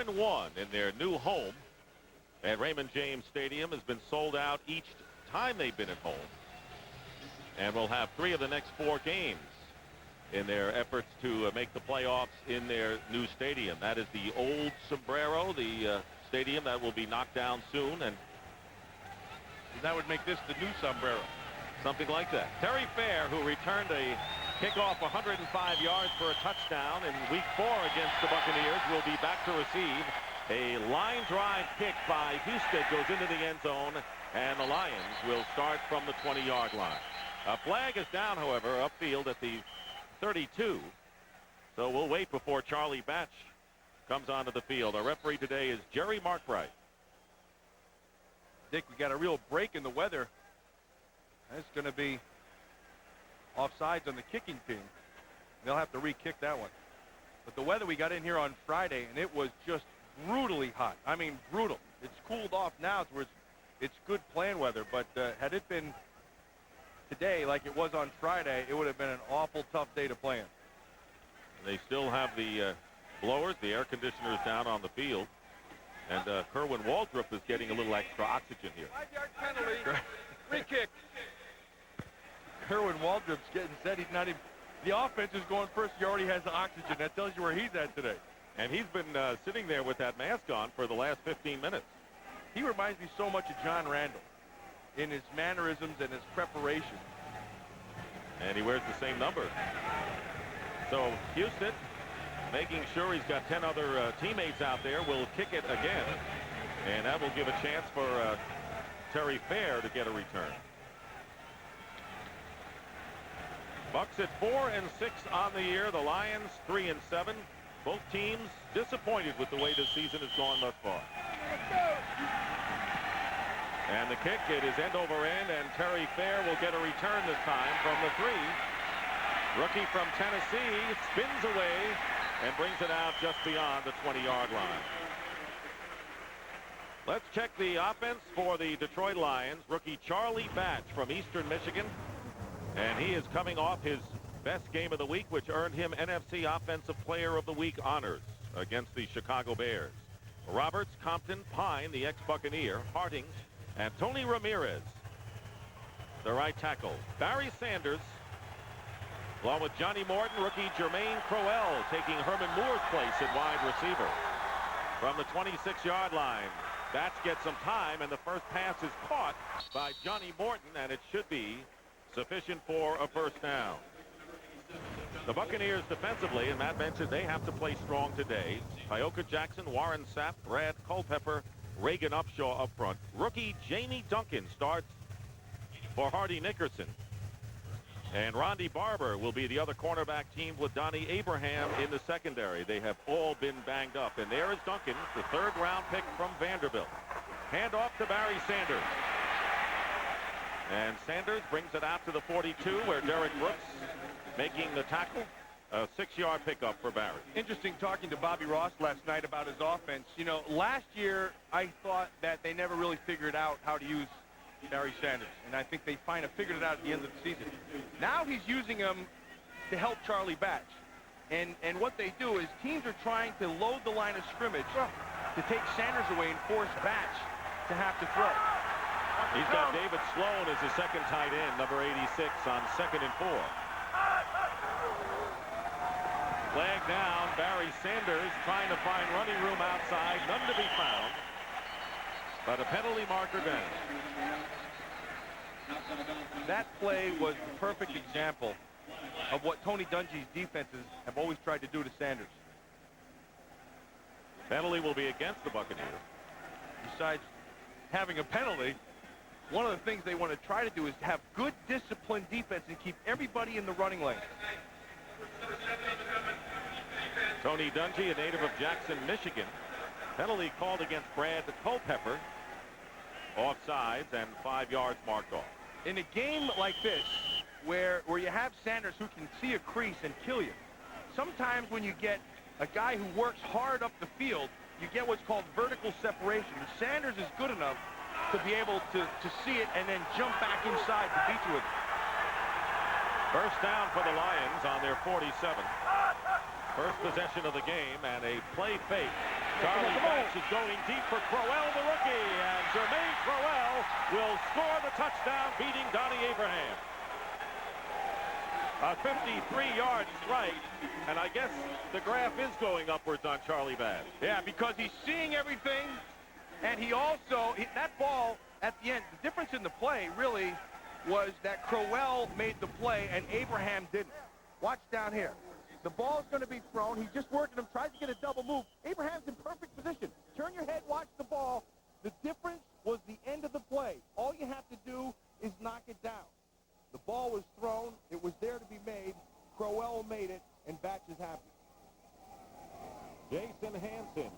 4-1 in their new home at Raymond James Stadium. Has been sold out each time they've been at home. And will have 3 of the next 4 games in their efforts to make the playoffs in their new stadium. That is the old Sombrero, the stadium that will be knocked down soon. And that would make this the new Sombrero. Something like that. Terry Fair, who returned a kickoff 105 yards for a touchdown in week 4 against the Buccaneers, will be back to receive. A line drive kick by Houston goes into the end zone, and the Lions will start from the 20-yard line. A flag is down, however, upfield at the 32. So we'll wait before Charlie Batch comes onto the field. Our referee today is Jerry Markbright. Dick, we got a real break in the weather. It's going to be offsides on the kicking team. They'll have to re-kick that one. But the weather we got in here on Friday, and it was just brutally hot. I mean, brutal. It's cooled off now to where it's good playing weather. But had it been today like it was on Friday, it would have been an awful tough day to play in. They still have the blowers, the air conditioners down on the field. And Kerwin Waldrop is getting a little extra oxygen here. 5-yard penalty. Free kick. Kerwin Waldrop's getting set. He's not even. The offense is going first. He already has the oxygen. That tells you where he's at today. And he's been sitting there with that mask on for the last 15 minutes. He reminds me so much of John Randall in his mannerisms and his preparation. And he wears the same number. So Houston, making sure he's got 10 other teammates out there, will kick it again. And that will give a chance for Terry Fair to get a return. Bucks at 4-6 on the year. The Lions 3-7. Both teams disappointed with the way the season has gone thus far. And the kick, it is end over end, and Terry Fair will get a return this time from the 3. Rookie from Tennessee spins away and brings it out just beyond the 20-yard line. Let's check the offense for the Detroit Lions. Rookie Charlie Batch from Eastern Michigan. And he is coming off his best game of the week, which earned him NFC Offensive Player of the Week honors against the Chicago Bears. Roberts, Compton, Pine, the ex-Buccaneer, Harding, and Tony Ramirez, the right tackle. Barry Sanders, along with Johnny Morton, rookie Jermaine Crowell taking Herman Moore's place at wide receiver. From the 26-yard line, Batch gets some time, and the first pass is caught by Johnny Morton, and it should be sufficient for a first down. The Buccaneers defensively, and Matt mentioned they have to play strong today. Tyoka Jackson, Warren Sapp, Brad Culpepper, Reagan Upshaw up front. Rookie Jamie Duncan starts for Hardy Nickerson. And Rondy Barber will be the other cornerback team with Donnie Abraham in the secondary. They have all been banged up. And there is Duncan, the 3rd-round pick from Vanderbilt. Handoff to Barry Sanders. And Sanders brings it out to the 42, where Derek Brooks making the tackle. A 6-yard pickup for Barry. Interesting talking to Bobby Ross last night about his offense. You know, last year I thought that they never really figured out how to use Barry Sanders. And I think they figured it out at the end of the season. Now he's using him to help Charlie Batch. And what they do is teams are trying to load the line of scrimmage to take Sanders away and force Batch to have to throw. He's got David Sloan as his second tight end, number 86, on 2nd and 4. Flag down. Barry Sanders trying to find running room outside. None to be found. But a penalty marker down. That play was the perfect example of what Tony Dungy's defenses have always tried to do to Sanders. Penalty will be against the Buccaneers. Besides having a penalty, one of the things they want to try to do is have good disciplined defense and keep everybody in the running lane. Tony Dungy, a native of Jackson, Michigan. Penalty called against Brad Culpepper. Offsides and 5 yards marked off. In a game like this, where you have Sanders who can see a crease and kill you, sometimes when you get a guy who works hard up the field, you get what's called vertical separation. Sanders is good enough to be able to see it and then jump back inside to beat you with it. First down for the Lions on their 47. First possession of the game, and a play fake Charlie Batch is going deep for Crowell, the rookie, and Jermaine Crowell will score the touchdown, beating Donnie Abraham. A 53-yard strike, and I guess the graph is going upwards on Charlie Batch. Yeah, because he's seeing everything, and he also, that ball at the end, the difference in the play really was that Crowell made the play and Abraham didn't. Watch down here. The ball's going to be thrown. He's just working him, tries to get a double move. Abraham's in perfect position. Turn your head, watch the ball. The difference was the end of the play. All you have to do is knock it down. The ball was thrown. It was there to be made. Crowell made it, and Batch is happy. Jason Hansen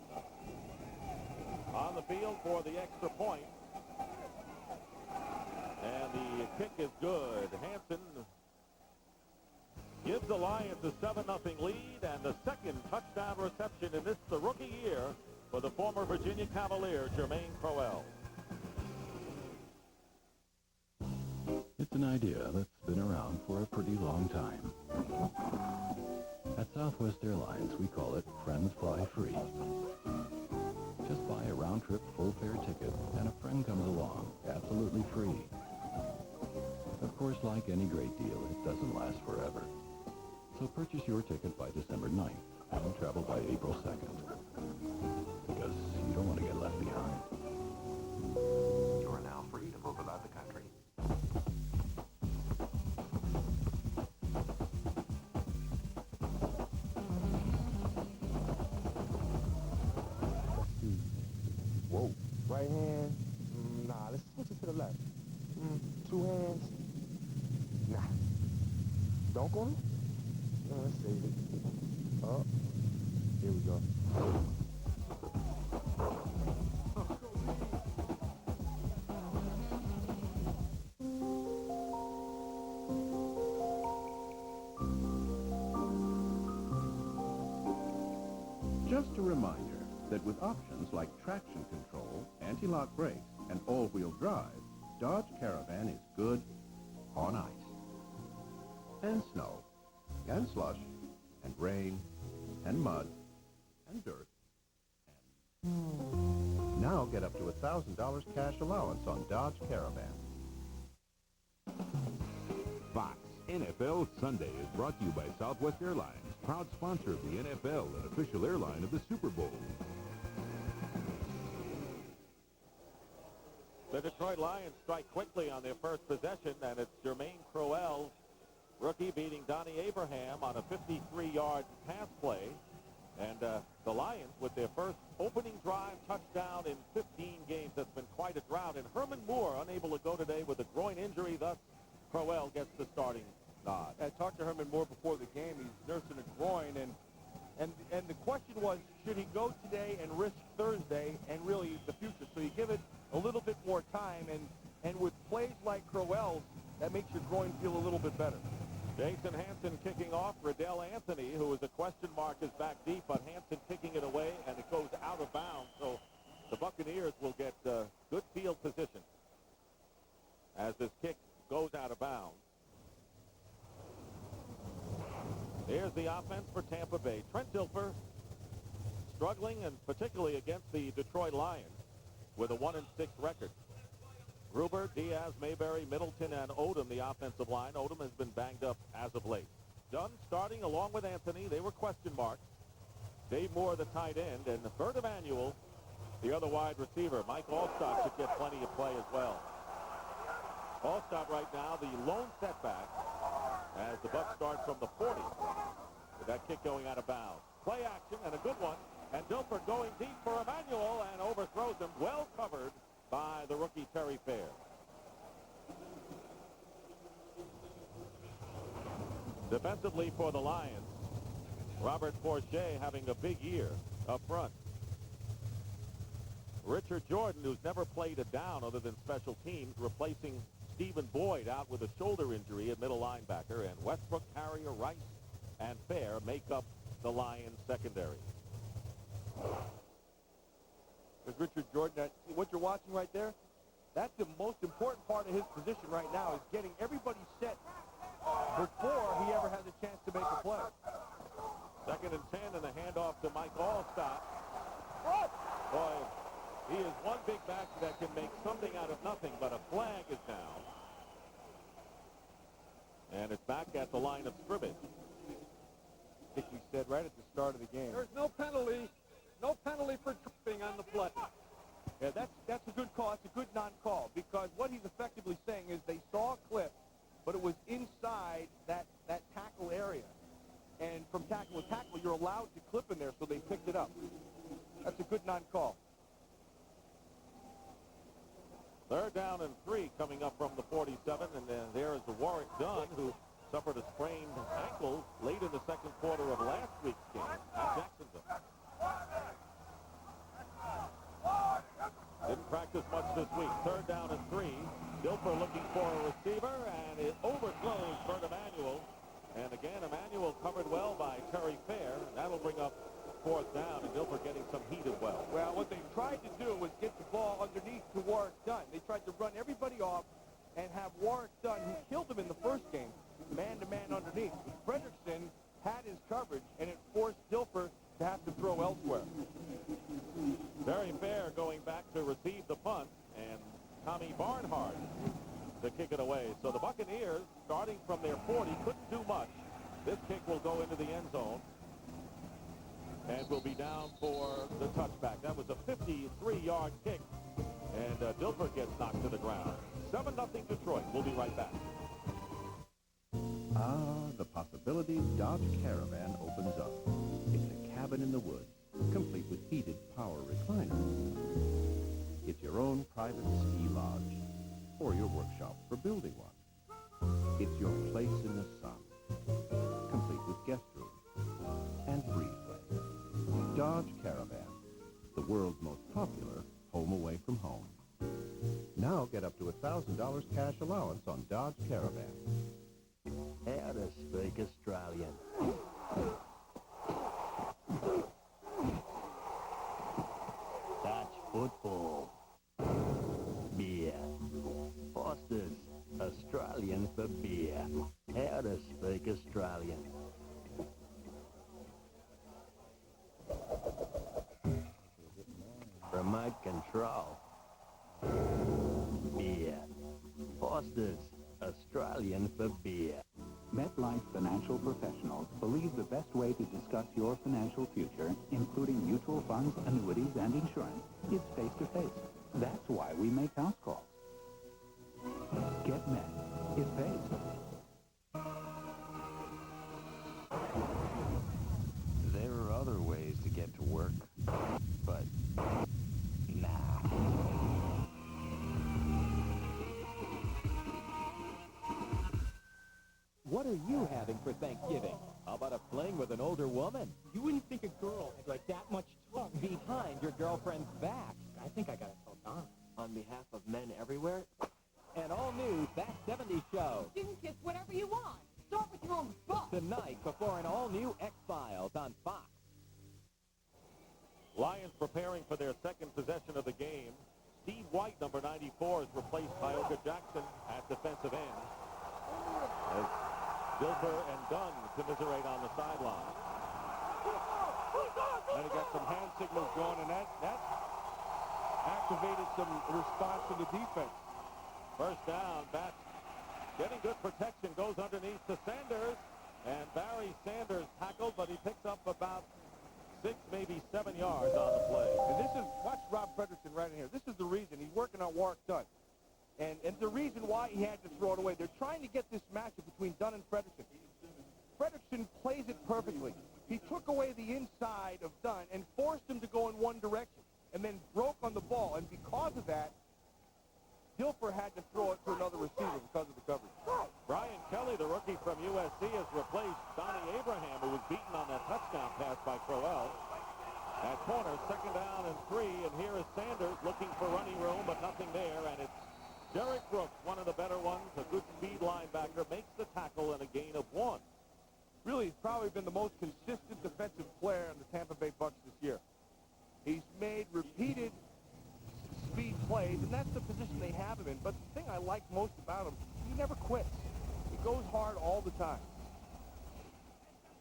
on the field for the extra point. And the kick is good. Hansen gives the Lions a 7-0 lead, and the second touchdown reception in this, the rookie year, for the former Virginia Cavalier, Jermaine Crowell. It's an idea that's been around for a pretty long time. At Southwest Airlines, we call it Friends Fly Free. Just buy a round-trip full-fare ticket, and a friend comes along, absolutely free. Of course, like any great deal, it doesn't last forever. So purchase your ticket by December 9th and travel by April 2nd. Because you don't want to get left behind. You are now free to move about the country. Whoa. Right hand. Nah, let's switch it to the left. Two hands. Nah. Don't go. No, let's save it. Oh. Here we go. Just a reminder that with options like traction control, anti-lock brakes, and all-wheel drive, Dodge Caravan is good on ice, and snow, and slush, and rain, and mud, and dirt, and... Now get up to $1,000 cash allowance on Dodge Caravan. Fox NFL Sunday is brought to you by Southwest Airlines, proud sponsor of the NFL and official airline of the Super Bowl. The Detroit Lions strike quickly on their first possession, and it's Jermaine Crowell, rookie, beating Donnie Abraham on a 53-yard pass play. And the Lions, with their first opening drive touchdown in 15 games, that's been quite a drought. And Herman Moore unable to go today with a groin injury, thus Crowell gets the starting nod. I talked to Herman Moore before the game. He's nursing a groin, and the question was, should he go today and risk Thursday and really the future? So you give it a little bit more time, and with plays like Crowell's, that makes your groin feel a little bit better. Jason Hansen kicking off. Riddell Anthony, who is a question mark, is back deep, but Hansen kicking it away, and it goes out of bounds. So the Buccaneers will get good field position as this kick goes out of bounds. Here's the offense for Tampa Bay. Trent Dilfer struggling, and particularly against the Detroit Lions, with a 1-6 record. Gruber, Diaz, Mayberry, Middleton, and Odom, the offensive line. Odom has been banged up as of late. Dunn starting along with Anthony. They were question marks. Dave Moore, the tight end, and Bert Emanuel, the other wide receiver. Mike Allstott should get plenty of play as well. Allstott right now, the lone setback, as the Bucs start from the 40, with that kick going out of bounds. Play action, and a good one. And Dilfer going deep for Emanuel, and overthrows him. Well covered by the rookie Terry Fair. Defensively for the Lions, Robert Forche having a big year up front. Richard Jordan, who's never played a down other than special teams, replacing Stephen Boyd out with a shoulder injury at middle linebacker, and Westbrook, Carrier, Rice, and Fair make up the Lions secondary. Because Richard Jordan, what you're watching right there, that's the most important part of his position right now, is getting everybody set before he ever has a chance to make a play. 2nd and 10, and the handoff to Mike Allstott. He is one big back that can make something out of nothing, but a flag is down. And it's back at the line of scrimmage. I think we said right at the start of the game. There's no penalty. No penalty for tripping on the play. Yeah, that's a good call. That's a good non-call, because what he's effectively saying is they saw a clip, but it was inside that tackle area. And from tackle to tackle, you're allowed to clip in there, so they picked it up. That's a good non-call. 3rd down and 3 coming up from the 47, and there is the Warwick Dunn, who suffered a sprained ankle late in the second quarter of last week's game at Jacksonville. Didn't practice much this week. 3rd down and 3. Dilfer looking for a receiver, and it overthrows Bert Emanuel. And again, Emanuel covered well by Terry Fair. That'll bring up 4th down, and Dilfer getting some heat as well. Well, what they tried to do was get the ball underneath to Warwick Dunn. They tried to run everybody off and have Warwick Dunn, who killed him in the first game, man-to-man underneath. Frederickson had his coverage, and it forced Dilfer to have to throw elsewhere. Terry Fair going back to receive the punt, and Tommy Barnhart to kick it away. So the Buccaneers, starting from their 40, couldn't do much. This kick will go into the end zone and will be down for the touchback. That was a 53-yard kick, and Dilfer gets knocked to the ground. 7-0 Detroit. We'll be right back. Ah, the possibilities Dodge Caravan opens up. It's a cabin in the woods, complete with heated power recliners. It's your own private ski lodge, or your workshop for building one. It's your place in the sun, complete with guest rooms and breezeway. Dodge Caravan, the world's most popular home away from home. Now get up to $1,000 cash allowance on Dodge Caravan. How to speak Australian. Dutch football. Beer. Foster's. Australian for beer. How to speak Australian. Remote control. Beer. Foster's. Australian for beer. MetLife Financial Professionals believe the best way to discuss your financial future, including mutual funds, annuities, and insurance, is face-to-face. That's why we make house calls. Get Met is paid. There are other ways to get to work, but nah. What are you having for Thanksgiving? How about a fling with an older woman? You wouldn't think a girl had like that much tongue. Behind your girlfriend's back. I think I got to tell Don. On behalf of men everywhere, an all-new That 70s show. You can kiss whatever you want. Start with your own butt. Tonight before an all-new X-Files on Fox. Lions preparing for their second possession of the game. Steve White, number 94, is replaced by Oka Jackson at defensive end. As Dilfer and Dunn commiserate on the sideline. And he got some hand signals going, and that activated some response from the defense. First down, Batch getting good protection, goes underneath to Sanders, and Barry Sanders tackled, but he picks up about 6, maybe 7 yards on the play. And this is, watch Rob Frederickson right in here. This is the reason. He's working on Warwick Dunn. And the reason why he had to throw it away. They're trying to get this matchup between Dunn and Frederickson. Frederickson plays it perfectly. He took away the inside of Dunn and forced him to go in one direction, and then broke on the ball. And because of that, Dilfer had to throw it to another receiver because of the coverage. Brian Kelly, the rookie from USC, has replaced Donnie Abraham, who was beaten on that touchdown pass by Crowell. At corner, 2nd down and 3, and here is Sanders looking for running room, but nothing there, and it's Derek Brooks, one of the better ones, a good speed linebacker, makes the tackle and a gain of 1. Really, he's probably been the most consistent defensive player on the Tampa Bay Bucs this year. He's made repeated speed plays, and that's the position they have him in. But the thing I like most about him, he never quits. He goes hard all the time.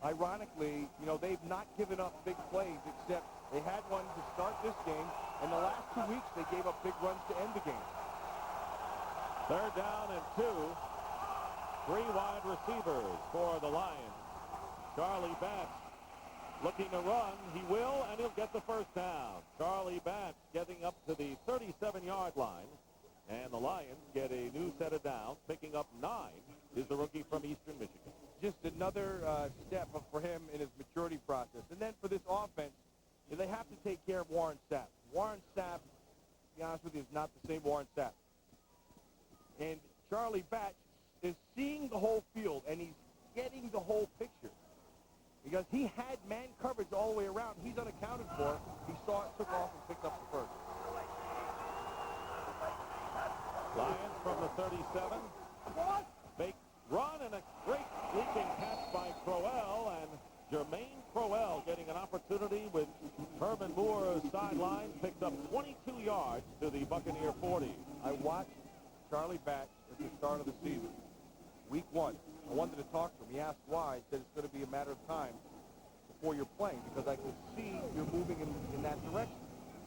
Ironically, they've not given up big plays, except they had one to start this game, and the last 2 weeks gave up big runs to end the game. Third down and 2. 3 wide receivers for the Lions. Charlie Batch looking to run. He will, and he'll get the first down. Charlie Batch getting up to the 37-yard line. And the Lions get a new set of downs. Picking up 9 is the rookie from Eastern Michigan. Just another step for him in his maturity process. And then for this offense, they have to take care of Warren Sapp. Warren Sapp, to be honest with you, is not the same Warren Sapp. And Charlie Batch is seeing the whole field, and he's getting the whole picture. Because he had man coverage all the way around. He's unaccounted for. He saw it, took off, and picked up the first. Lions from the 37. Fake run and a great leaping catch by Crowell, and Jermaine Crowell getting an opportunity with Herman Moore's sideline, picked up 22 yards to the Buccaneer 40. I watched Charlie Batch at the start of the season, week 1. I wanted to talk to him. He asked why. He said it's going to be a matter of time before you're playing because I can see you're moving in that direction.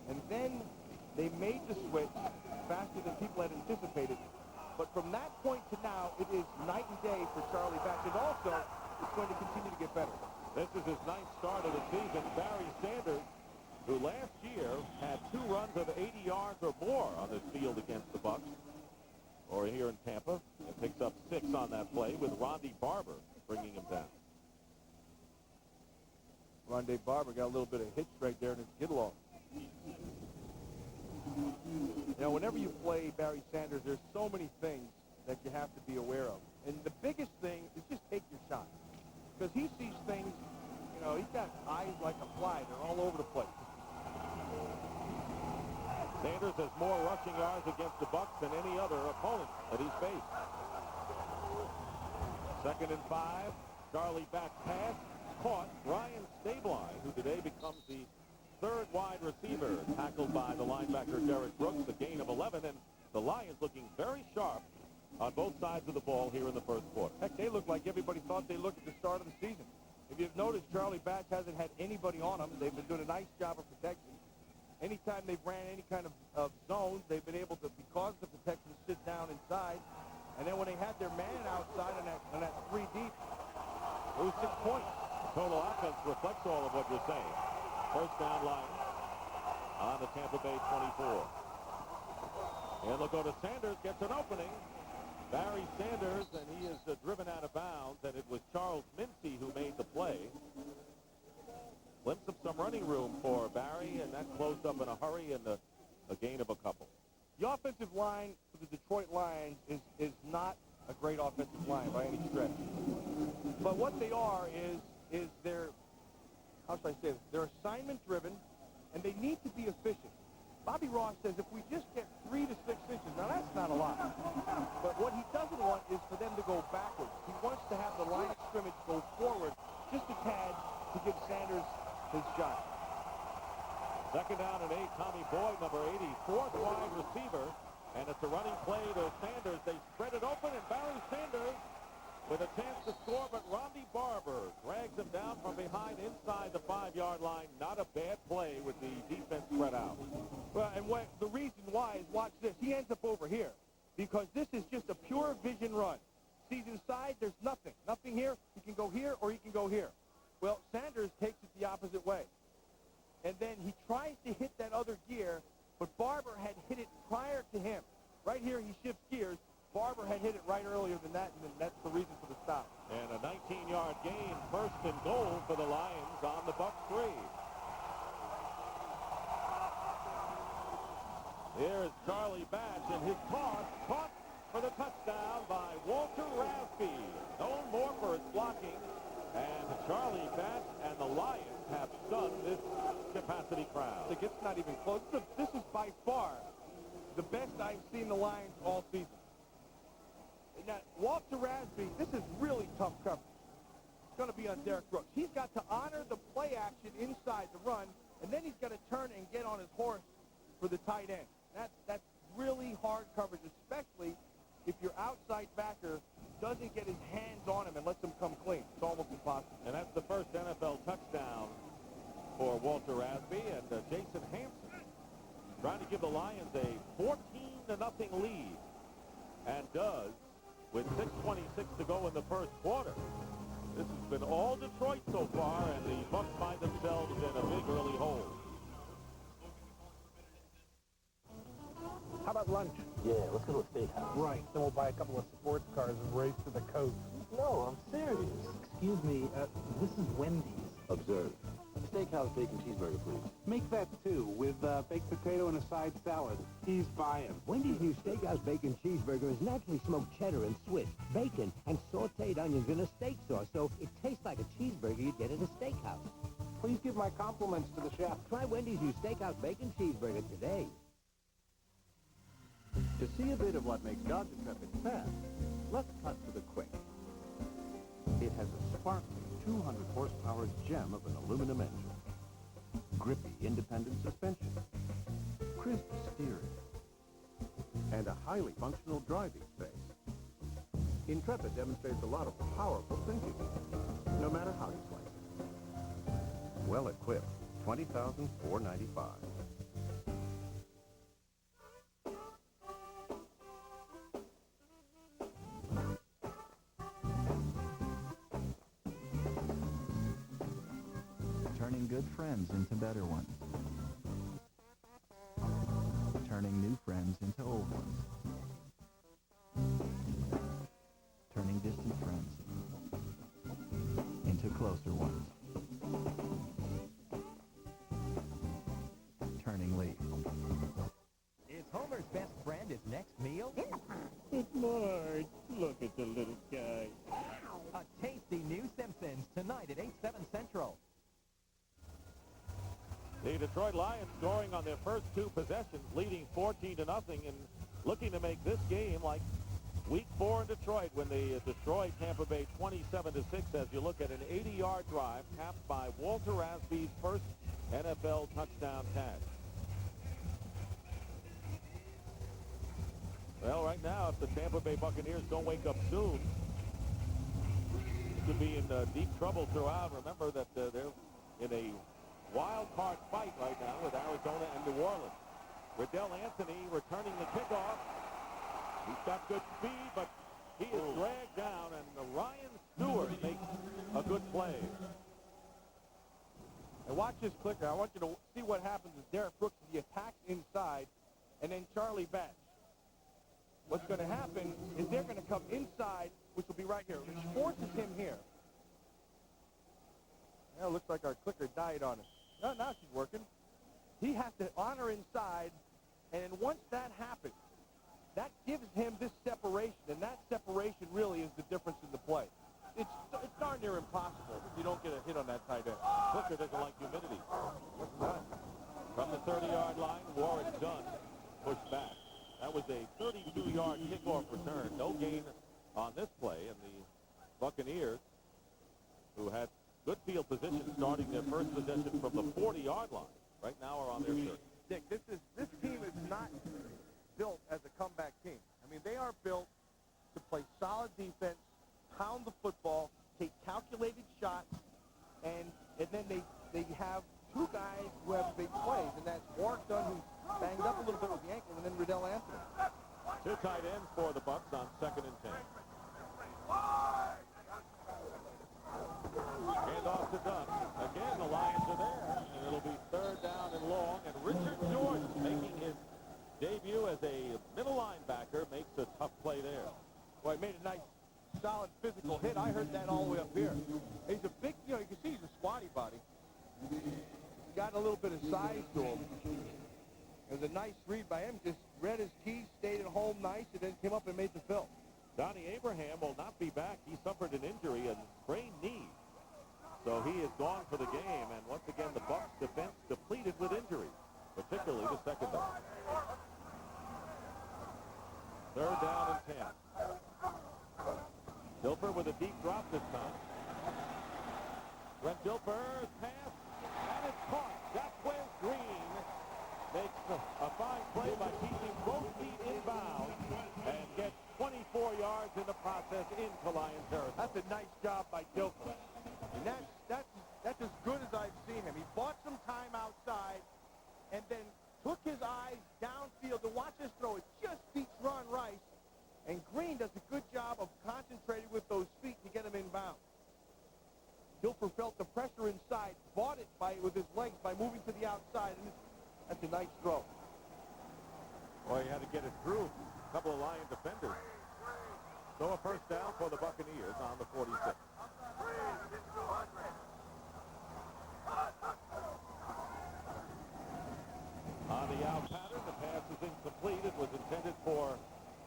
And then they made the switch faster than people had anticipated. But from that point to now, it is night and day for Charlie Batch. And also, it's going to continue to get better. This is his 9th start of the season. Barry Sanders, who last year had 2 runs of 80 yards or more on this field against the Bucs, or here in Tampa, and picks up 6 on that play with Ronde Barber bringing him down. Ronde Barber got a little bit of hitch right there in his get-along. You know, whenever you play Barry Sanders, there's so many things that you have to be aware of. And the biggest thing is just take your shot. Because he sees things, you know, he's got eyes like a fly. They're all over the place. Sanders has more rushing yards against the Bucs than any other opponent that he's faced. 2nd and 5. Charlie Batch pass. Caught Ryan Stabline, who today becomes the 3rd wide receiver, tackled by the linebacker Derek Brooks, a gain of 11, and the Lions looking very sharp on both sides of the ball here in the first quarter. Heck, they look like everybody thought they looked at the start of the season. If you've noticed, Charlie Batch hasn't had anybody on him. They've been doing a nice job of protection. Anytime they've ran any kind of zones, they've been able to, because the protection, sit down inside. And then when they had their man outside on that 3 deep, it was 6 points. The total offense reflects all of what you're saying. First down line on the Tampa Bay 24. And they'll go to Sanders, gets an opening. Barry Sanders, and he is driven out of bounds, and it was Charles Mincy who made the play. Glimpse of some running room for Barry, and that closed up in a hurry and a gain of a couple. The offensive line for the Detroit Lions is not a great offensive line by any stretch. But what they are is they're, how should I say this? They're assignment-driven, and they need to be efficient. Bobby Ross says if we just get 3 to 6 inches, now that's not a lot. But what he doesn't want is for them to go backwards. He wants to have the line of scrimmage go forward just a tad to give Sanders his shot. 2nd down and 8, Tommy Boyd, number 80, 4th wide receiver. And it's a running play to Sanders. They spread it open, and Barry Sanders with a chance to score, but Ronde Barber drags him down from behind inside the 5-yard line. Not a bad play with the defense spread out. Well, and the reason why is, watch this. He ends up over here because this is just a pure vision run. Sees inside, there's nothing. Nothing here. He can go here or he can go here. Well, Sanders takes it the opposite way. And then he tries to hit that other gear, but Barber had hit it prior to him. Right here, he shifts gears. Barber had hit it right earlier than that, and then that's the reason for the stop. And a 19-yard gain, 1st and goal for the Lions on the Bucs 3. Here is Charlie Batch, and his toss caught for the touchdown by Walter Raspy, known more for his blocking. And Charlie Batch and the Lions have stunned this capacity crowd. It's not even close. This is by far the best I've seen the Lions all season. Now, Walter Raspy, this is really tough coverage. It's going to be on Derek Brooks. He's got to honor the play action inside the run, and then he's got to turn and get on his horse for the tight end. That's really hard coverage, especially if your outside backer doesn't get his hands on him and lets him come clean. It's almost impossible. And that's the first NFL touchdown for Walter Raspy, and Jason Hampson trying to give the Lions a 14-0 lead, and does with 6:26 to go in the first quarter. This has been all Detroit so far, and the Bucs find themselves in a big early hole. How about lunch? Yeah, let's go to a steakhouse. Right. Then we'll buy a couple of sports cars and race to the coast. No, I'm serious. Excuse me, this is Wendy's. Observe. Steakhouse bacon cheeseburger, please. Make that two with baked potato and a side salad. He's buying. Wendy's new Steakhouse Bacon Cheeseburger is naturally smoked cheddar and Swiss, bacon, and sauteed onions in a steak sauce, so it tastes like a cheeseburger you'd get at a steakhouse. Please give my compliments to the chef. Try Wendy's new Steakhouse Bacon Cheeseburger today. To see a bit of what makes Dodge Intrepid fast, let's cut to the quick. It has a sparkling 200 horsepower gem of an aluminum engine, grippy independent suspension, crisp steering, and a highly functional driving space. Intrepid demonstrates a lot of powerful thinking, no matter how you slice it. Well equipped, $20,495. Turning good friends into better ones. Turning new friends into old ones. Turning distant friends into closer ones. Turning leaf. Is Homer's best friend his next meal? Good Lord, look at the little guy. A tasty new Simpsons tonight at 8/7 Central. The Detroit Lions scoring on their first two possessions, leading 14-0, and looking to make this game like Week 4 in Detroit when they destroyed Tampa Bay 27-6. As you look at an 80-yard drive capped by Walter Rasby's first NFL touchdown catch. Well, right now, if the Tampa Bay Buccaneers don't wake up soon, could be in deep trouble throughout. Remember that they're in a wild card fight right now with Arizona and New Orleans. Riddell Anthony returning the kickoff. He's got good speed, but he is dragged down, and Ryan Stewart makes a good play. And watch this clicker. I want you to see what happens as Derek Brooks, he attacks inside, and then Charlie Batch. What's going to happen is they're going to come inside, which will be right here, which forces him here. Now it looks like our clicker died on us. No, now she's working. He has to honor inside, and then once that happens, that gives him this separation, and that separation really is the difference in the play. It's darn near impossible if you don't get a hit on that tight end. Clicker doesn't like humidity. From the 30-yard line, Warren Dunn pushed back. That was a 32-yard kickoff return. No gain on this play, and the Buccaneers, who had good field position starting their first possession from the 40-yard line, right now are on their third. Dick, this team is not built as a comeback team. I mean, they are built to play solid defense, pound the football, take calculated shots, and then they have two guys who have big plays, and that's Warren Dunn, who's banged up a little bit with the ankle, and then Riddell Anthony. Two tight ends for the Bucs on 2nd and 10. Hand off to Dunn. Again, the Lions are there, and it'll be 3rd down and long, and Richard Jordan making his debut as a middle linebacker makes a tough play there. Well, he made a nice, solid physical hit. I heard that all the way up here. He's a big, you can see he's a squatty body. He's got a little bit of size to him. It was a nice read by him. Just read his keys, stayed at home nice, and then came up and made the fill. Donnie Abraham will not be back. He suffered an injury, a sprained knee. So he is gone for the game, and once again, the Bucs defense depleted with injuries, particularly the secondary. 3rd down and 10. Dilfer with a deep drop this time. Brent Dilfer's pass, and it's caught. Jacquez Green makes a fine play by keeping both feet inbound and gets 24 yards in the process into Lions territory. That's a nice job by Dilfer. And that's as good as I've seen him. He bought some time outside and then took his eyes downfield to watch this throw. It just beats Ron Rice, and Green does a good job of concentrating with those feet to get him inbound. Dilfer felt the pressure inside, bought it with his legs by moving to the outside, and that's a nice throw. Boy, he had to get it through a couple of Lion defenders. So a first down for the Buccaneers on the 46. On the out pattern, the pass is incomplete. It was intended for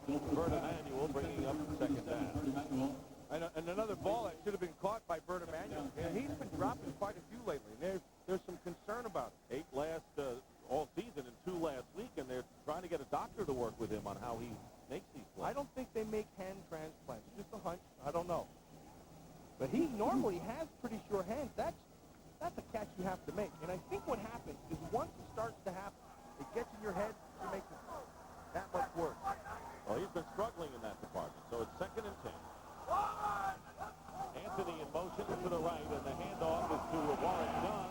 Bert Emanuel, bringing up second down. And another ball that should have been caught by Bert Emanuel. And he's been dropping quite a few lately. There's some concern about it. 8 all season and 2 last week, and they're trying to get a doctor to work with him on how he makes these plays. I don't think they make hand transplants. It's just a hunch. I don't know. But he normally has pretty sure hands. That's a catch you have to make. And I think what happens is once it starts to happen, it gets in your head, it makes it that much worse. Well, he's been struggling in that department, so it's 2nd and 10. Anthony in motion to the right, and the handoff is to Warren Dunn.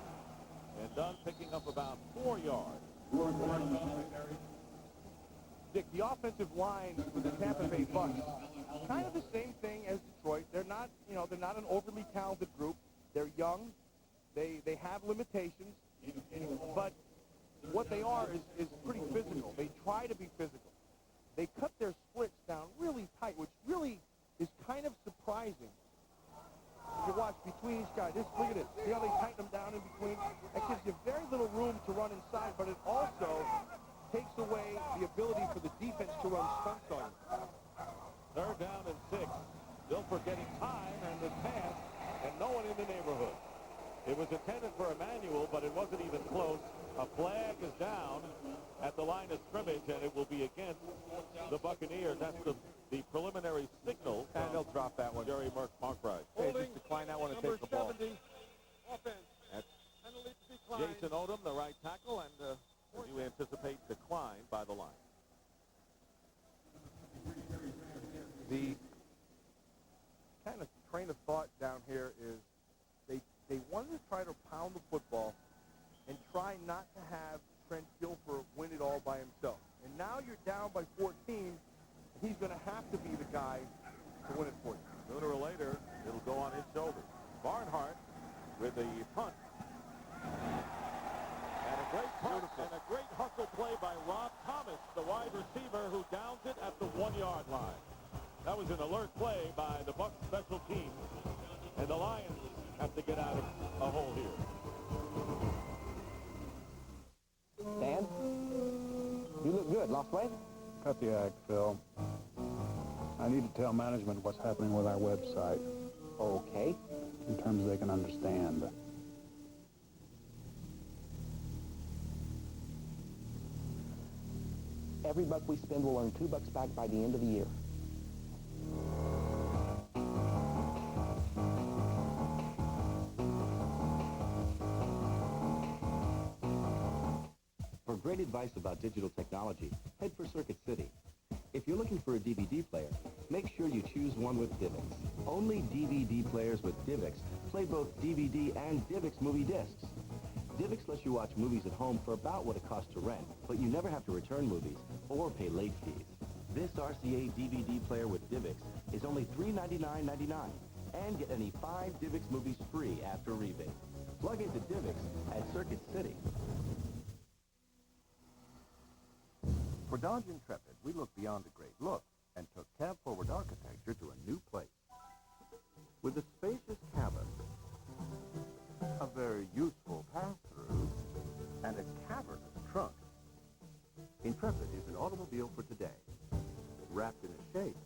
And Dunn picking up about 4 yards. Dick, the offensive line with the Tampa Bay Bucs, kind of the same thing as Detroit. They're not an overly talented group. They're young. They have limitations, but what they are is pretty physical. They try to be physical. They cut their splits down really tight, which really is kind of surprising. You watch between each guy. Look at this. See how they tighten them down in between? That gives you very little room to run inside, but it also takes away the ability for the defense to run stunts on you. 3rd down and 6. Dilfer getting time and the pass, and no one in the neighborhood. It was intended for Emanuel, but it wasn't even close. A flag is down at the line of scrimmage, and it will be against the Buccaneers. That's the preliminary signal. And they'll drop that one. Jerry Markbride. Hey, just decline that one and take the ball. 70, offense. That's Penalty decline. Jason Odom, the right tackle, and as you anticipate, decline by the line. The kind of train of thought down here is they wanted to try to pound the football and try not to have Trent Dilfer win it all by himself. And now you're down by 14. He's going to have to be the guy to win it for you. Sooner or later, it'll go on his shoulders. Barnhart with the punt. And a great punt and a great hustle play by Rob Thomas, the wide receiver, who downs it at the 1-yard line. That was an alert play by the Bucs special team. And the Lions have to get out of a hole here. Dan, you look good. Lost weight? Cut the act, Phil. I need to tell management what's happening with our website. Okay. In terms they can understand. Every buck we spend will earn $2 back by the end of the year. For great advice about digital technology, head for Circuit City. If you're looking for a DVD player, make sure you choose one with DivX. Only DVD players with DivX play both DVD and DivX movie discs. DivX lets you watch movies at home for about what it costs to rent, but you never have to return movies or pay late fees. This RCA DVD player with DivX is only $399.99 and get any 5 DivX movies free after rebate. Plug into DivX at Circuit City. For Dodge Intrepid, we looked beyond a great look and took cab-forward architecture to a new place. With a spacious cabin, a very useful pass-through, and a cavernous trunk, Intrepid is an automobile for today, wrapped in a shape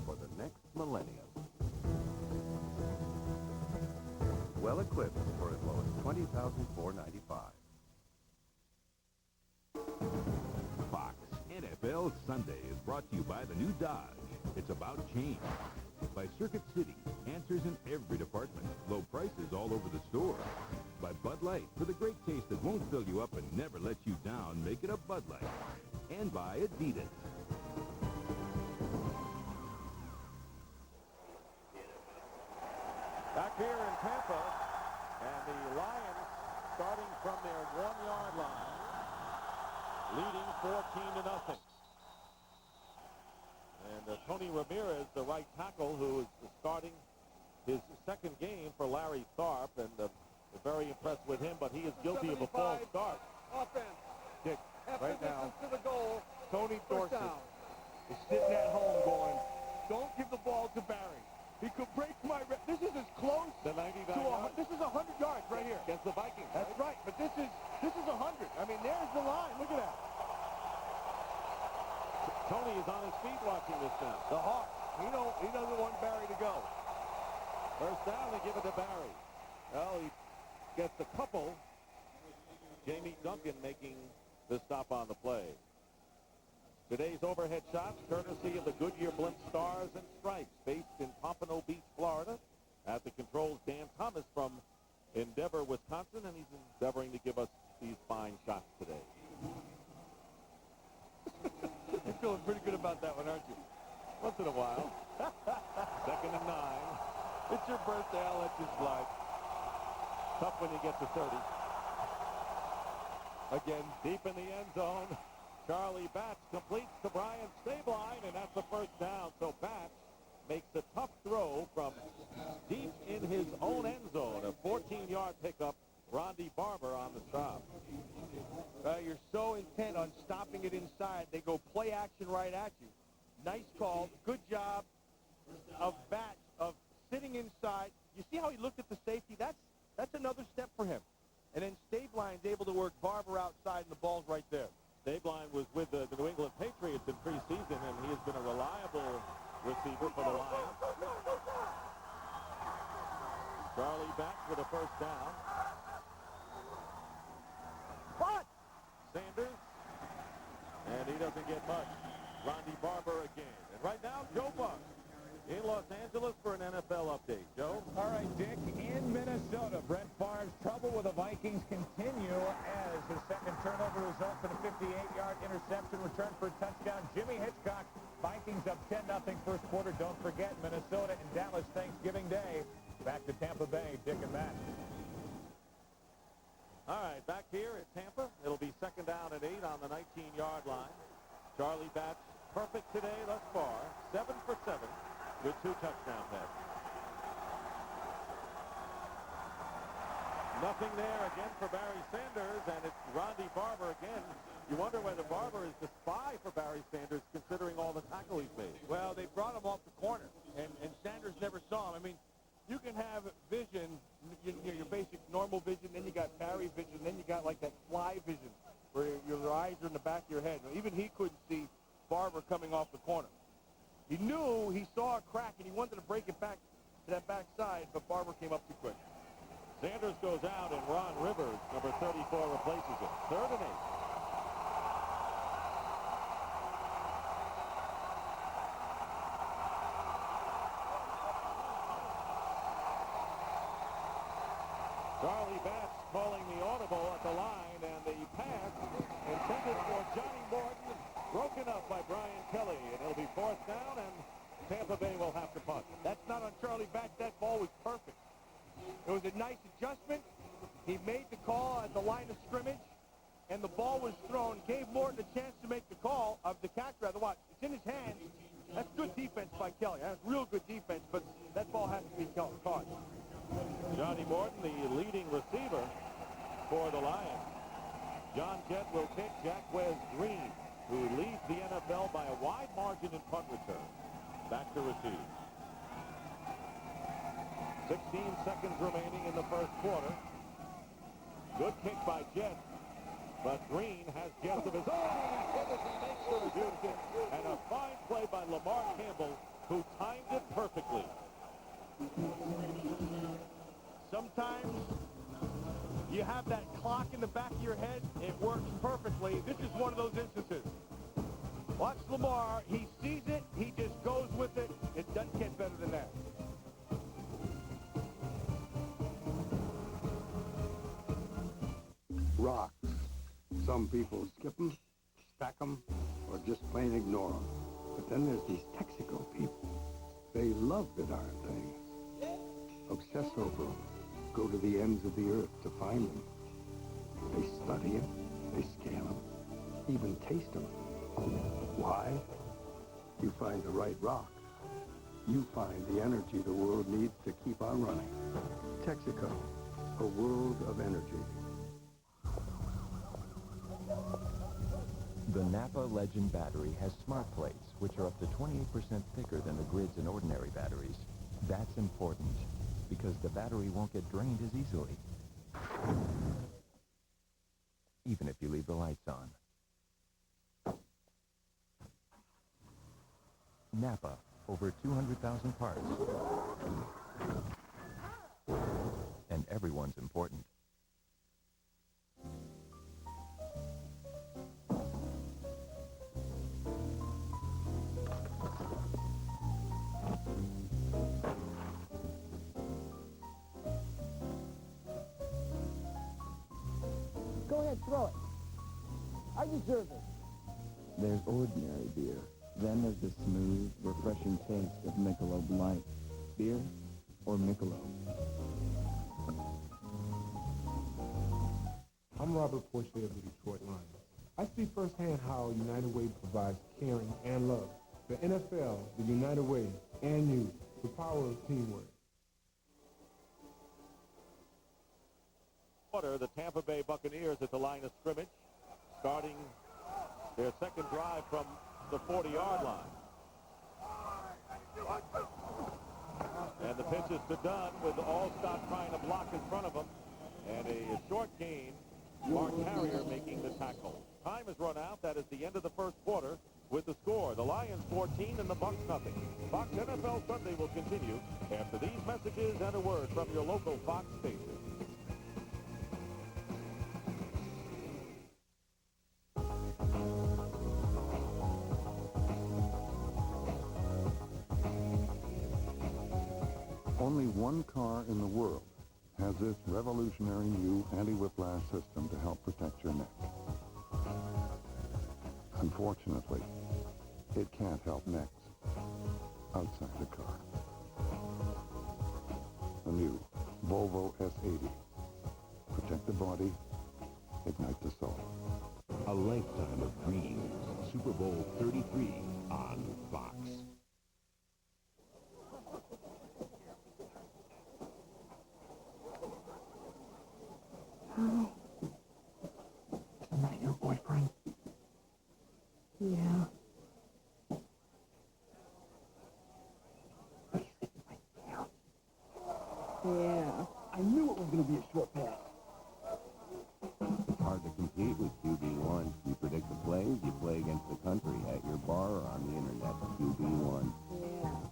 for the next millennium. Well equipped for as low as $20,495. Fox NFL Sunday is brought to you by the new Dodge. It's about change. By Circuit City, answers in every department. Low prices all over the store. By Bud Light, for the great taste that won't fill you up and never let you down, make it a Bud Light. And by Adidas. Back here in Tampa, and the Lions starting from their 1-yard line. leading 14-0. And Tony Ramirez, the right tackle, who is starting his second game for Larry Tharp, and very impressed with him, but he is guilty of a false start. Offense. Dick, right now, To the goal. Tony First Dorsett down. is sitting at home going, don't give the ball to Barry. He could break my This is as close The 99 to yards. This is 100 yards right here. Against the Vikings. That's right, but this is 100. I mean, there's the line. Look at that. Tony is on his feet watching this now. The Hawk. He doesn't want Barry to go. First down, they give it to Barry. Well, he gets a couple. Jamie Duncan making the stop on the play. Today's overhead shots, courtesy of the Goodyear Blimp Stars and Stripes, based in Pompano Beach, Florida. At the controls, Dan Thomas from Endeavor, Wisconsin, and he's endeavoring to give us these fine shots today. You're feeling pretty good about that one, aren't you? Once in a while. 2nd and 9. It's your birthday. I'll let you slide. Tough when you get to 30. Again, Deep in the end zone, Charlie Batch completes to Brian Stabline, and that's the first down. So Batch makes a tough throw from deep in his own end zone. A 14-yard pickup. Rondy Barber on the stop. You're so intent on stopping it inside. They go play action right at you. Nice call. Good job of Batch of sitting inside. You see how he looked at the safety? That's another step for him. And then Stabline's able to work Barber outside, and the ball's right there. Stabline was with the New England Patriots in preseason, and he has been a reliable receiver for the Lions. Charlie Batch with a first down. What? Sanders, and he doesn't get much. Rondy Barber again. And right now, Joe Buck in Los Angeles for an NFL update. Joe? All right, Dick, in Minnesota, Brett Favre's trouble with the Vikings continue as his second turnover results in a 58-yard interception return for a touchdown. Jimmy Hitchcock, Vikings up 10-0 first quarter. Don't forget, Minnesota and Dallas Thanksgiving Day. Back to Tampa Bay, Dick and Matt. All right, back here at Tampa. It'll be 2nd down and 8 on the 19-yard line. Charlie Batch, perfect today thus far. 7 for 7 with 2 touchdown passes. Nothing there again for Barry Sanders, and it's Rondy Barber again. You wonder whether Barber is the spy for Barry Sanders, considering all the tackle he's made. Well, they brought him off the corner, and Sanders never saw him. I mean, you can have vision, your basic normal vision, then you got Barry vision, then you got like that fly vision where your eyes are in the back of your head. Even he couldn't see Barber coming off the corner. He knew he saw a crack and he wanted to break it back to that backside, but Barber came up too quick. Sanders goes out, and Ron Rivers, number 34, replaces him. 3rd and 8. Charlie Batch calling the audible at the line, and the pass intended for Johnny Morton, broken up by Brian Kelly, and it'll be 4th down, and Tampa Bay will have to punt. That's not on Charlie Batch. That ball was perfect. It was a nice adjustment. He made the call at the line of scrimmage, and the ball was thrown. Gave Morton a chance to make the call of the catch, rather. Watch, it's in his hands. That's good defense by Kelly. That's real good defense, but that ball has to be caught. Johnny Morton, the leading receiver for the Lions. John Jett will kick. Jacquez Green, who leads the NFL by a wide margin in punt return, back to receive. 16 seconds remaining in the first quarter. Good kick by Jett, but Green has Jett of his own, and he makes the reduction. And a fine play by Lamar Campbell, who timed it perfectly. Sometimes you have that clock in the back of your head. It works perfectly. This is one of those instances. Watch Lamar. He sees it. He just goes with it. It doesn't get better than that. Rocks. Some people skip them, stack them, or just plain ignore them. But then there's these Texaco people. They love the darn things. Obsess over them. Go to the ends of the earth to find them. They study them. They scan them. even taste them. Why? You find the right rocks. You find the energy the world needs to keep on running. Texaco, a world of energy. The Napa Legend battery has smart plates, which are up to 28% thicker than the grids in ordinary batteries. That's important, because the battery won't get drained as easily, even if you leave the lights on. Napa, over 200,000 parts. And everyone's important. Go ahead, throw it. I deserve it. There's ordinary beer. Then there's the smooth, refreshing taste of Michelob Light. Beer or Michelob? I'm Robert Porcher of the Detroit Lions. I see firsthand how United Way provides caring and love. The NFL, the United Way, and you, the power of teamwork. The Tampa Bay Buccaneers at the line of scrimmage, starting their second drive from the 40-yard line. And the pitch is to Dunn with Allstott trying to block in front of him. And a short gain, Mark Carrier making the tackle. Time has run out. That is the end of the first quarter with the score. The Lions 14 and the Bucs nothing. Fox NFL Sunday will continue after these messages and a word from your local Fox station. Only one car in the world has this revolutionary new anti-whiplash system to help protect your neck. Unfortunately, it can't help necks outside the car. The new Volvo S80. Protect the body, ignite the soul. A lifetime of dreams. Super Bowl 33 on Fox. Isn't that your boyfriend? Yeah. Yeah. I knew it was going to be a short pass. It's hard to compete with QB1. You predict the plays, you play against the country at your bar or on the internet. QB1. Yeah.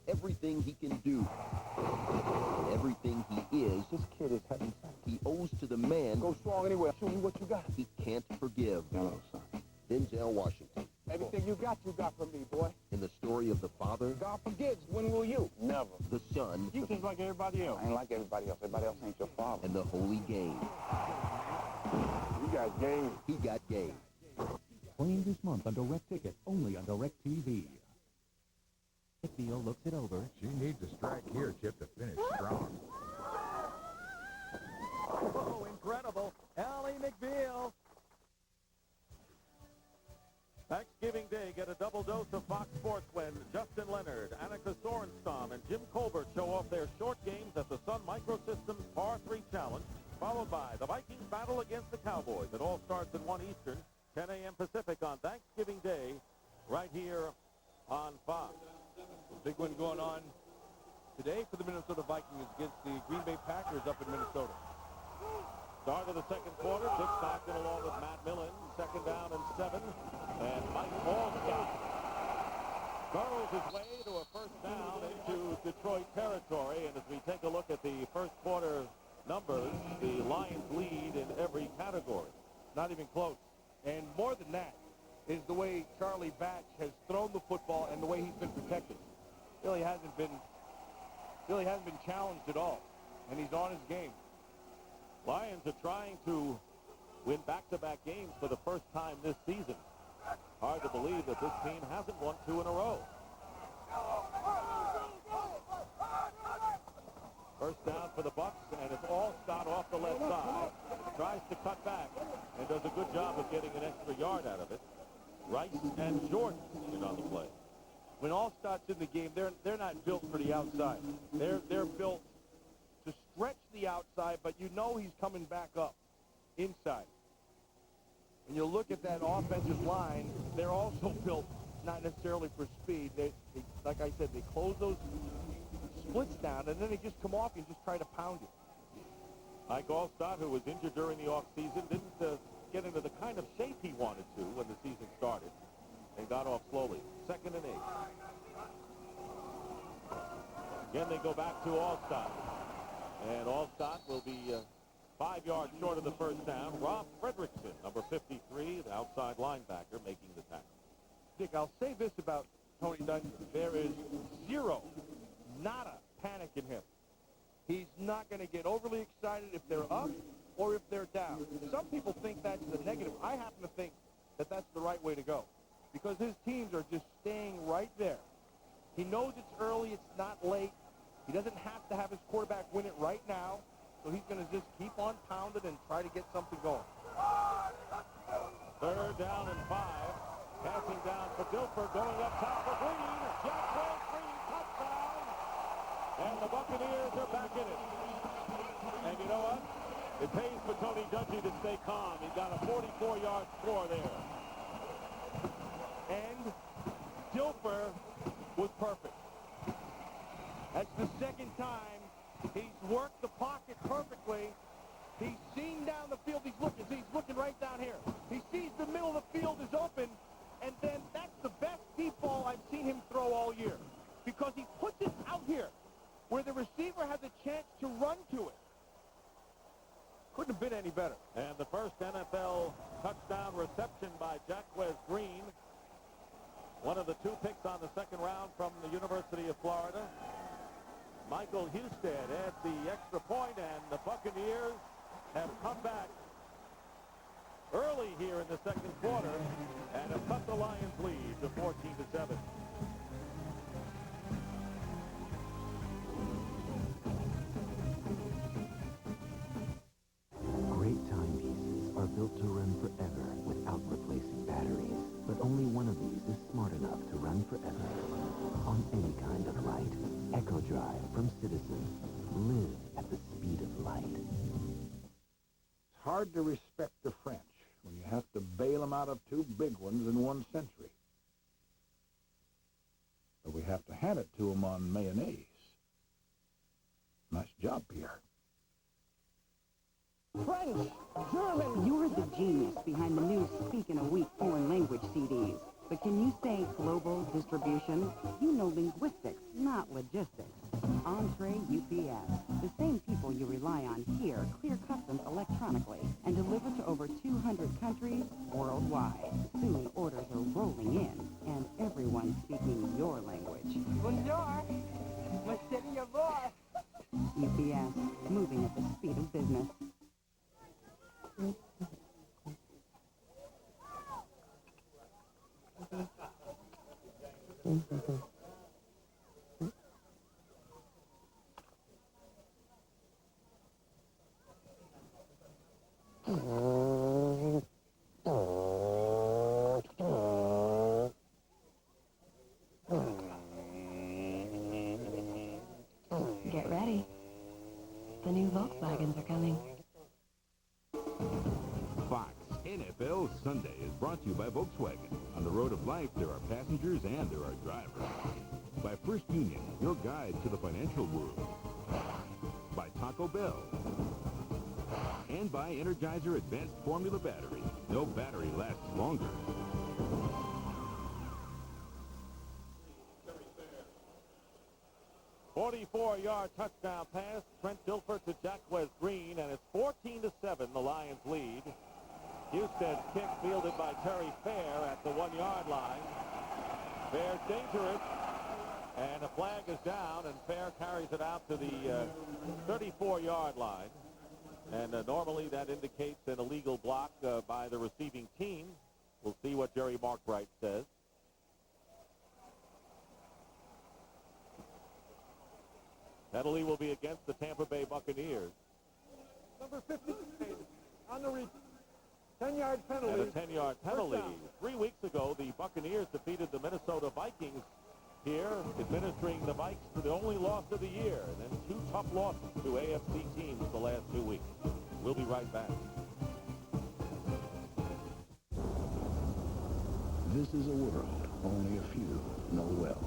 Everything he can do, and everything he is, this kid is heaven sent. He owes to the man. Go strong anyway. Show me what you got. He can't forgive. No, son. Denzel Washington. Everything you got from me, boy. In the story of the father, God forgives. When will you? Never. the son, You just like everybody else. I ain't like everybody else. Everybody else ain't your father. and the holy game. You got game. He got game. Playing this month on Direct Ticket, only on Direct TV. McBeal looks it over. She needs a strike here, Chip, to finish strong. Oh, incredible. Ally McBeal. Thanksgiving Day, get a double dose of Fox Sports when Justin Leonard, Annika Sorenstam, and Jim Colbert show off their short games at the Sun Microsystems Par 3 Challenge, followed by the Vikings battle against the Cowboys. It all starts at 1 Eastern, 10 a.m. Pacific on Thanksgiving Day, right here on Fox. Big one going on today for the Minnesota Vikings against the Green Bay Packers up in Minnesota. Start of the second quarter, Dick Stockton along with Matt Millen, second down and 7, and Mike Allstott burrows his way to a first down into Detroit territory, and as we take a look at the first quarter numbers, the Lions lead in every category. Not even close. And more than that is the way Charlie Batch has thrown the football and the way he's been protected. Really hasn't been challenged at all, and he's on his game. Lions are trying to win back-to-back games for the first time this season. Hard to believe that this team hasn't won 2 in a row. First down for the Bucs, and it's Allstott off the left side. tries to cut back and does a good job of getting an extra yard out of it. Rice and Jordan in on the play. When Allstott's in the game, they're not built for the outside. They're built to stretch the outside, but you know he's coming back up inside. When you look at that offensive line, they're also built not necessarily for speed. They like I said, they close those splits down, and then they just come off and just try to pound it. Mike Allstott, who was injured during the offseason, didn't get into the kind of shape he wanted to when the season started. They got off slowly. 2nd and 8. Again, they go back to Allstott. And Allstott will be 5 yards short of the first down. Rob Fredrickson, number 53, the outside linebacker, making the tackle. Dick, I'll say this about Tony Dungy. There is zero, nada panic in him. He's not going to get overly excited if they're up or if they're down. Some people think that's the negative. I happen to think that that's the right way to go because his teams are just staying right there. He knows it's early, it's not late. He doesn't have to have his quarterback win it right now, so he's going to just keep on pounding and try to get something going. 3rd down and 5. Passing down for Dilfer, going up top for Green. Jack Wells, Green, touchdown. And the Buccaneers are back in it. And you know what? It pays for Tony Dungy to stay calm. He got a 44-yard score there. And Dilfer was perfect. That's the second time he's worked the pocket perfectly. He's seen down the field. He's looking right down here. He sees the middle of the field is open, and then that's the best deep ball I've seen him throw all year because he puts it out here where the receiver has a chance to run to it. Couldn't have been any better. And the first NFL touchdown reception by Jacquez Green. One of the 2 picks on the 2nd round from the University of Florida. Michael Husted adds the extra point, and the Buccaneers have come back early here in the 2nd quarter and have cut the Lions' lead to 14-7. Great timepieces are built to run forever without replacing batteries. But only one of these is smart enough to run forever on any kind of light. Echo Drive from Citizen. Live at the speed of light. It's hard to respect the French when you have to bail them out of 2 big ones in 1 century. But we have to hand it to them on mayonnaise. Nice job, Pierre. French, German. You're the genius behind the new Speak in a Week foreign language CDs. But can you say global distribution? You know linguistics, not logistics. Entree UPS. The same people you rely on here clear customs electronically and deliver to over 200 countries worldwide. Soon orders are rolling in, and everyone's speaking your language. Bonjour. Monsieur boss. UPS, moving at the speed of business. Get ready. The new Volkswagens are coming. Fox NFL Sunday is brought to you by Volkswagen. On the road of life, there are passengers and there are drivers. By First Union, your guide to the financial world. By Taco Bell. And by Energizer Advanced Formula Battery. No battery lasts longer. 44-yard touchdown pass. Trent Dilfer to Jacquez Green, and it's 14-7, the Lions lead. Houston's kick fielded by Terry Fair at the 1-yard line. Fair's dangerous, and a flag is down, and Fair carries it out to the 34-yard line. And normally that indicates an illegal block by the receiving team. We'll see what Jerry Markbright says. Penalty will be against the Tampa Bay Buccaneers. Number 50 on on the 10-yard penalty. And a 10-yard penalty. First down. 3 weeks ago, the Buccaneers defeated the Minnesota Vikings here, administering the Vikes to the only loss of the year, and then 2 tough losses to AFC teams the last 2 weeks. We'll be right back. This is a world only a few know well.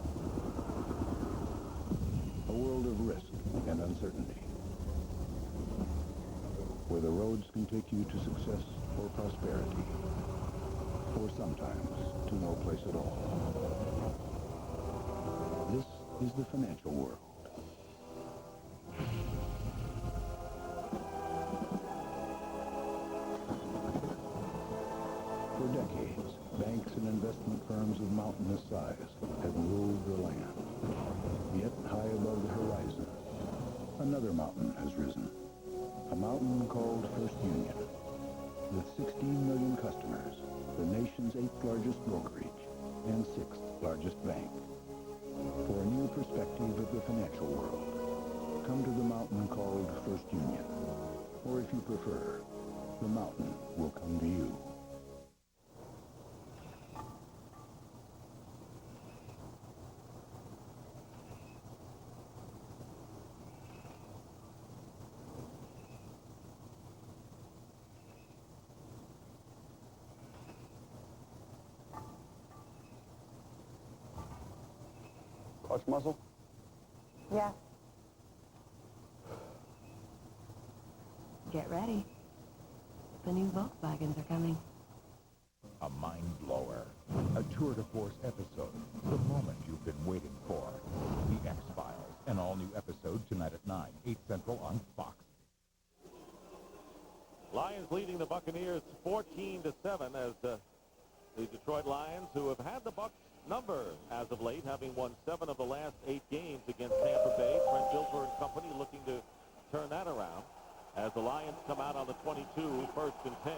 A world of risk and uncertainty, where the roads can take you to success or prosperity, or sometimes to no place at all. This is the financial world. For decades, banks and investment firms of mountainous size have ruled the land. Yet high above the horizon, another mountain has risen. A mountain called First Union. With 16 million customers, the nation's 8th largest brokerage and 6th largest bank. For a new perspective of the financial world, come to the mountain called First Union. Or if you prefer, the mountain will come to you. Clutch muzzle? Yeah. Get ready. The new Volkswagens are coming. A mind blower. A tour de force episode. The moment you've been waiting for. The X-Files. An all-new episode tonight at 9, 8 Central on Fox. Lions leading the Buccaneers 14-7 as the Detroit Lions, who have had the Bucs number as of late, having won 7 of the last 8 games against Tampa Bay. Trent Dilfer and company looking to turn that around as the Lions come out on the 22, 1st and 10.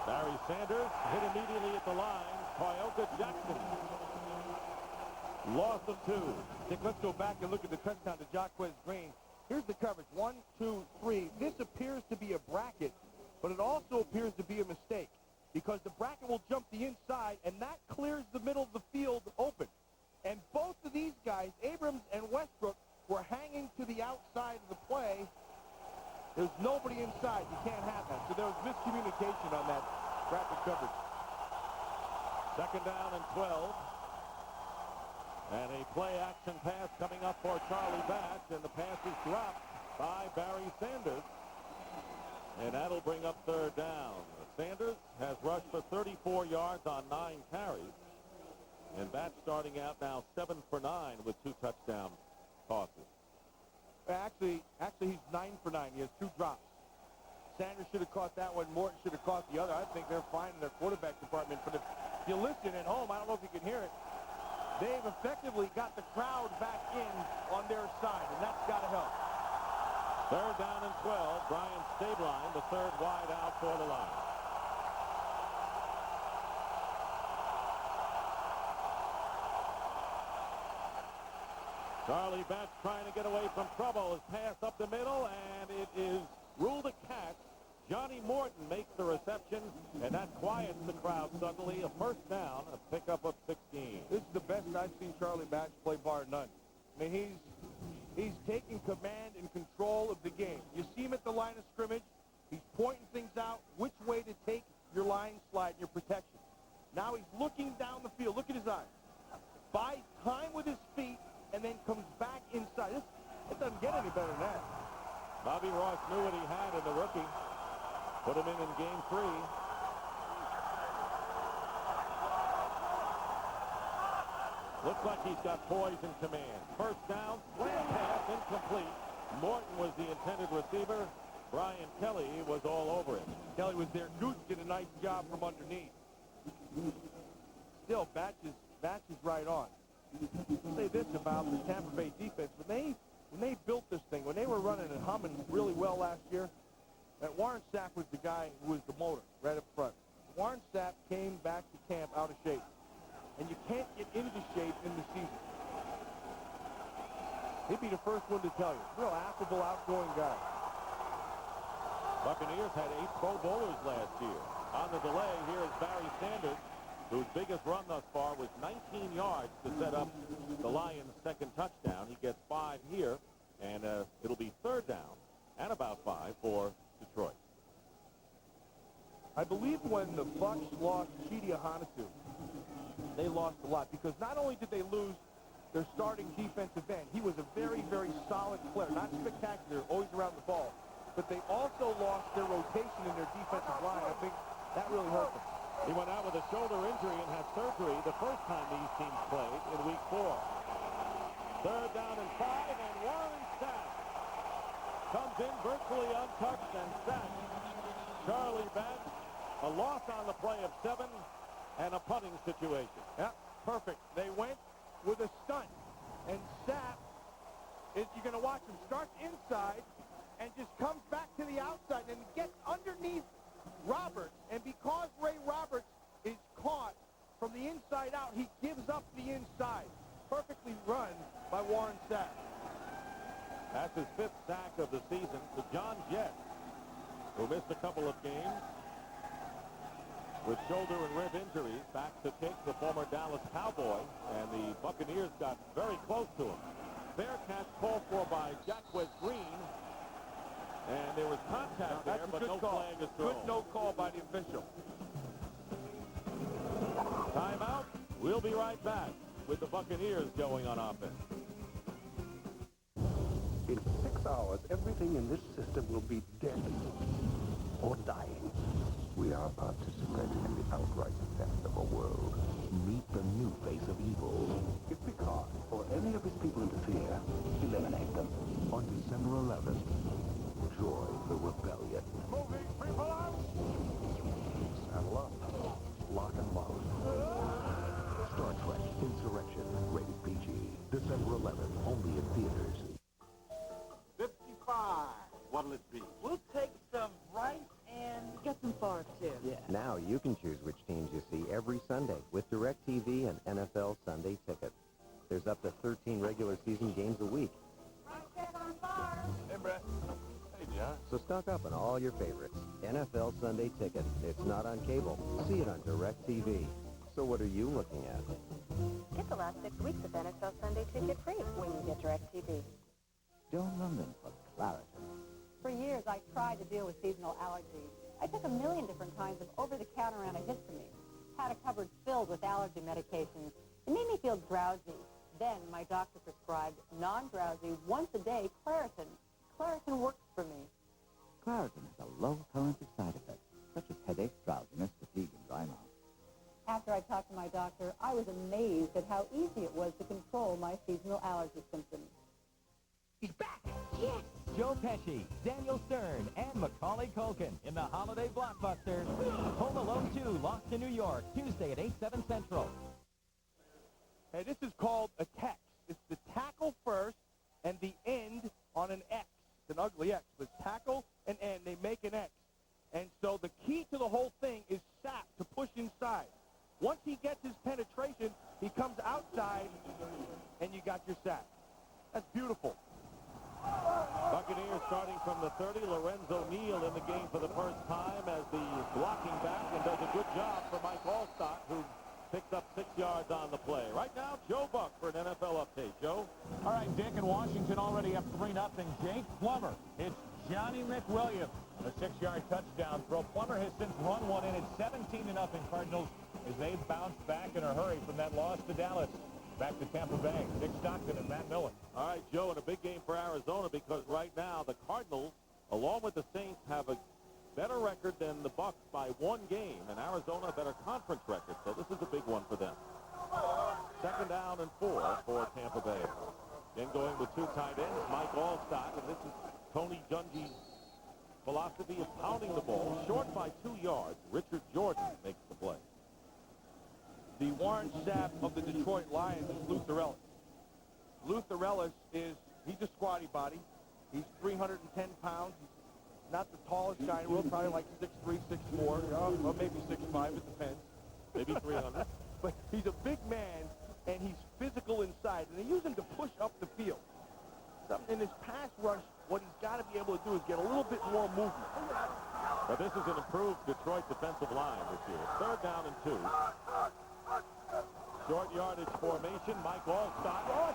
Barry Sanders hit immediately at the line. Toyota Jackson. Loss of 2. Dick, let's go back and look at the touchdown to Jaquez Green. Here's the coverage. 1, 2, 3. This appears to be a bracket, but it also appears to be a mistake because the bracket will jump the inside, and that clears the middle of the field open. And both of these guys, Abrams and Westbrook, were hanging to the outside of the play. There's nobody inside. You can't have that. So there was miscommunication on that bracket coverage. 2nd down and 12. And a play-action pass coming up for Charlie Batch, and the pass is dropped by Barry Sanders. And that'll bring up 3rd down. Sanders has rushed for 34 yards on 9 carries. And Batch starting out now 7 for 9 with 2 touchdown tosses. Actually, he's 9 for 9. He has 2 drops. Sanders should have caught that one. Morton should have caught the other. I think they're fine in their quarterback department. But if you listen at home, I don't know if you can hear it, they've effectively got the crowd back in on their side, and that's got to help. 3rd down and 12. Brian Stabline, the 3rd wide out for the Lions. Charlie Batch trying to get away from trouble. His pass up the middle, and it is ruled a catch. Johnny Morton makes the reception, and that quiets the crowd suddenly. A 1st down, a pickup of 16. This is the best I've seen Charlie Batch play, bar none. I mean, he's taking command and control of the game. You see him at the line of scrimmage. He's pointing things out, which way to take your line slide, your protection. Now he's looking down the field. Look at his eyes. Buys time with his feet, and then comes back inside. It doesn't get any better than that. Bobby Ross knew what he had in the rookie. Put him in game 3. Looks like he's got poise and command. 1st down, slant pass, incomplete. Morton was the intended receiver. Brian Kelly was all over him. Kelly was there. Goose did a nice job from underneath. Still, Batch is right on. I'll say this about the Tampa Bay defense. When they built this thing, when they were running and humming really well last year, that Warren Sapp was the guy who was the motor right up front. Warren Sapp came back to camp out of shape. And you can't get into shape in the season. He'd be the first one to tell you. Real affable, outgoing guy. Buccaneers had 8 Pro Bowlers last year. On the delay, here is Barry Sanders, whose biggest run thus far was 19 yards to set up the Lions' second touchdown. He gets 5 here, and it'll be third down and about 5 for Detroit. I believe when the Bucs lost Chidi Ahanotu, they lost a lot because not only did they lose their starting defensive end, he was a very, very solid player, not spectacular, always around the ball, but they also lost their rotation in their defensive line. I think that really hurt them. He went out with a shoulder injury and had surgery the first time these teams played in week 4. Third down and 5, and Warren Sapp comes in virtually untouched and sacked Charlie Batch. A loss on the play of 7 and a punting situation. Yeah, perfect. They went with a stunt. And Sapp, you're going to watch him, starts inside and just comes back to the outside and gets underneath Roberts. And because Ray Roberts is caught from the inside out, he gives up the inside. Perfectly run by Warren Sapp. That's his 5th sack of the season to John Jett, who missed a couple of games with shoulder and rib injuries, back to kick the former Dallas Cowboy, and the Buccaneers got very close to him. Fair catch called for by Jacquez Green, and there was contact there, but no flag is thrown. Good no call by the official. Timeout. We'll be right back with the Buccaneers going on offense. In 6 hours, everything in this system will be dead or dying. We are participants in the outright theft of a world. Meet the new face of evil. If Picard or any of his people interfere, eliminate them. On December 11th, join the rebellion. Moving, people out! Saddle up. Lock and load. Star Trek Insurrection, rated PG. December 11th, only in theaters. 55. What'll it be? We'll take some rice and get some fork, too. Yeah. Now you can choose which teams you see every Sunday with DirecTV and NFL Sunday Ticket. There's up to 13 regular season games a week. Hey, Brett. Hey, John. So stock up on all your favorites. NFL Sunday Ticket. It's not on cable. See it on DirecTV. So what are you looking at? Get the last 6 weeks of NFL Sunday Ticket free when you get DirecTV. Joan London for Claritin. For years, I tried to deal with seasonal allergies. I took a million different kinds of over-the-counter antihistamines. Had a cupboard filled with allergy medications. It made me feel drowsy. Then my doctor prescribed non-drowsy, once-a-day Claritin. Claritin works for me. Claritin has a low occurrence of side effects, such as headache, drowsiness, fatigue, and dry mouth. After I talked to my doctor, I was amazed at how easy it was to control my seasonal allergy symptoms. He's back! Yes! Joe Pesci, Daniel Stern, and Macaulay Culkin in the holiday blockbuster Home Alone 2, Lost in New York, Tuesday at 8, 7 Central. Hey, this is called a text. It's the tackle first and the end on an X. It's an ugly X, but tackle and end, they make an X. And so the key to the whole thing is Sapp to push inside. Once he gets his penetration, he comes outside, and you got your sack. That's beautiful. Buccaneers starting from the 30. Lorenzo Neal in the game for the first time as the blocking back and does a good job for Mike Allstott, who picks up 6 yards on the play. Right now, Joe Buck for an NFL update. Joe? All right, Dick, in Washington already up 3-0. Jake Plummer. It's Johnny McWilliams. A 6-yard touchdown throw. Plummer has since run one in at 17-0 Cardinals as they bounced back in a hurry from that loss to Dallas. Back to Tampa Bay. Dick Stockton and Matt Miller. All right, Joe, and a big game for Arizona because right now the Cardinals, along with the Saints, have a better record than the Bucs by 1 game, and Arizona a better conference record. So this is a big one for them. 2nd down and 4 for Tampa Bay. Then going with 2 tight ends, Mike Allstott, and this is Tony Dungy's philosophy of pounding the ball short by 2 yards. Richard Jordan makes the play. The Warren Sapp of the Detroit Lions is Luther Ellis. Luther Ellis he's a squatty body. He's 310 pounds. He's not the tallest guy in the world, probably like 6'3", 6'4", or maybe 6'5", it depends. Maybe 300. But he's a big man, and he's physical inside, and they use him to push up the field. Something in his pass rush, what he's got to be able to do is get a little bit more movement. But this is an improved Detroit defensive line this year. 3rd down and 2. Short yardage formation. Mike Allstott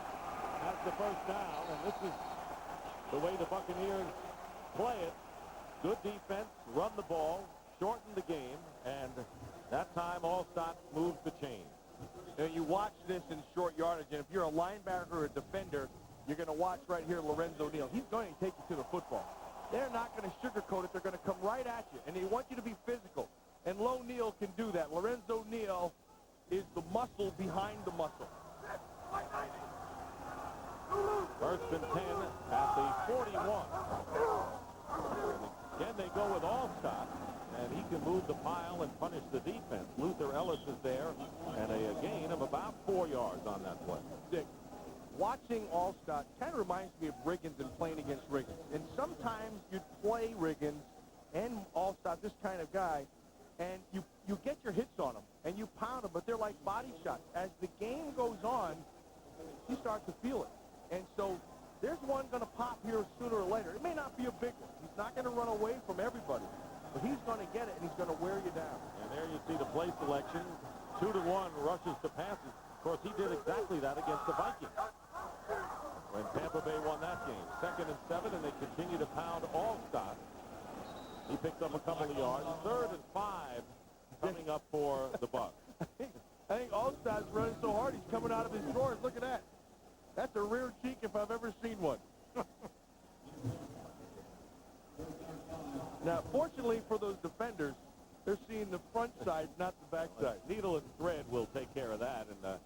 has the first down, and this is the way the Buccaneers play it. Good defense, run the ball, shorten the game, and that time Allstott moves the chain. You watch this in short yardage, and if you're a linebacker or a defender, you're going to watch right here Lorenzo Neal. He's going to take you to the football. They're not going to sugarcoat it. They're going to come right at you, and they want you to be physical. And Low Neal can do that. Lorenzo Neal is the muscle behind the muscle. 1st and 10 at the 41. Again, they go with Allstott, and he can move the pile and punish the defense. Luther Ellis is there, and a gain of about 4 yards on that play. Dick, watching Allstott kind of reminds me of Riggins and playing against Riggins. And sometimes you'd play Riggins and Allstott, this kind of guy, and you get your hits on them, and you pound them, but they're like body shots. As the game goes on, you start to feel it. And so there's one going to pop here sooner or later. It may not be a big one. He's not going to run away from everybody, but he's going to get it, and he's going to wear you down. And there you see the play selection. 2-to-1 rushes to passes. Of course, he did exactly that against the Vikings when Tampa Bay won that game. 2nd and 7, and they continue to pound Allstott. He picked up a couple of yards. 3rd and 5 coming up for the Bucs. I think Allstott's running so hard he's coming out of his drawers. Look at that. That's a rear cheek if I've ever seen one. Now, fortunately for those defenders, they're seeing the front side, not the back side. Needle and thread will take care of that, and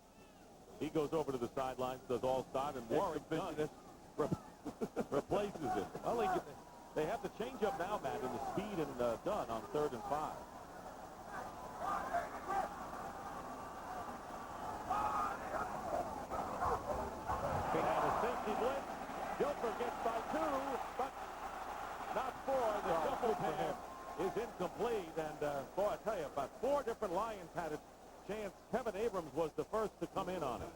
he goes over to the sidelines, does Allstott, and Warwick replaces him. Well, they have the change-up now, Matt, in the speed and done on 3rd and 5. He had a safety blitz. Gilbert gets by 2, but not 4. The shuffle pass is incomplete, and boy, I tell you, about 4 different Lions had a chance. Kevin Abrams was the first to come in on it.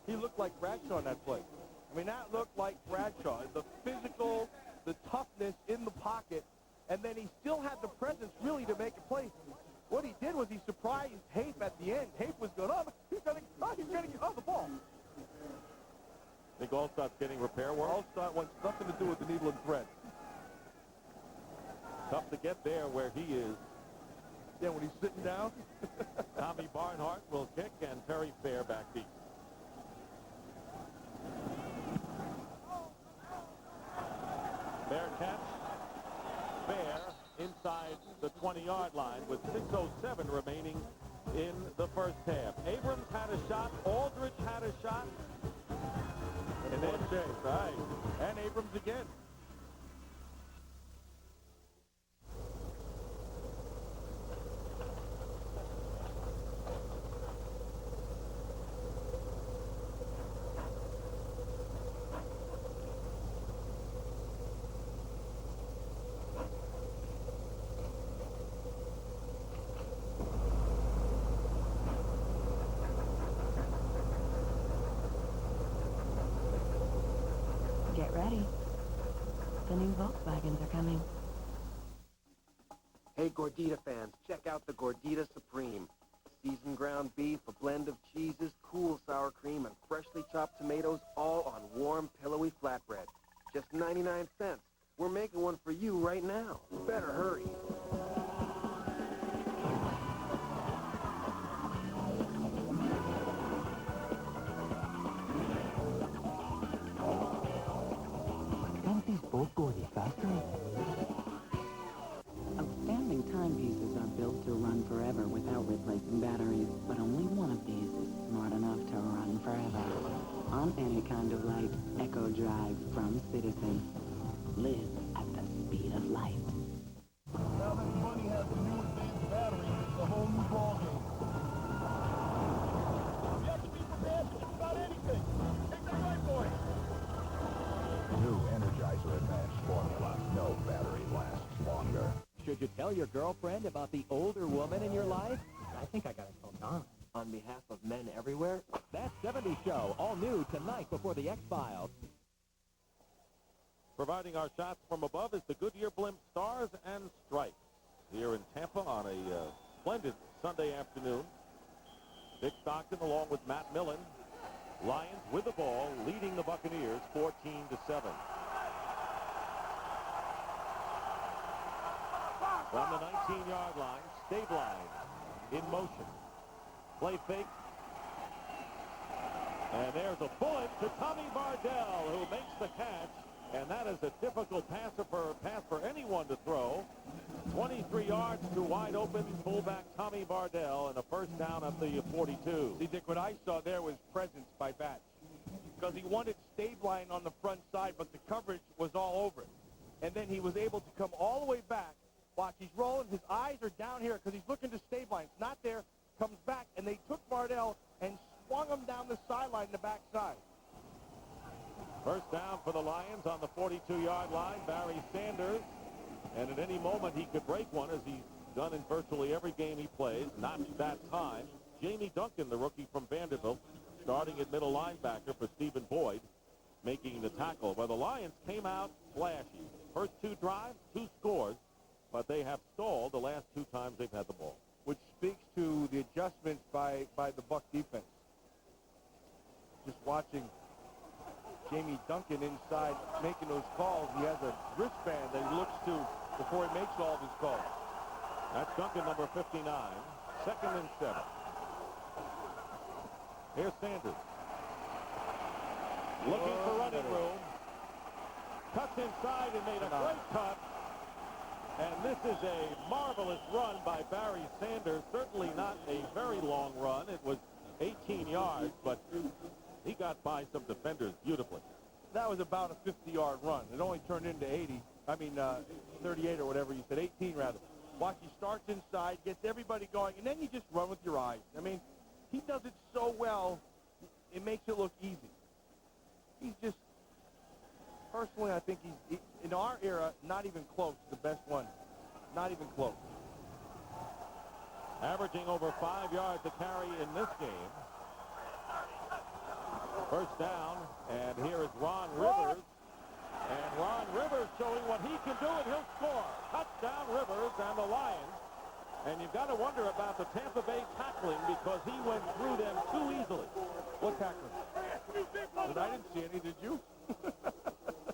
He looked like Bradshaw on that play. I mean, that looked like Bradshaw. The physical, the toughness in the pocket, and then he still had the presence really to make a play. What he did was he surprised Hape at the end. Hape was going, oh, he's going to get on the ball. Think Allstott's getting repair work? Allstott wants nothing to do with the needle and thread. Tough to get there where he is. Yeah, when he's sitting down. Tommy Barnhart will kick, and Terry Fair back deep. Fair catch. Fair inside the 20-yard line with 6:07 remaining in the first half. Abrams had a shot. Aldridge had a shot. And then Chase, right. And Abrams again. Get ready. The new Volkswagens are coming. Hey, Gordita fans, check out the Gordita Supreme. Seasoned ground beef, a blend of cheeses, cool sour cream, and freshly chopped tomatoes, all on warm, pillowy flatbread. Just 99 cents. We're making one for you right now. Better hurry. Aren't these both Gordy faster? Outstanding timepieces are built to run forever without replacing batteries, but only one of these is smart enough to run forever. On any kind of light, Echo Drive from Citizen. Live at the speed of light. Now that Bunny has a new advanced battery, it's a whole new ballgame. You have to be prepared for just about anything. Take that right, boy. New Energizer Advanced Formula. No battery lasts longer. Should you tell your girlfriend about the older woman in your life? I think I gotta tell Don. On behalf of men everywhere, That 70s Show, all new tonight before the X-Files. Providing our shots from above is the Goodyear Blimp Stars and Stripes. Here in Tampa on a splendid Sunday afternoon. Dick Stockton along with Matt Millen. Lions with the ball, leading the Buccaneers 14-7. From the 19-yard line, Stabline in motion. Play fake. And there's a bullet to Tommy Bardell, who makes the catch. And that is a difficult pass for anyone to throw. 23 yards to wide open fullback Tommy Bardell, and a first down at the 42. See, Dick, what I saw there was presence by Batch. Because he wanted Stabline on the front side, but the coverage was all over it. And then he was able to come all the way back. Watch, he's rolling. His eyes are down here because he's looking to Stabline. It's not there. Comes back, and they took Bardell and swung him down the sideline, the backside. First down for the Lions on the 42-yard line. Barry Sanders. And at any moment he could break one, as he's done in virtually every game he plays. Not that time. Jamie Duncan, the rookie from Vanderbilt, starting at middle linebacker for Stephen Boyd, making the tackle. Well, the Lions came out flashy. First 2 drives, 2 scores, but they have stalled the last 2 times they've had the ball. Which speaks to the adjustments by the Buck defense. Just watching Jamie Duncan inside making those calls. He has a wristband that he looks to before he makes all of his calls. That's Duncan, number 59. 2nd and 7. Here's Sanders. Looking for running room. Cuts inside and made a great cut. And this is a marvelous run by Barry Sanders. Certainly not a very long run. It was 18 yards, but he got by some defenders beautifully. That was about a 50-yard run. It only turned into 38 or whatever you said, 18 rather. Watch, he starts inside, gets everybody going, and then you just run with your eyes. I mean, he does it so well, it makes it look easy. He's just, personally, I think he's, in our era, not even close to the best one. Not even close. Averaging over 5 yards a carry in this game. First down, and here is Ron Rivers. And Ron Rivers showing what he can do, and he'll score. Touchdown Rivers and the Lions. And you've got to wonder about the Tampa Bay tackling, because he went through them too easily. What tackling? I didn't see any, did you?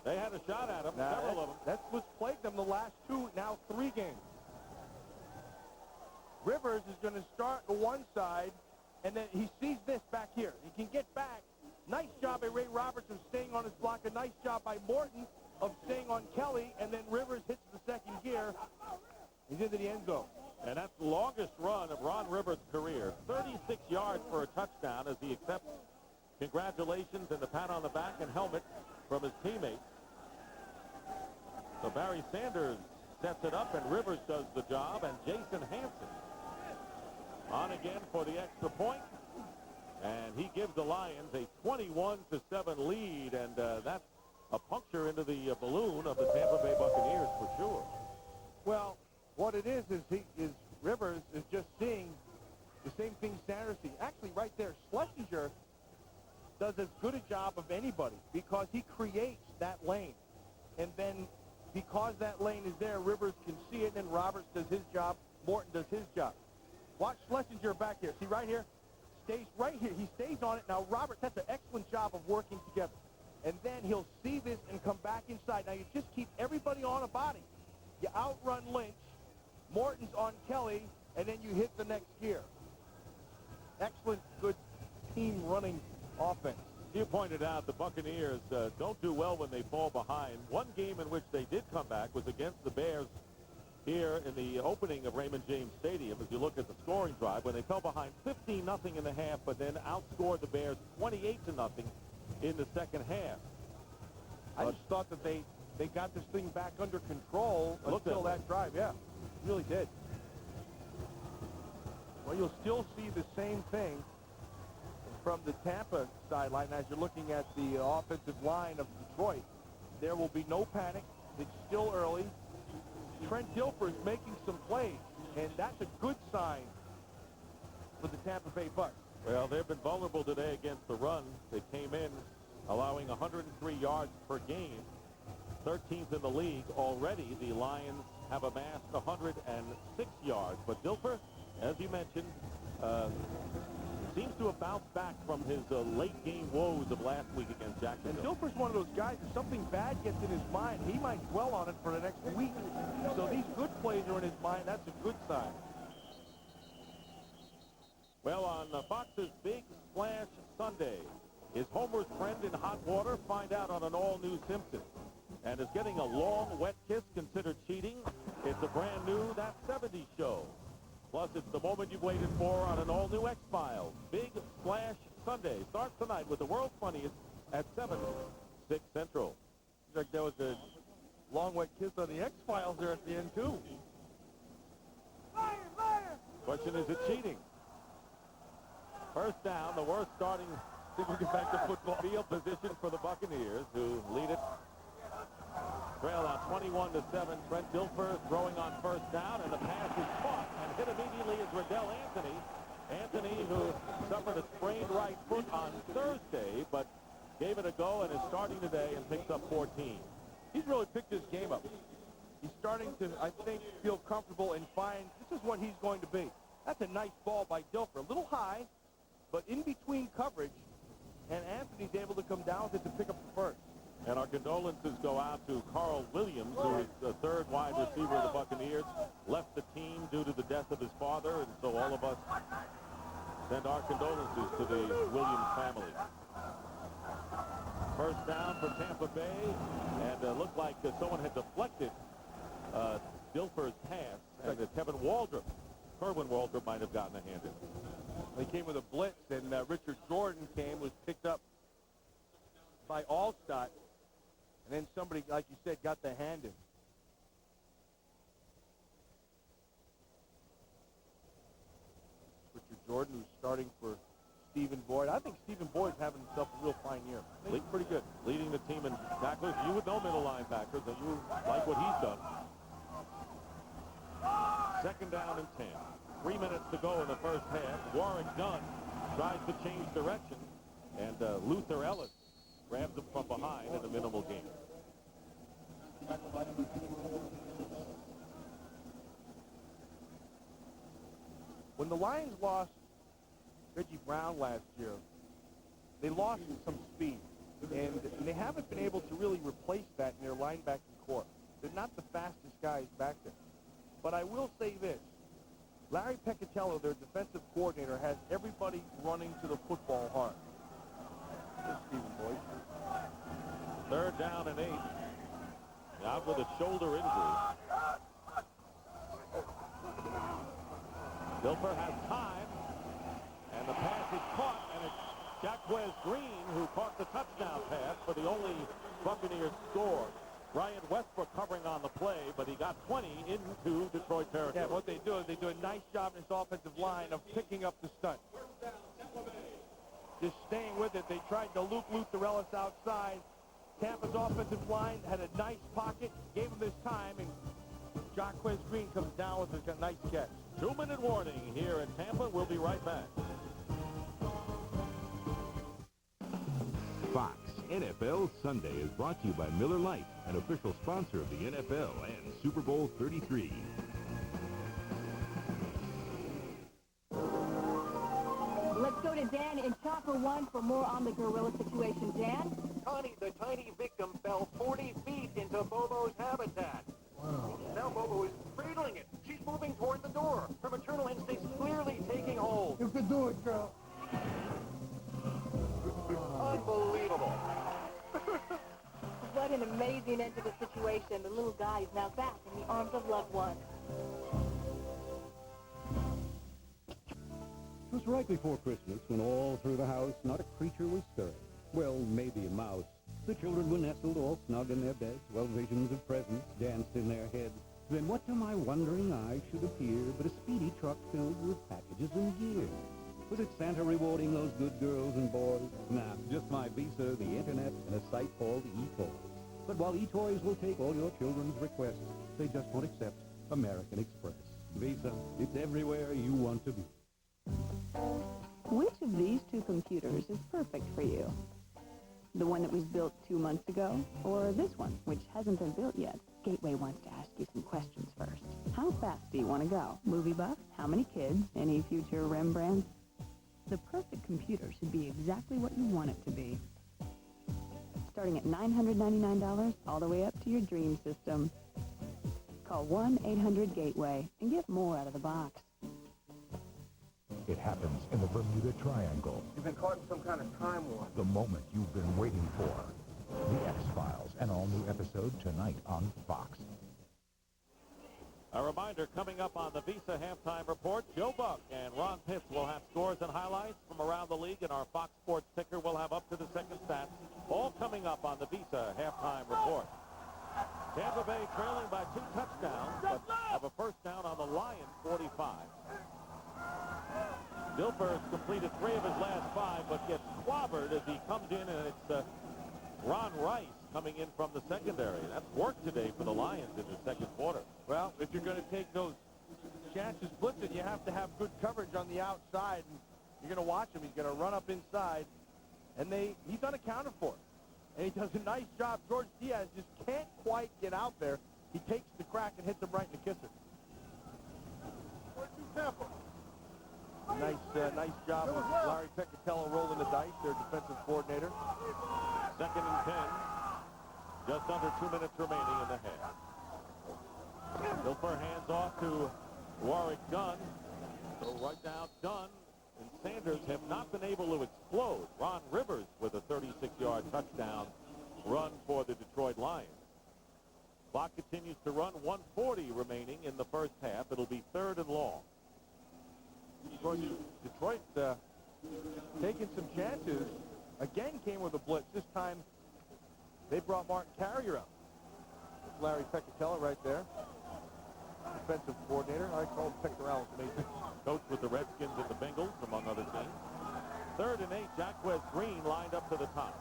They had a shot at him, several of them. That's what's plagued them the last 2, now 3 games. Rivers is going to start to one side, and then he sees this back here. He can get back. Nice job by Ray Roberts of staying on his block. A nice job by Morton of staying on Kelly, and then Rivers hits the second gear. He's into the end zone. And that's the longest run of Ron Rivers' career. 36 yards for a touchdown as he accepts congratulations and a pat on the back and helmet from his teammates. So Barry Sanders sets it up, and Rivers does the job, and Jason Hansen on again for the extra point. And he gives the Lions a 21-7 lead, and that's a puncture into the balloon of the Tampa Bay Buccaneers for sure. Well, what it is Rivers is just seeing the same thing Sanders sees. Actually, right there, Schlesinger does as good a job of anybody because he creates that lane. And then because that lane is there, Rivers can see it, and Roberts does his job, Morton does his job. Watch Schlesinger back here. See right here? Stays right here. He stays on it. Now, Roberts does an excellent job of working together. And then he'll see this and come back inside. Now, you just keep everybody on a body. You outrun Lynch. Morton's on Kelly, and then you hit the next gear. Excellent, good team running offense. You pointed out the Buccaneers don't do well when they fall behind. One game in which they did come back was against the Bears here in the opening of Raymond James Stadium. As you look at the scoring drive, when they fell behind 15-0 in the half, but then outscored the Bears 28-0 in the second half. I just thought that they got this thing back under control until that drive. Yeah, really did. Well, you'll still see the same thing from the Tampa sideline as you're looking at the offensive line of Detroit. There will be no panic. It's still early. Trent Dilfer's making some plays, and that's a good sign for the Tampa Bay Bucs. Well, they've been vulnerable today against the run. They came in allowing 103 yards per game. 13th in the league. Already, the Lions have amassed 106 yards. But Dilfer, as you mentioned, seems to have bounced back from his late-game woes of last week against Jacksonville. And Dilfer's one of those guys, if something bad gets in his mind, he might dwell on it for the next week. So these good plays are in his mind. That's a good sign. Well, on Fox's Big Splash Sunday, is Homer's friend in hot water? Find out on an all-new Simpsons. And is getting a long, wet kiss considered cheating? It's a brand new That 70s Show. Plus, it's the moment you've waited for on an all-new X-Files. Big Splash Sunday starts tonight with the world's funniest at 7, 6 Central. Seems like there was a long, wet kiss on the X-Files there at the end, too. Question, is it cheating? First down, the worst starting See if we get back to football field position for the Buccaneers, who lead it. Trail out 21-7. Trent Dilfer throwing on first down, and the pass is caught and hit immediately is Riddell Anthony. Anthony, who suffered a sprained right foot on Thursday, but gave it a go and is starting today and picks up 14. He's really picked his game up. He's starting to, I think, feel comfortable and find this is what he's going to be. That's a nice ball by Dilfer. A little high, but in between coverage, and Anthony's able to come down with it to pick up the first. And our condolences go out to Carl Williams, who is the third wide receiver of the Buccaneers, left the team due to the death of his father, and so all of us send our condolences to the Williams family. First down for Tampa Bay, and looked like someone had deflected Dilfer's pass, and Kerwin Waldrop might have gotten a hand in. They came with a blitz, and Richard Jordan was picked up by Allstott, and then somebody, like you said, got the hand in. Richard Jordan, who's starting for Stephen Boyd. I think Stephen Boyd's having himself a real fine year. I think he's pretty good. Leading the team in tackles. You would know middle linebackers, and you like what he's done. Second down and 10. 3 minutes to go in the first half. Warren Dunn tries to change direction, and Luther Ellis grabs him from behind in a minimal gain. When the Lions lost Reggie Brown last year, they lost some speed, and they haven't been able to really replace that in their linebacking core. They're not the fastest guys back there. But I will say this. Larry Peccatello, their defensive coordinator, has everybody running to the football hard. Here's Stephen Boyd. Third down and 8. Out with a shoulder injury. Dilfer has time, and the pass is caught, and it's Jaquez Green who caught the touchdown pass for the only Buccaneers score. Brian Westbrook covering on the play, but he got 20 into Detroit territory. Yeah, what they do is they do a nice job in this offensive line of picking up the stunt. Just staying with it. They tried to loop Luther Ellis outside. Tampa's offensive line had a nice pocket, gave him his time, and Jaquez Green comes down with a nice catch. 2-minute warning here in Tampa. We'll be right back. Fox NFL Sunday is brought to you by Miller Lite, an official sponsor of the NFL and Super Bowl 33. Let's go to Dan in Chopper 1 for more on the gorilla situation. Dan? Connie, the tiny victim, fell 40 feet into Bobo's habitat. Wow. Now Bobo is cradling it. She's moving toward the door. Her maternal instincts clearly taking hold. You can do it, girl. Unbelievable. What an amazing end to the situation. The little guy is now back in the arms of loved ones. It was right before Christmas when all through the house not a creature was stirring. Well, maybe a mouse. The children were nestled all snug in their beds while visions of presents danced in their heads. Then what to my wondering eye should appear but a speedy truck filled with packages and gear? Was it Santa rewarding those good girls and boys? Nah, just my Visa, the internet, and a site called eToys. But while eToys will take all your children's requests, they just won't accept American Express. Visa, it's everywhere you want to be. Which of these two computers is perfect for you? The one that was built 2 months ago? Or this one, which hasn't been built yet? Gateway wants to ask you some questions first. How fast do you want to go? Movie buff? How many kids? Any future Rembrandts? The perfect computer should be exactly what you want it to be. Starting at $999 all the way up to your dream system. Call 1-800-GATEWAY and get more out of the box. It happens in the Bermuda Triangle. You've been caught in some kind of time war. The moment you've been waiting for. The X-Files, an all-new episode tonight on Fox. A reminder, coming up on the Visa Halftime Report, Joe Buck and Ron Pitts will have scores and highlights from around the league, and our Fox Sports ticker will have up-to-the-second stats, all coming up on the Visa Halftime Report. Tampa Bay trailing by 2 touchdowns, but have a first down on the Lions 45. Dilfer's completed 3 of his last 5, but gets clobbered as he comes in, and it's Ron Rice coming in from the secondary. That's work today for the Lions in the second quarter. Well, if you're going to take those chances blitzing, you have to have good coverage on the outside. And you're going to watch him. He's going to run up inside, and he's unaccounted for. And he does a nice job. George Diaz just can't quite get out there. He takes the crack and hits him right in the kisser. Nice job of Larry Peccatello rolling the dice, their defensive coordinator. Second and 10. Just under 2 minutes remaining in the half. Dilfer hands off to Warwick Dunn. So right now, Dunn and Sanders have not been able to explode. Ron Rivers with a 36-yard touchdown run for the Detroit Lions. Clock continues to run. 1:40 remaining in the first half. It'll be 3rd and long. Detroit taking some chances. Again came with a blitz. This time they brought Martin Carrier out. Larry Peccatello right there. Defensive coordinator. I call him Pectorales. Coach with the Redskins and the Bengals, among other teams. 3rd and 8. Jacquez Green lined up to the top.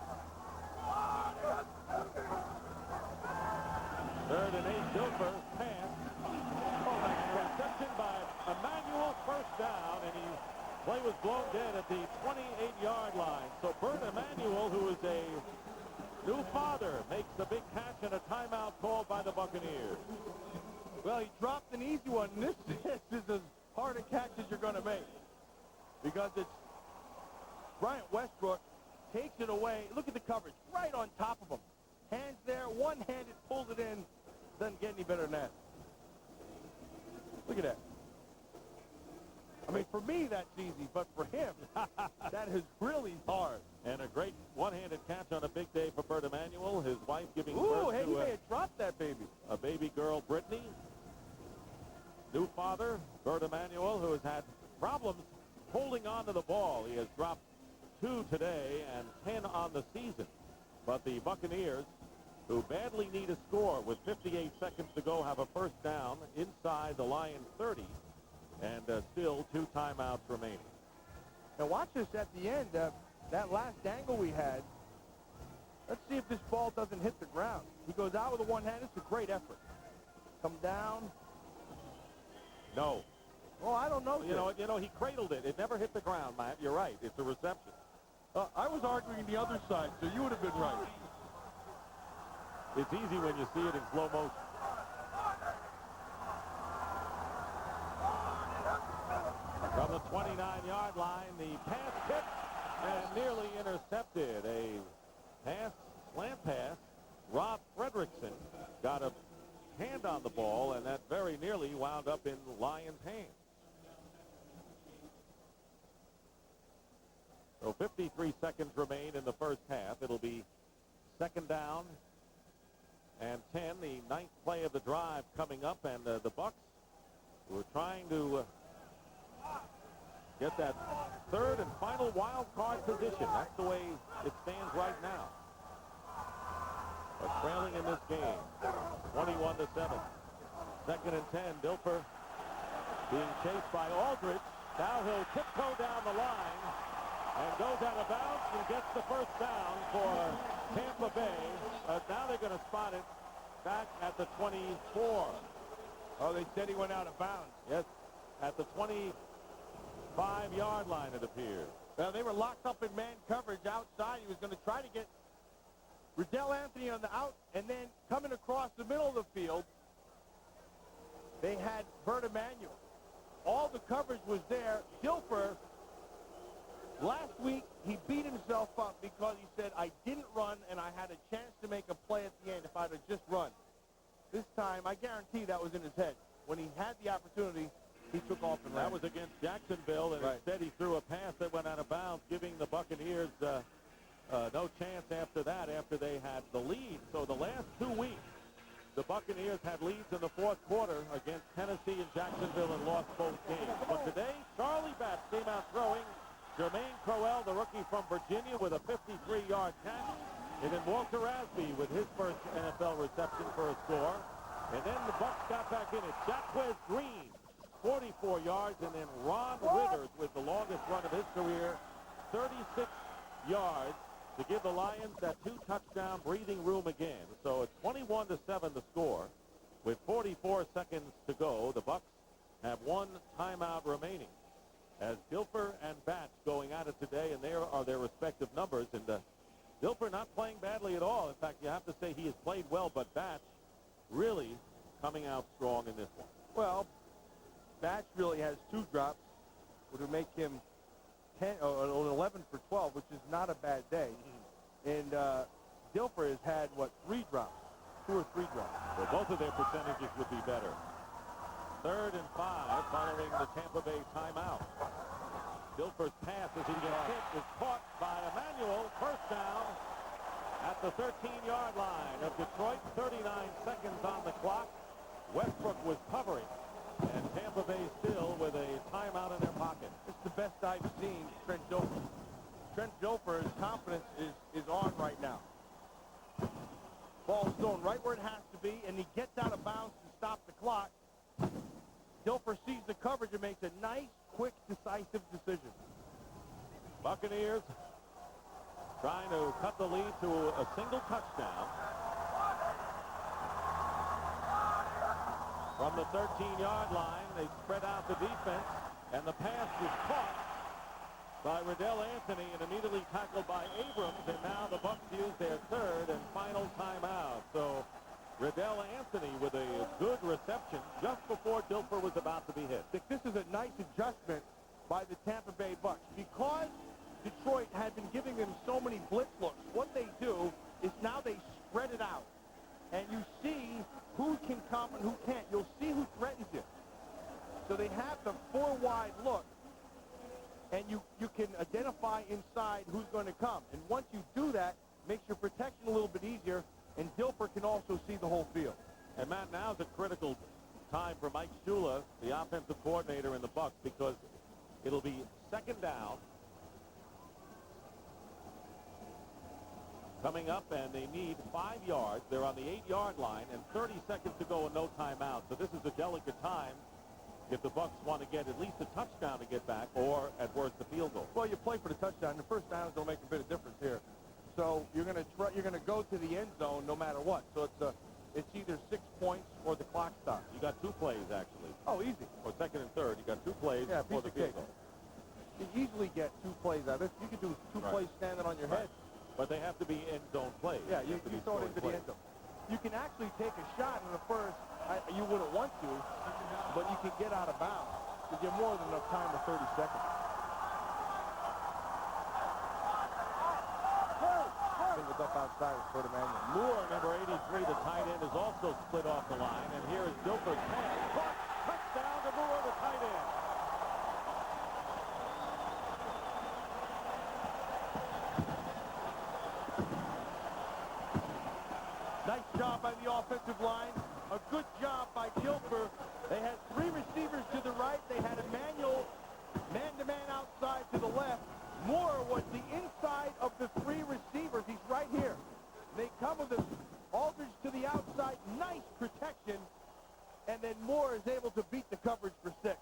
3rd and 8. Dilfer pass. Reception by Emmanuel, first down, and play was blown dead at the 28-yard line. So Bert Emanuel, who is a new father, makes the big catch and a timeout called by the Buccaneers. Well, he dropped an easy one. This is as hard a catch as you're going to make, because it's Bryant Westbrook takes it away. Look at the coverage right on top of him. Hands there, one-handed, pulls it in. Doesn't get any better than that. Look at that. I mean, for me, that's easy, but for him, that is really hard. And a great one-handed catch on a big day for Bert Emanuel. His wife giving birth hey, to he may have dropped that baby. A baby girl, Brittany. New father, Bert Emanuel, who has had problems holding on to the ball. He has dropped 2 today and 10 on the season. But the Buccaneers, who badly need a score with 58 seconds to go, have a first down inside the Lions 30, and still 2 timeouts remaining. Now watch this at the end. That last angle we had, let's see if this ball doesn't hit the ground. He goes out with a one hand. It's a great effort. Come down. No. Well, I don't know. You know, he cradled it. It never hit the ground, Matt. You're right. It's a reception. I was arguing the other side, so you would have been right. It's easy when you see it in slow motion. From the 29-yard line, the pass tipped and nearly intercepted. A pass, slant pass. Rob Fredrickson got a hand on the ball, and that very nearly wound up in Lions' hands. So 53 seconds remain in the first half. It'll be 2nd down and 10, the 9th play of the drive coming up, and the Bucs were trying to get that 3rd and final wild card position. That's the way it stands right now. But trailing in this game, 21-7. 2nd and 10. Dilfer being chased by Aldridge. Now he'll tiptoe down the line and goes out of bounds and gets the first down for Tampa Bay. Now they're going to spot it back at the 24. Oh, they said he went out of bounds. Yes, at the 25-yard line, it appears. Well, they were locked up in man coverage outside. He was going to try to get Riddell Anthony on the out, and then coming across the middle of the field, they had Bert Emanuel. All the coverage was there. Dilfer, last week, he beat himself up because he said, I didn't run, and I had a chance to make a play at the end if I'd have just run. This time, I guarantee that was in his head. When he had the opportunity, he took off and ran. That was against Jacksonville, and instead he threw a pass that went out of bounds, giving the Buccaneers no chance after that, after they had the lead. So the last 2 weeks, the Buccaneers had leads in the fourth quarter against Tennessee and Jacksonville and lost both games. But today, Charlie Batch came out throwing. Jermaine Crowell, the rookie from Virginia, with a 53-yard catch. And then Walter Asby with his first NFL reception for a score. And then the Bucs got back in it. Jacquez Green, 44 yards. And then Ron Withers with the longest run of his career, 36 yards, to give the Lions that 2-touchdown breathing room again. So it's 21-7 the score. With 44 seconds to go, the Bucs have one timeout remaining. As Dilfer and Batch going at it today, and there are their respective numbers. And Dilfer not playing badly at all. In fact, you have to say he has played well, but Batch really coming out strong in this one. Well, Batch really has 2 drops, which would make him 11 for 12, which is not a bad day. And Dilfer has had, 3 drops? 2 or 3 drops. Well, both of their percentages would be better. 3rd and 5 following the Tampa Bay timeout. Dilfer's pass as he gets hit is caught by Emanuel. First down at the 13-yard line of Detroit. 39 seconds on the clock. Westbrook was covering. And Tampa Bay still with a timeout in their pocket. It's the best I've seen Trent Dilfer. Trent Dilfer's confidence is on right now. Ball's thrown right where it has to be, and he gets out of bounds to stop the clock. Dilfer sees the coverage and makes a nice, quick, decisive decision. Buccaneers trying to cut the lead to a single touchdown. From the 13-yard line, they spread out the defense, and the pass is caught by Riddell Anthony and immediately tackled by Abrams, and now the Bucs use their 3rd and final timeout. So Riddell Anthony with a good reception just before Dilfer was about to be hit. This is a nice adjustment by the Tampa Bay Bucs. Because Detroit had been giving them so many blitz looks, what they do is now they spread it out. And you see who can come and who can't. You'll see who threatens you. So they have the 4-wide look, and you can identify inside who's going to come. And once you do that, makes your protection a little bit easier, and Dilfer can also see the whole field. And, Matt, now's a critical time for Mike Shula, the offensive coordinator in the Bucs, because it'll be 2nd down. Coming up, and they need 5 yards. They're on the 8-yard line, and 30 seconds to go and no timeout. So this is a delicate time if the Bucs want to get at least a touchdown to get back, or at worst a field goal. Well, you play for the touchdown. The first downs don't make a bit of difference here. So you're going to go to the end zone no matter what. So it's either 6 points or the clock stops. You got 2 plays actually. Oh, easy. Or 2nd and 3rd. You got 2 plays for the field goal. You easily get 2 plays out of it. You could do 2 plays standing on your head. But they have to be end zone plays. Yeah, you throw it into the end zone. You can actually take a shot in the first. You wouldn't want to, but you can get out of bounds to get more than enough time with 30 seconds. It was up outside with Bert Emanuel. Moore, number 83, the tight end, is also split off the line. And here is Dilfer's pass. Caught. Touchdown to Moore, the tight end. Nice job by the offensive line. A good job by Dilfer. They had 3 receivers to the right. They had Emanuel man-to-man outside to the left. Moore was the inside of the 3 receivers. He's right here. They come with Aldridge to the outside. Nice protection. And then Moore is able to beat the coverage for 6.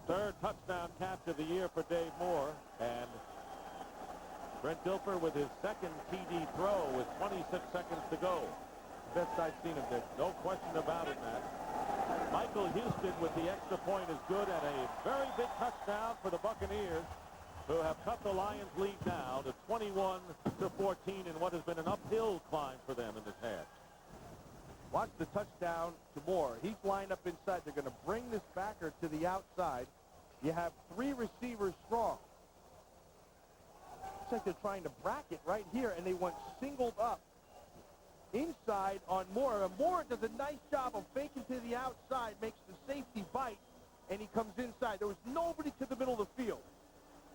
3rd touchdown catch of the year for Dave Moore. And Trent Dilfer with his 2nd TD throw with 26 seconds to go. Best I've seen of this. No question about it, Matt. Michael Houston with the extra point is good, and a very big touchdown for the Buccaneers. who have cut the Lions' lead now to 21-14 in what has been an uphill climb for them in this half. Watch the touchdown to Moore. He's lined up inside. They're going to bring this backer to the outside. You have 3 receivers strong. Looks like they're trying to bracket right here, and they went singled up inside on Moore. And Moore does a nice job of faking to the outside, makes the safety bite, and he comes inside. There was nobody to the middle of the field.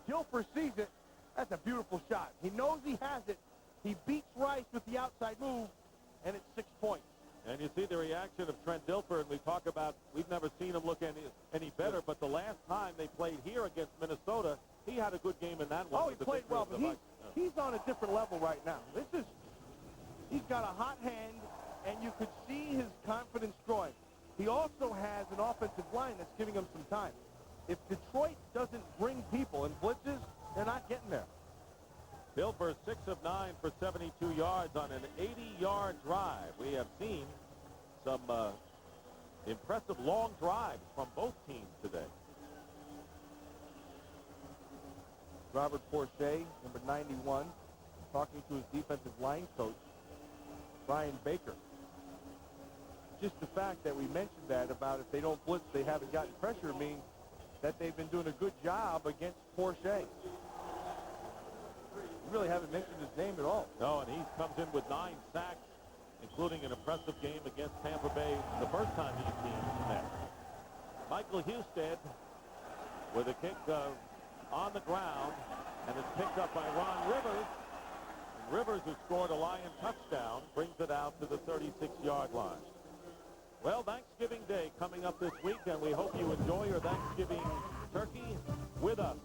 Gilfer sees it. That's a beautiful shot. He knows he has it. He beats Rice with the outside move, and it's 6 points. And you see the reaction of Trent Dilfer, and we talk about we've never seen him look any better, but the last time they played here against Minnesota, he had a good game in that one. Oh, he played well, but he's on a different level right now. He's got a hot hand, and you could see his confidence growing. He also has an offensive line that's giving him some time. If Detroit doesn't bring people and blitzes, they're not getting there. Dilfer 6 of 9 for 72 yards on an 80-yard drive. We have seen some impressive long drives from both teams today. Robert Porcher, number 91, talking to his defensive line coach, Brian Baker. Just the fact that we mentioned that about if they don't blitz, they haven't gotten pressure means that they've been doing a good job against Porcher. We really haven't mentioned his name at all. No, and he comes in with 9 sacks, including an impressive game against Tampa Bay the first time these teams met. Michael Husted with a kick on the ground, and it's picked up by Ron Rivers. And Rivers, who scored a Lion touchdown, brings it out to the 36-yard line. Well, Thanksgiving Day coming up this week, and we hope you enjoy your Thanksgiving turkey with us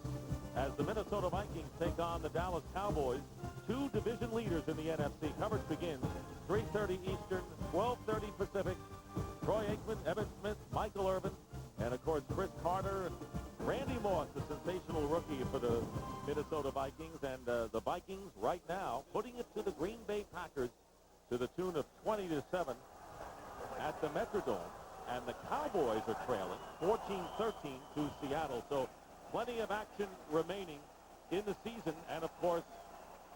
as the Minnesota Vikings take on the Dallas Cowboys, 2 division leaders in the NFC. Coverage begins 3:30 Eastern, 12:30 Pacific. Troy Aikman, Evan Smith, Michael Irvin, and, of course, Chris Carter, Randy Moss, the sensational rookie for the Minnesota Vikings. And the Vikings right now putting it to the Green Bay Packers to the tune of 20-7 at the Metrodome. And the Cowboys are trailing 14-13 to Seattle. So plenty of action remaining in the season, and, of course,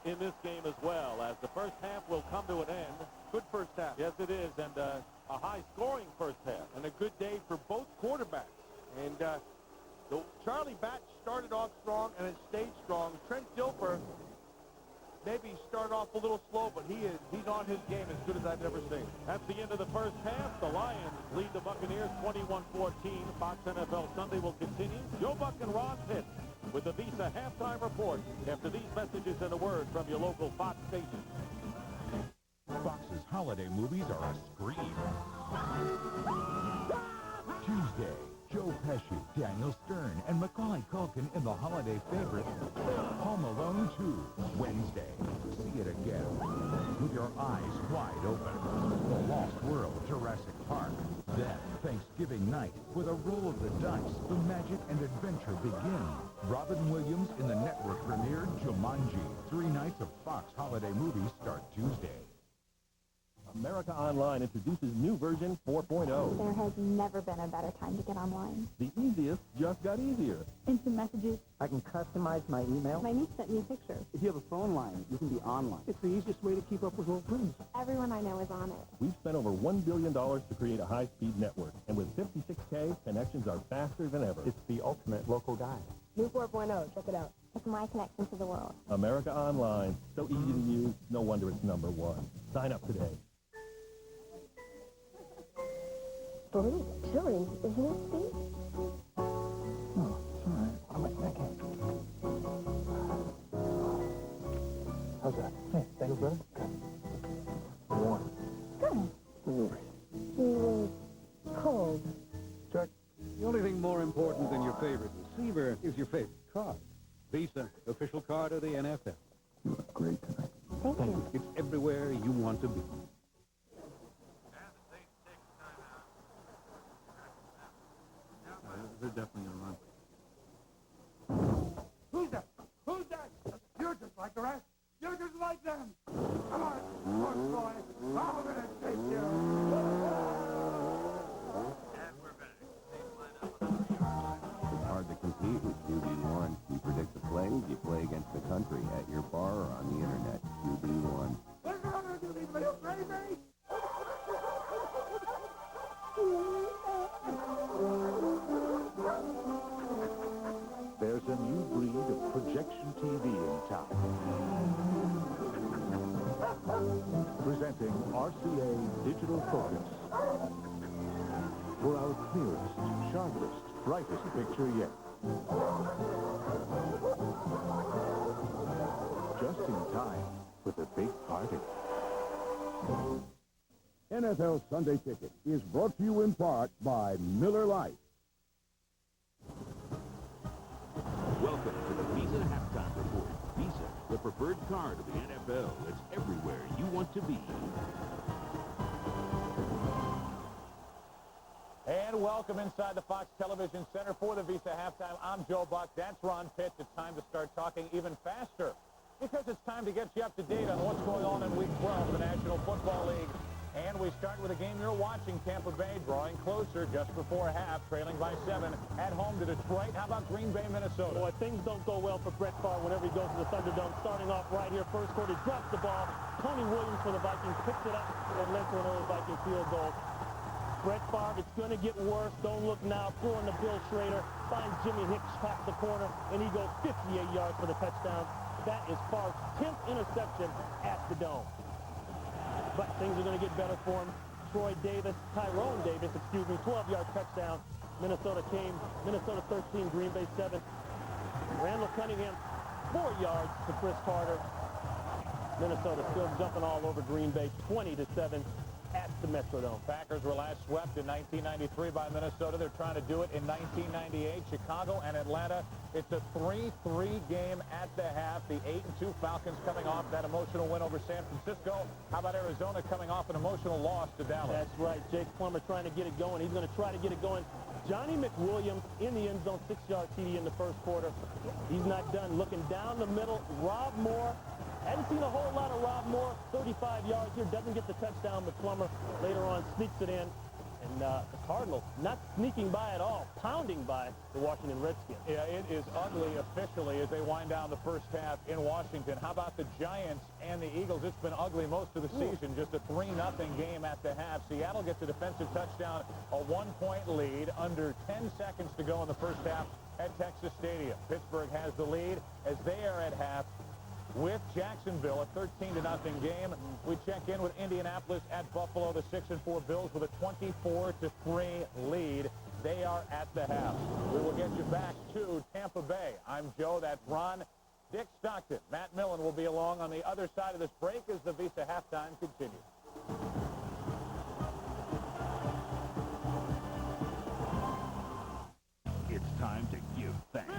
in this game as well, as the first half will come to an end. Good first half. Yes, it is, and a high-scoring first half. And a good day for both quarterbacks. And Charlie Batch started off strong and it stayed strong. Trent Dilfer maybe started off a little slow, but he's on his game as good as I've ever seen. At the end of the first half, the Lions lead the Buccaneers 21-14. Fox NFL Sunday will continue. Joe Buck and Ron Pitt with the Visa halftime report after these messages and a word from your local Fox station. Fox's holiday movies are a scream. Tuesday, Joe Pesci, Daniel Stern, and Macaulay Culkin in the holiday favorite, Home Alone 2. Wednesday, see it again with your eyes wide open. The Lost World, Jurassic Park. Then, Thanksgiving night, with a roll of the dice, the magic and adventure begin. Robin Williams in the network premiere Jumanji. 3 nights of Fox holiday movies start Tuesday. America Online introduces new version 4.0. There has never been a better time to get online. The easiest just got easier. Instant messages. I can customize my email. My niece sent me a picture. If you have a phone line, you can be online. It's the easiest way to keep up with old friends. Everyone I know is on it. We've spent over $1 billion to create a high-speed network. And with 56K, connections are faster than ever. It's the ultimate local guide. New 4.0. Check it out. It's my connection to the world. America Online. So easy to use. No wonder it's #1. Sign up today. Believe it, chilling, isn't it, Steve? Oh, sorry. What am I thinking? How's that? Hey, that feel better? Good. Warm. Good. Delivery. Feeling cold. Check. The only thing more important than your favorite receiver is your favorite card. Visa, official card of the NFL. You look great tonight. Thank you. It's everywhere you want to be. They're definitely going to run. Who's that? Who's that? You're just like the rest. You're just like them. Come on, Sports Boy. I'm going to take you. And we're back. It's hard to compete with QB1. You predict the plays, you RCA Digital Focus. For our clearest, sharpest, brightest picture yet. Just in time for the big party. NFL Sunday Ticket is brought to you in part by Miller Lite. Welcome to the Visa Halftime Report. Visa, the preferred card of the NFL. It's everywhere you want to be. And welcome inside the Fox Television Center for the Visa Halftime. I'm Joe Buck. That's Ron Pitts. It's time to start talking even faster because it's time to get you up to date on what's going on in Week 12 of the National Football League. And we start with a game you're watching, Tampa Bay drawing closer just before half, trailing by 7 at home to Detroit. How about Green Bay, Minnesota? Boy, things don't go well for Brett Favre whenever he goes to the Thunderdome. Starting off right here, first quarter, drops the ball. Tony Williams for the Vikings picks it up and led to an early Viking field goal. Brett Favre, it's going to get worse. Don't look now. Throwing to Bill Schrader. Finds Jimmy Hitchcock the corner, and he goes 58 yards for the touchdown. That is Favre's 10th interception at the Dome. But things are going to get better for him. Tyrone Davis, 12-yard touchdown. Minnesota 13, Green Bay 7. Randall Cunningham, 4 yards to Chris Carter. Minnesota still jumping all over Green Bay, 20-7 at the Metrodome. Packers were last swept in 1993 by Minnesota. They're trying to do it in 1998. Chicago and Atlanta. It's a 3-3 game at the half. The 8-2 Falcons coming off that emotional win over San Francisco. How about Arizona coming off an emotional loss to Dallas? That's right. Jake Plummer trying to get it going. He's going to try to get it going. Johnny McWilliams in the end zone, 6-yard TD in the first quarter. He's not done. Looking down the middle, Rob Moore. Hadn't seen a whole lot of Rob Moore. 35 yards here. Doesn't get the touchdown, but Plummer later on sneaks it in. And the Cardinals not sneaking by at all, pounding by the Washington Redskins. Yeah, it is ugly officially as they wind down the first half in Washington. How about the Giants and the Eagles? It's been ugly most of the season. Just a 3-0 game at the half. Seattle gets a defensive touchdown, a 1-point lead, under 10 seconds to go in the first half at Texas Stadium. Pittsburgh has the lead as they are at half with Jacksonville, a 13-0 game. We check in with Indianapolis at Buffalo, the 6-4 Bills with a 24-3 lead. They are at the half. We will get you back to Tampa Bay. I'm Joe. That's Ron. Dick Stockton, Matt Millen will be along on the other side of this break as the Visa halftime continues. It's time to give thanks.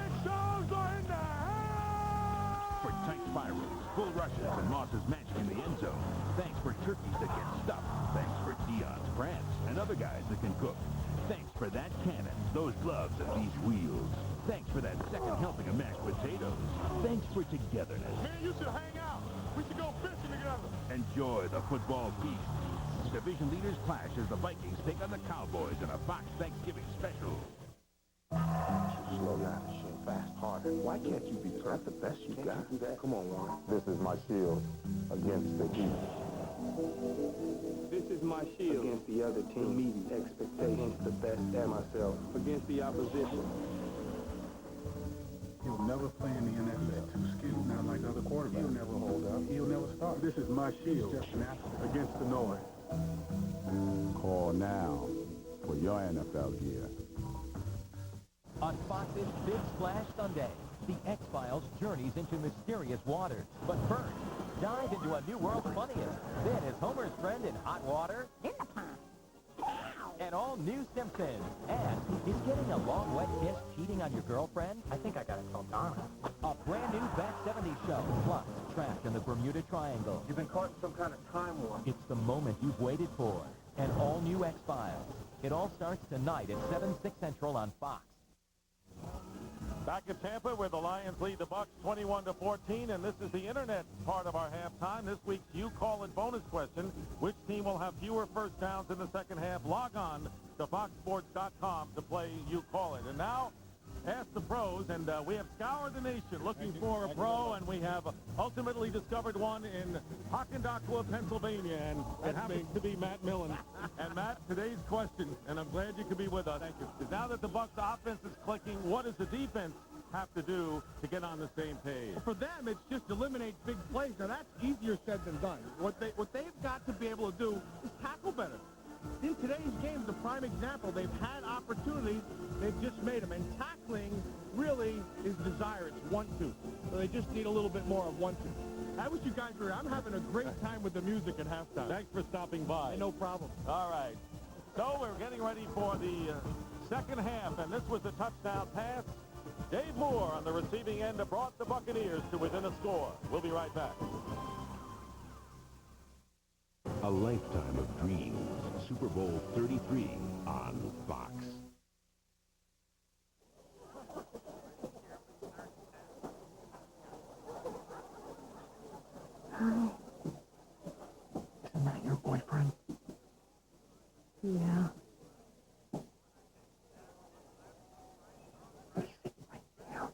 For tight spirals, full rushes, and Moss's magic in the end zone. Thanks for turkeys that can stuff. Thanks for Dion's France and other guys that can cook. Thanks for that cannon, those gloves, and these wheels. Thanks for that second helping of mashed potatoes. Thanks for togetherness. Man, you should hang out. We should go fishing together. Enjoy the football feast. Division leaders clash as the Vikings take on the Cowboys in a Fox Thanksgiving special. Slow down and shoot fast, harder. Why can't you be perfect? That's the best you got. You do that? Come on, Warren. This is my shield against the heat. This is my shield against the other team, meeting expectations, the best at myself, against the opposition. He'll never play in the NFL. Too skilled, not like other quarterbacks. He'll never hold up. He'll never start. This is my shield against the noise. Call now for your NFL gear. On Fox's Big Splash Sunday, the X-Files journeys into mysterious waters. But first, dive into a new world's funniest. Then is Homer's friend in hot water. In the pond. And all new Simpsons. And is getting a long wet kiss cheating on your girlfriend? I think I got it called Donna. A brand new Back 70s show. Plus, trapped in the Bermuda Triangle. You've been caught in some kind of time warp. It's the moment you've waited for. An all-new X-Files. It all starts tonight at 7/6 Central on Fox. Back at Tampa where the Lions lead the Bucs 21-14, and this is the internet part of our halftime. This week's You Call It bonus question. Which team will have fewer first downs in the second half? Log on to foxsports.com to play You Call It. And now, ask the pros, and we have scoured the nation looking for a pro, and we have ultimately discovered one in Hockendackwa, Pennsylvania, and it happens to be Matt Millen. And Matt, today's question, and I'm glad you could be with us, is now that the Bucs offense is clicking, what is the defense have to do to get on the same page? For them, it's just eliminate big plays. Now, that's easier said than done. What they've got to be able to do is tackle better. In today's game, the prime example, they've had opportunities, they've just made them. And tackling really is desire. It's 1-2. So they just need a little bit more of 1-2. I wish you guys were here. I'm having a great time with the music at halftime. Thanks for stopping by. No problem. All right. So we're getting ready for the second half, and this was a touchdown pass. Dave Moore on the receiving end brought the Buccaneers to within a score. We'll be right back. A lifetime of dreams. Super Bowl 33 on Fox. Hi. Isn't that your boyfriend? Yeah. He's sitting right there.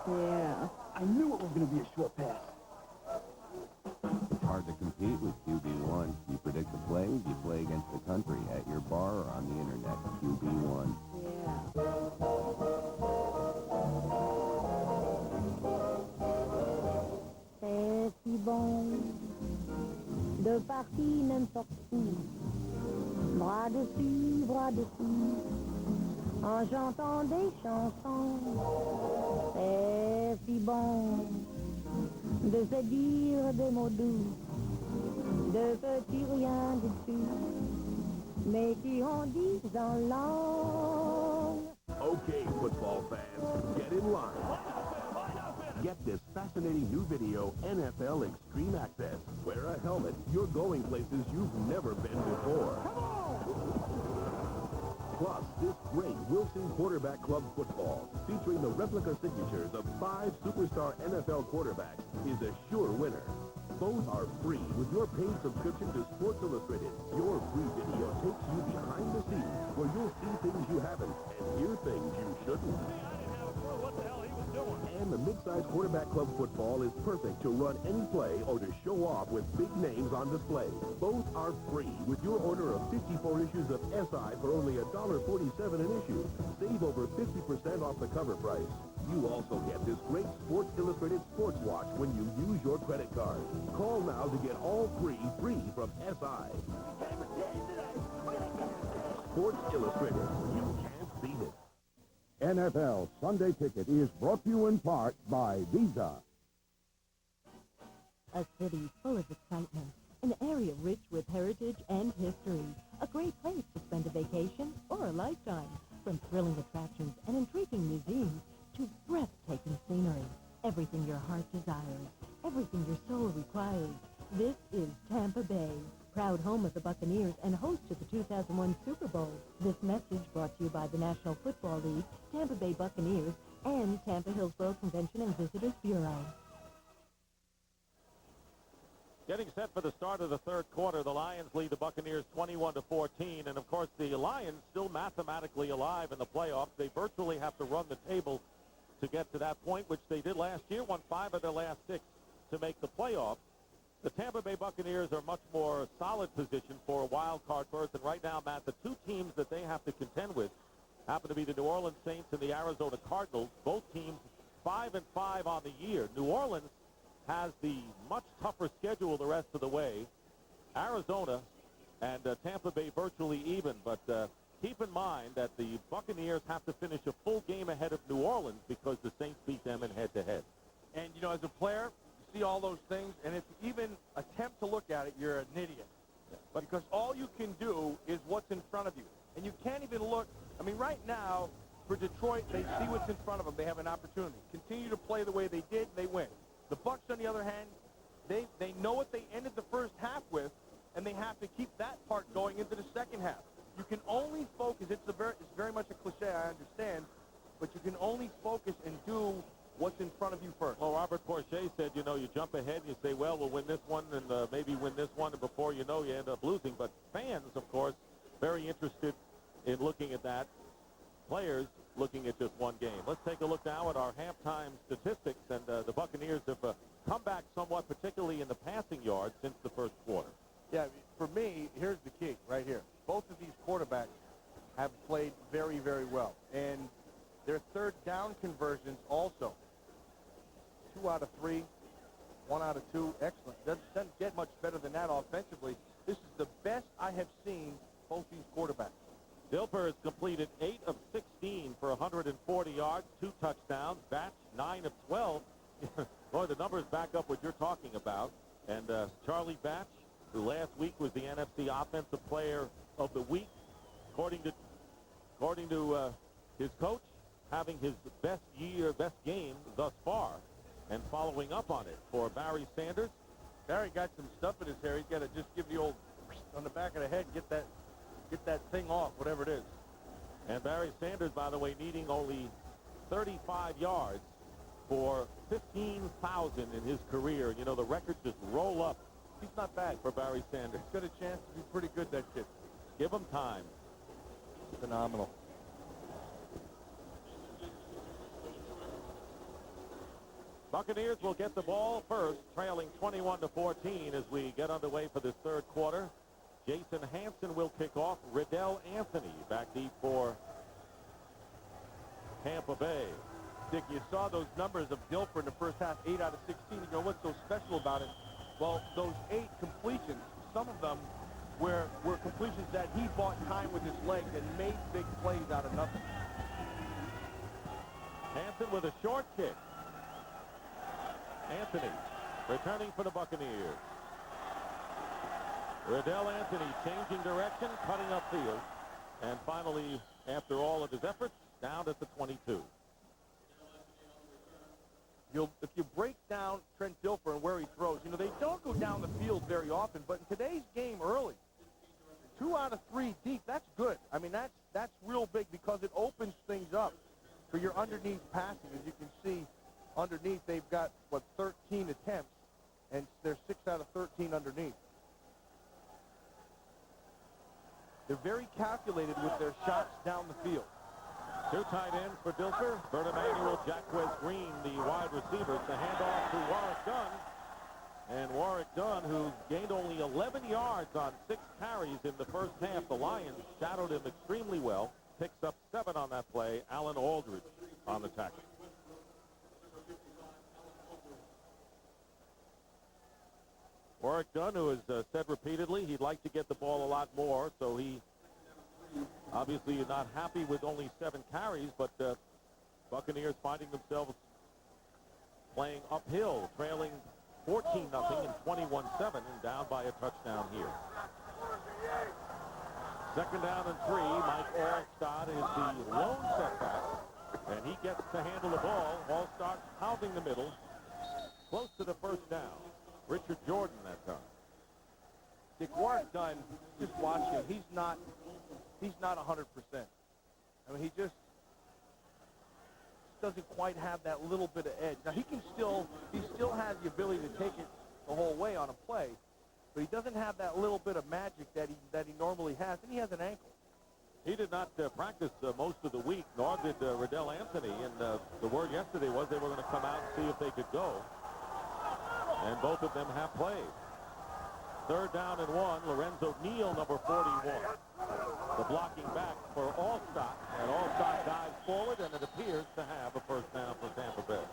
Yeah. I knew it was going to be a short pass. It's hard to compete with QB1. You predict the plays, you play against the country at your bar or on the internet. QB1. C'est si bon de partir n'importe où, bras dessus, en chantant des chansons. C'est si bon de se dire des mots doux, de petits riens dessus, mais qui en disent en langue. Okay, football fans, get in line. Get this fascinating new video, NFL Extreme Access. Wear a helmet. You're going places you've never been before. Plus, this great Wilson Quarterback Club football, featuring the replica signatures of 5 superstar NFL quarterbacks, is a sure winner. Both are free with your paid subscription to Sports Illustrated. Your free video takes you behind the scenes where you'll see things you haven't and hear things you shouldn't. And the mid-size Quarterback Club football is perfect to run any play or to show off with big names on display. Both are free with your order of 54 issues of SI for only $1.47 an issue. Save over 50% off the cover price. You also get this great Sports Illustrated sports watch when you use your credit card. Call now to get all free from SI. Sports Illustrated. You can't beat it. NFL Sunday Ticket is brought to you in part by Visa. A city full of excitement, an area rich with heritage and history, a great place to spend a vacation or a lifetime, from thrilling attractions and intriguing museums to breathtaking scenery. Everything your heart desires, everything your soul requires. This is Tampa Bay, proud home of the Buccaneers and host to the 2001 Super Bowl. This message brought to you by the National Football League, Tampa Bay Buccaneers, and Tampa Hillsborough Convention and Visitors Bureau. Getting set for the start of the third quarter, the Lions lead the Buccaneers 21-14, and of course the Lions still mathematically alive in the playoffs. They virtually have to run the table to get to that point, which they did last year, won 5 of their last 6 to make the playoffs. The Tampa Bay Buccaneers are much more solid position for a wild card berth, and right now, Matt, the 2 teams that they have to contend with happen to be the New Orleans Saints and the Arizona Cardinals. Both teams 5-5 on the year. New Orleans has the much tougher schedule the rest of the way. Arizona and Tampa Bay virtually even, but keep in mind that the Buccaneers have to finish a full game ahead of New Orleans because the Saints beat them in head-to-head. And, you know, as a player, you see all those things, and if you even attempt to look at it, you're an idiot. But because all you can do is what's in front of you. And you can't even look. I mean, right now, for Detroit, they see what's in front of them. They have an opportunity. Continue to play the way they did, they win. The Bucs, on the other hand, they know what they ended the first half with, and they have to keep that part going into the second half. You can only focus. It's very much a cliche, I understand, but you can only focus and do what's in front of you first. Well, Robert Porcher said, you know, you jump ahead and you say, well, we'll win this one and maybe win this one, and before you know, you end up losing. But fans, of course, very interested in looking at that. Players looking at just one game. Let's take a look now at our halftime statistics, and the Buccaneers have come back somewhat, particularly in the passing yards, since the first quarter. Yeah, for me, here's the key right here. Both of these quarterbacks have played very, very well. And Their third down conversions also. 2 out of 3, 1 out of 2. Excellent. Doesn't get much better than that offensively. This is the best I have seen both these quarterbacks. Dilfer has completed 8 of 16 for 140 yards, 2 touchdowns. Batch 9 of 12. Boy, the numbers back up what you're talking about. And Charlie Batch, who last week was the NFC Offensive Player of the Week, according to his coach, having his best game thus far, and following up on it for Barry Sanders. Barry got some stuff in his hair. He's got to just give the old on the back of the head, get that thing off, whatever it is. And Barry Sanders, by the way, needing only 35 yards for 15,000 in his career. You know, the records just roll up. He's not bad for Barry Sanders. He's got a chance to be pretty good, that kid. Give him time. Phenomenal. Buccaneers will get the ball first, trailing 21-14 as we get underway for this third quarter. Jason Hanson will kick off. Riddell Anthony back deep for Tampa Bay. Dick, you saw those numbers of Dilfer in the first half, 8 out of 16. You know what's so special about it? Well, those 8 completions, some of them were completions that he bought time with his legs and made big plays out of nothing. Hanson with a short kick. Anthony returning for the Buccaneers. Riddell Anthony changing direction, cutting upfield, and finally, after all of his efforts, down at the 22. If you break down Trent Dilfer and where he throws, you know, they don't go down the field very often, but in today's game early, 2 out of 3 deep, that's good. I mean, that's real big because it opens things up for your underneath passing. As you can see, underneath they've got, 13 attempts, and they're 6 out of 13 underneath. They're very calculated with their shots down the field. 2 tight ends for Dilfer. Bert Emanuel, Jacquez Green, the wide receivers. The handoff to Warrick Dunn. And Warrick Dunn, who gained only 11 yards on 6 carries in the first half. The Lions shadowed him extremely well. Picks up 7 on that play. Alan Aldridge on the tackle. Warrick Dunn, who has said repeatedly he'd like to get the ball a lot more, so he obviously is not happy with only 7 carries, but Buccaneers finding themselves playing uphill, trailing 14-0 and 21-7, and down by a touchdown here. 2nd down and 3. Mike Allstott is the lone setback, and he gets to handle the ball. Allstott pounding the middle, close to the first down. Richard Jordan that time. Dick, Warrick Dunn, just watch him. He's not 100%. I mean, he just doesn't quite have that little bit of edge. Now, he still has the ability to take it the whole way on a play, but he doesn't have that little bit of magic that he normally has, and he has an ankle. He did not practice most of the week, nor did Riddell Anthony, and the word yesterday was they were going to come out and see if they could go. And both of them have played. 3rd down and 1. Lorenzo Neal, number 41. The blocking back for Allstott. And Allstott dives forward, and it appears to have a first down for Tampa Bay.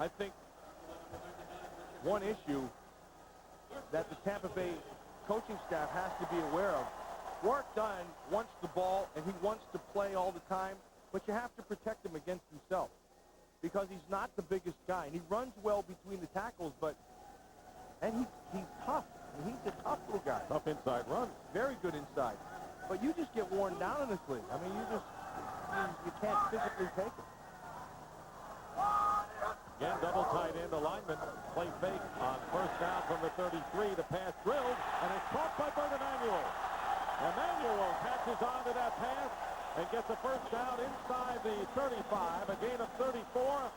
I think one issue that the Tampa Bay coaching staff has to be aware of, Warrick Dunn wants the ball, and he wants to play all the time, but you have to protect him against himself, because he's not the biggest guy. And he runs well between the tackles, and he's tough. I mean, he's a tough little guy. Tough inside run. Very good inside. But you just get worn down in this league. I mean, you can't physically take it. Again, double tight end alignment. Play fake on first down from the 33. The pass drilled, and it's caught by Bert Emanuel. Emanuel catches on to that pass and gets a first down inside the 35, a gain of 34.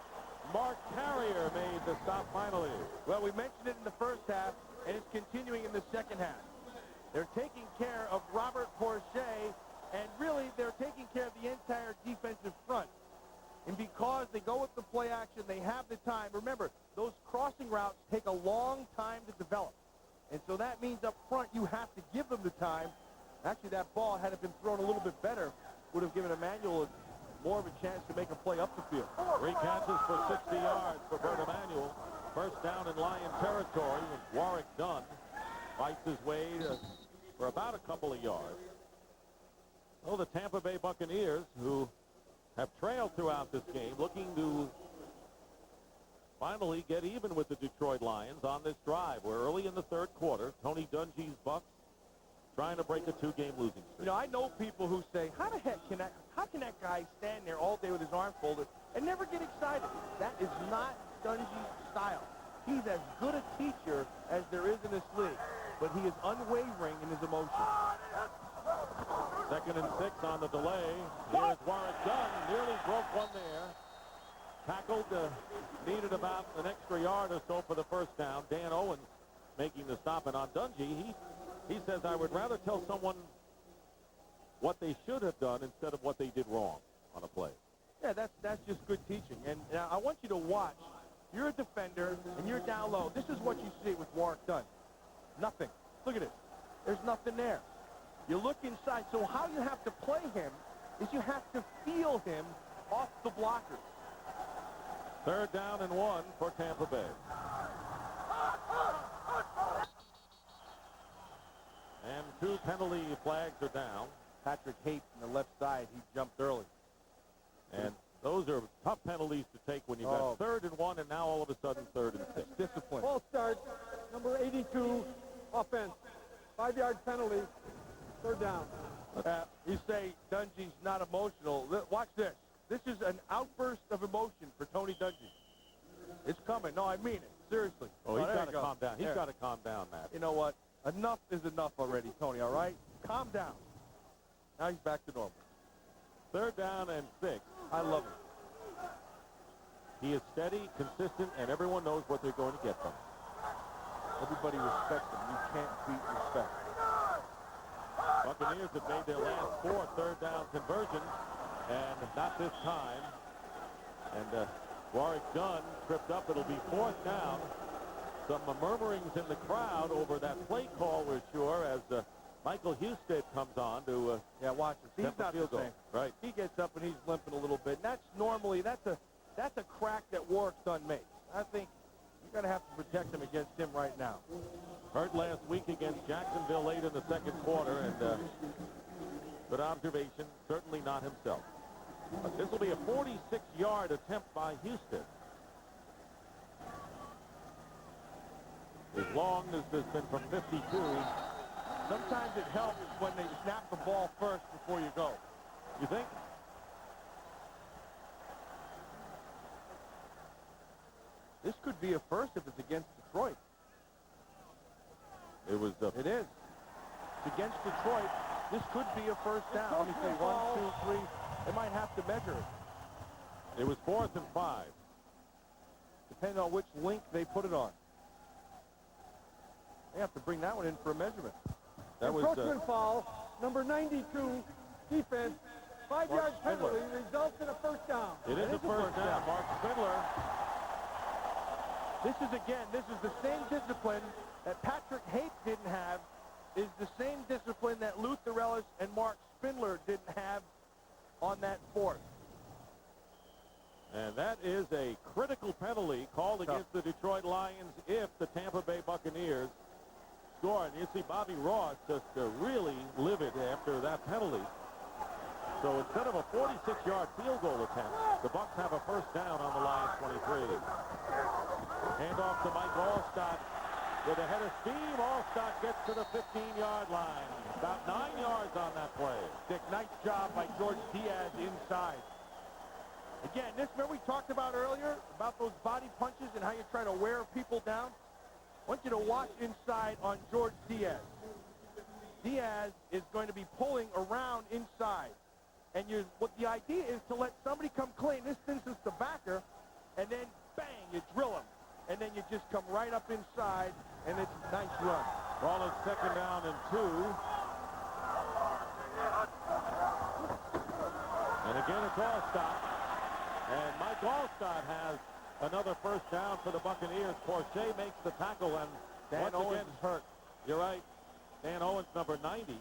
Mark Carrier made the stop finally. Well, we mentioned it in the first half, and it's continuing in the second half. They're taking care of Robert Porcher, and really they're taking care of the entire defensive front. And because they go with the play action, they have the time. Remember, those crossing routes take a long time to develop. And so that means up front you have to give them the time. Actually, that ball, had it been thrown a little bit better, would have given Emanuel more of a chance to make a play up the field. 3 catches for 60 yards for Bert Emanuel. First down in Lion territory with Warwick Dunn. Fights his way for about a couple of yards. Well, the Tampa Bay Buccaneers, who have trailed throughout this game, looking to finally get even with the Detroit Lions on this drive. We're early in the third quarter. Tony Dungy's Bucs trying to break a 2-game losing streak. You know, I know people who say, how can that guy stand there all day with his arms folded and never get excited? That is not Dungy's style. He's as good a teacher as there is in this league, but he is unwavering in his emotion. 2nd and 6 on the delay. Here's Warwick Dunn. Nearly broke one there. Tackled, needed about an extra yard or so for the first down. Dan Owens making the stop. And on Dungy, he says, I would rather tell someone what they should have done instead of what they did wrong on a play. Yeah, that's just good teaching. And now I want you to watch. You're a defender, and you're down low. This is what you see with Warwick Dunn. Nothing. Look at it. There's nothing there. You look inside. So how you have to play him is you have to feel him off the blockers. 3rd down and 1 for Tampa Bay. And 2 penalty flags are down. Patrick Haight on the left side, he jumped early. And those are tough penalties to take when you've got 3rd and 1, and now all of a sudden 3rd and 6. Discipline. Ball start, number 82, offense. 5-yard penalty, 3rd down. You say Dungy's not emotional. Watch this. This is an outburst of emotion for Tony Dungy. It's coming. No, I mean it. Seriously. Oh, he's got to calm down. He's got to calm down, Matt. You know what? Enough is enough already, Tony, all right? Calm down. Now he's back to normal. 3rd down and 6. I love it. He is steady, consistent, and everyone knows what they're going to get from him. Everybody respects him. You can't beat respect. Buccaneers have made their last 4 3rd down conversions, and not this time. And Warwick Dunn tripped up. It'll be 4th down. Some murmurings in the crowd over that play call, we're sure, as Michael Husted comes on to watch this. He's not the same. Right. He gets up and he's limping a little bit. And that's normally that's a crack that Warwick Dunn makes. I think you're going to have to protect him against him right now. Hurt last week against Jacksonville late in the 2nd quarter, and good observation, certainly not himself. But this will be a 46-yard attempt by Houston. As long as there's been from 52. Sometimes it helps when they snap the ball first before you go. You think? This could be a first if it's against Detroit. It was. It is. It's against Detroit. This could be a first down. Let me say 1, 2, 3. They might have to measure it. It was 4th and 5. Depending on which link they put it on. They have to bring that one in for a measurement. That was encroachment foul, number 92, defense. 5-yard penalty results in a first down. It is a first down. Mark Spindler. This is the same discipline that Patrick Haight didn't have, is the same discipline that Luther Ellis and Mark Spindler didn't have on that 4th. And that is a critical penalty called against the Detroit Lions if the Tampa Bay Buccaneers score. And you see Bobby Ross just really livid after that penalty. So instead of a 46-yard field goal attempt, the Bucs have a first down on the Lions 23. Handoff to Mike Allstott with a head of steam. Allstott gets to the 15-yard line. About 9 yards on that play. Dick, nice job by George Diaz inside. Again, this remember we talked about earlier about those body punches and how you try to wear people down? I want you to watch inside on George Diaz. Diaz is going to be pulling around inside. And what the idea is to let somebody come clean. This is the backer, and then bang, you drill him. And then you just come right up inside, and it's a nice run. Ball is 2nd down and 2. And again, it's Allstott. And Mike Allstott has another first down for the Buccaneers. Porche makes the tackle, and Dan Owens is hurt. You're right. Dan Owens, number 90.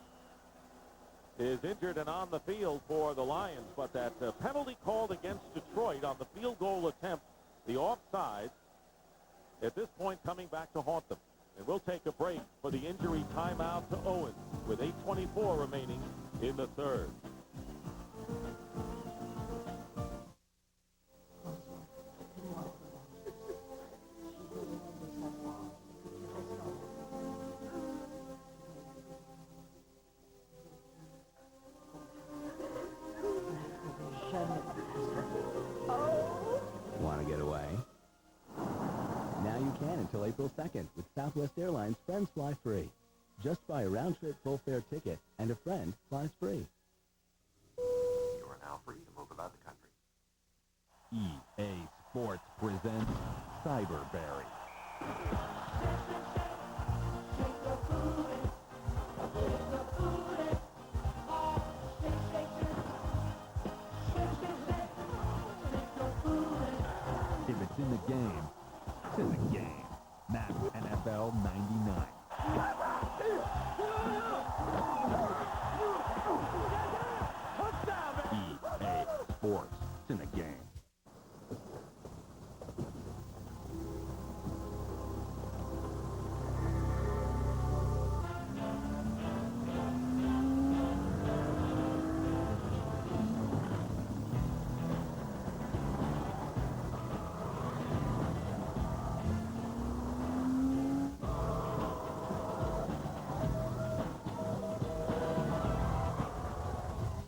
is injured and on the field for the Lions, but that penalty called against Detroit on the field goal attempt, the offside, at this point coming back to haunt them. And we'll take a break for the injury timeout to Owens with 8:24 remaining in the third. Want to get away? Now you can until April 2nd with Southwest Airlines Friends Fly Free. Just buy a round-trip full-fare ticket and a friend flies free. You are now free to move about the country. EA Sports presents Cyberberry. If it's in the game, it's in the game. Max NFL 99. EA Sports. It's in the game.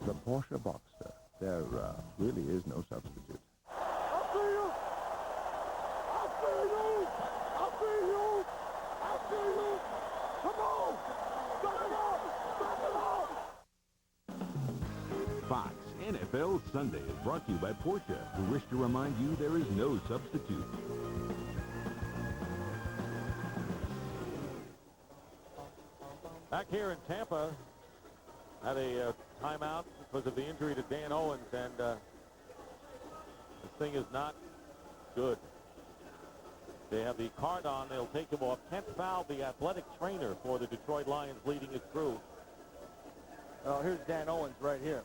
The Porsche Boxster. There really is no substitute. I'll see you! I'll see you! I'll see you! I'll see you! Come on! Stop it up! Stop it up! Fox NFL Sunday is brought to you by Porsche, who wish to remind you there is no substitute. Back here in Tampa, had a timeout because of the injury to Dan Owens, and this thing is not good. They have the card on. They'll take him off. Kent Fowl, the athletic trainer for the Detroit Lions, leading his crew. Well, here's Dan Owens right here.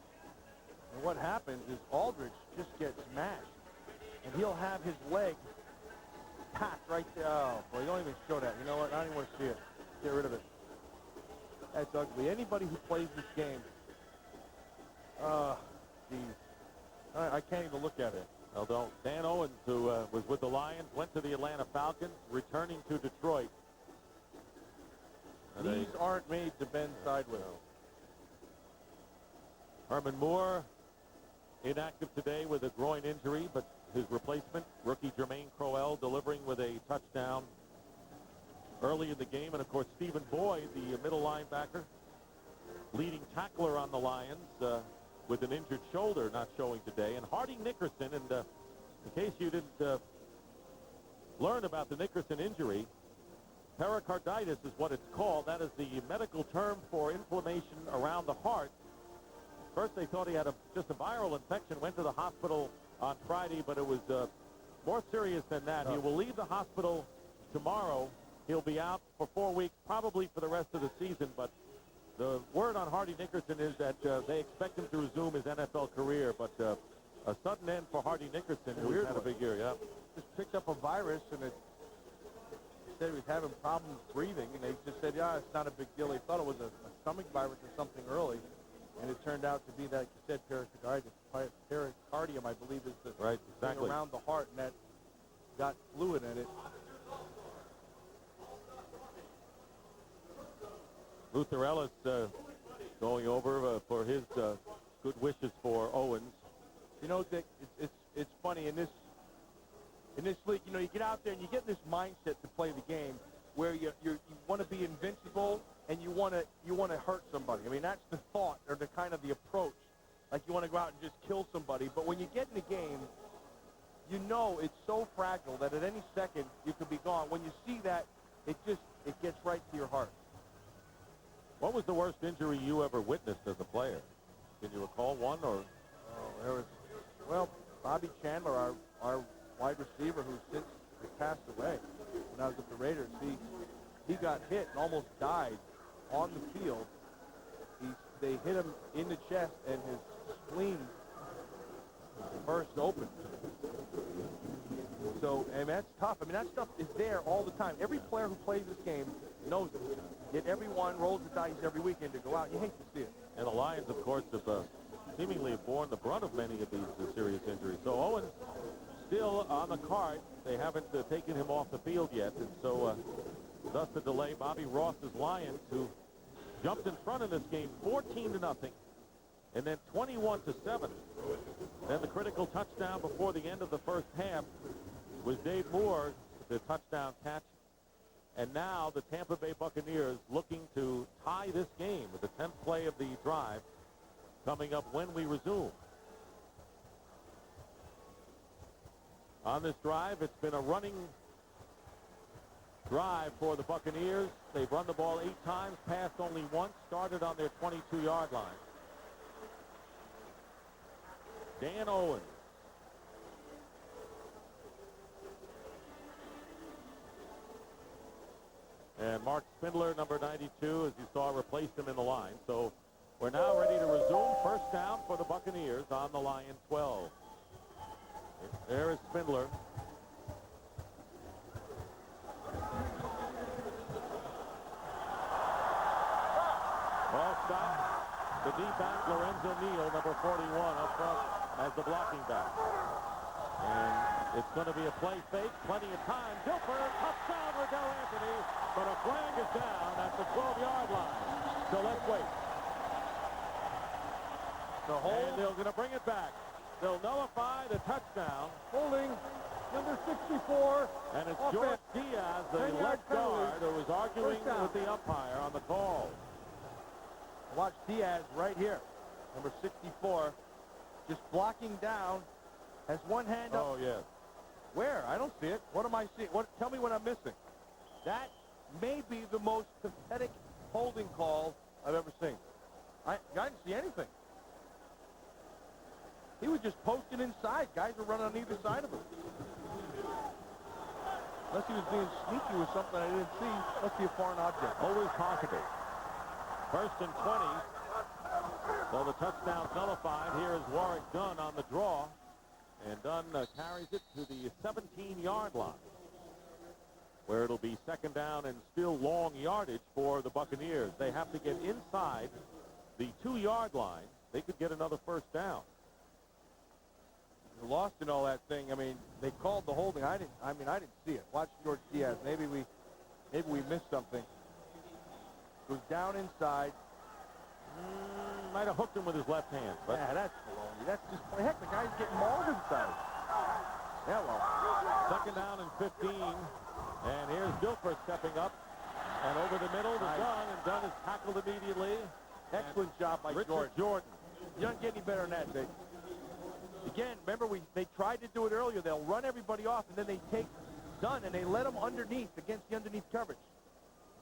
And what happens is Aldridge just gets smashed. And he'll have his leg packed right there. Oh, boy, don't even show that. You know what? I don't even want to see it. Get rid of it. That's ugly. Anybody who plays this game, geez. I can't even look at it. Well, don't. Dan Owens, who was with the Lions, went to the Atlanta Falcons, returning to Detroit. And These aren't made to bend sideways. Herman Moore, inactive today with a groin injury, but his replacement, rookie Jermaine Crowell, delivering with a touchdown early in the game. And, of course, Stephen Boyd, the middle linebacker, leading tackler on the Lions, with an injured shoulder, not showing today. And Hardy Nickerson, and in case you didn't learn about the Nickerson injury, pericarditis is what it's called. That is the medical term for inflammation around the heart. First they thought he had just a viral infection, went to the hospital on Friday, but it was more serious than that. He will leave the hospital tomorrow. He'll be out for 4 weeks, probably for the rest of the season, but the word on Hardy Nickerson is that they expect him to resume his NFL career, but a sudden end for Hardy Nickerson, who's had a big year, yeah. Just picked up a virus, and it said he was having problems breathing, and they just said, yeah, it's not a big deal. They thought it was a stomach virus or something early, and it turned out to be that, you said, pericardium, I believe, is the thing around the heart, and that got fluid in it. Luther Ellis going over for his good wishes for Owens. You know, Dick, it's funny in this league. You know, you get out there and you get this mindset to play the game where you want to be invincible and you want to hurt somebody. I mean, that's the thought or the kind of the approach. Like you want to go out and just kill somebody. But when you get in the game, you know it's so fragile that at any second you could be gone. When you see that, it gets right to your heart. What was the worst injury you ever witnessed as a player? Can you recall one? Or there was, well, Bobby Chandler, our wide receiver, who since passed away when I was with the Raiders. He got hit and almost died on the field. He they hit him in the chest, and his spleen burst open. So, and that's tough. I mean, that stuff is there all the time. Every player who plays this game knows it. Yet everyone rolls the dice every weekend to go out. You hate to see it. And the Lions, of course, have seemingly borne the brunt of many of these serious injuries. So Owens still on the card. They haven't taken him off the field yet, and so thus the delay. Bobby Ross's Lions, who jumped in front of this game 14-0, and then 21-7. Then the critical touchdown before the end of the first half was Dave Moore, the touchdown catch. And now the Tampa Bay Buccaneers looking to tie this game with the 10th play of the drive coming up when we resume. On this drive, it's been a running drive for the Buccaneers. They've run the ball 8 times, passed only once, started on their 22-yard line. Dan Owens. And Mark Spindler, number 92, as you saw, replaced him in the line. So we're now ready to resume. First down for the Buccaneers on the Lion 12. There is Spindler. Ball stopped. The D-back, Lorenzo Neal, number 41, up front as the blocking back. And it's going to be a play fake. Plenty of time. Dilfer, touchdown, Riddell Anthony. But a flag is down at the 12-yard line. So let's wait. The hold. And they're going to bring it back. They'll nullify the touchdown. Holding number 64. And it's George Diaz, the left guard, who was arguing with the umpire on the call. Watch Diaz right here, number 64, just blocking down, has one hand up. Oh, yes. Where? I don't see it. What am I seeing? Tell me what I'm missing. That may be the most pathetic holding call I've ever seen. I didn't see anything. He was just posting inside. Guys were running on either side of him. Unless he was being sneaky with something I didn't see. Must be a foreign object. Always possible. First and 20. So the touchdown's nullified. Here is Warwick Dunn on the draw. And Dunn carries it to the 17-yard line, where it'll be second down and still long yardage for the Buccaneers. They have to get inside the 2-yard line. They could get another first down. You're lost in all that thing. I mean, they called the holding. I didn't see it. Watch George Diaz. Maybe we missed something. Goes down inside. Might have hooked him with his left hand. But yeah, that's baloney. That's just, heck, the guy's getting mauled inside. Yeah, well. Second down and 15. And here's Dilfer stepping up. And over the middle to Dunn. And Dunn is tackled immediately. Excellent job by Richard Jordan. You don't get any better than that, Vic. Again, remember, they tried to do it earlier. They'll run everybody off, and then they take Dunn, and they let him underneath against the underneath coverage.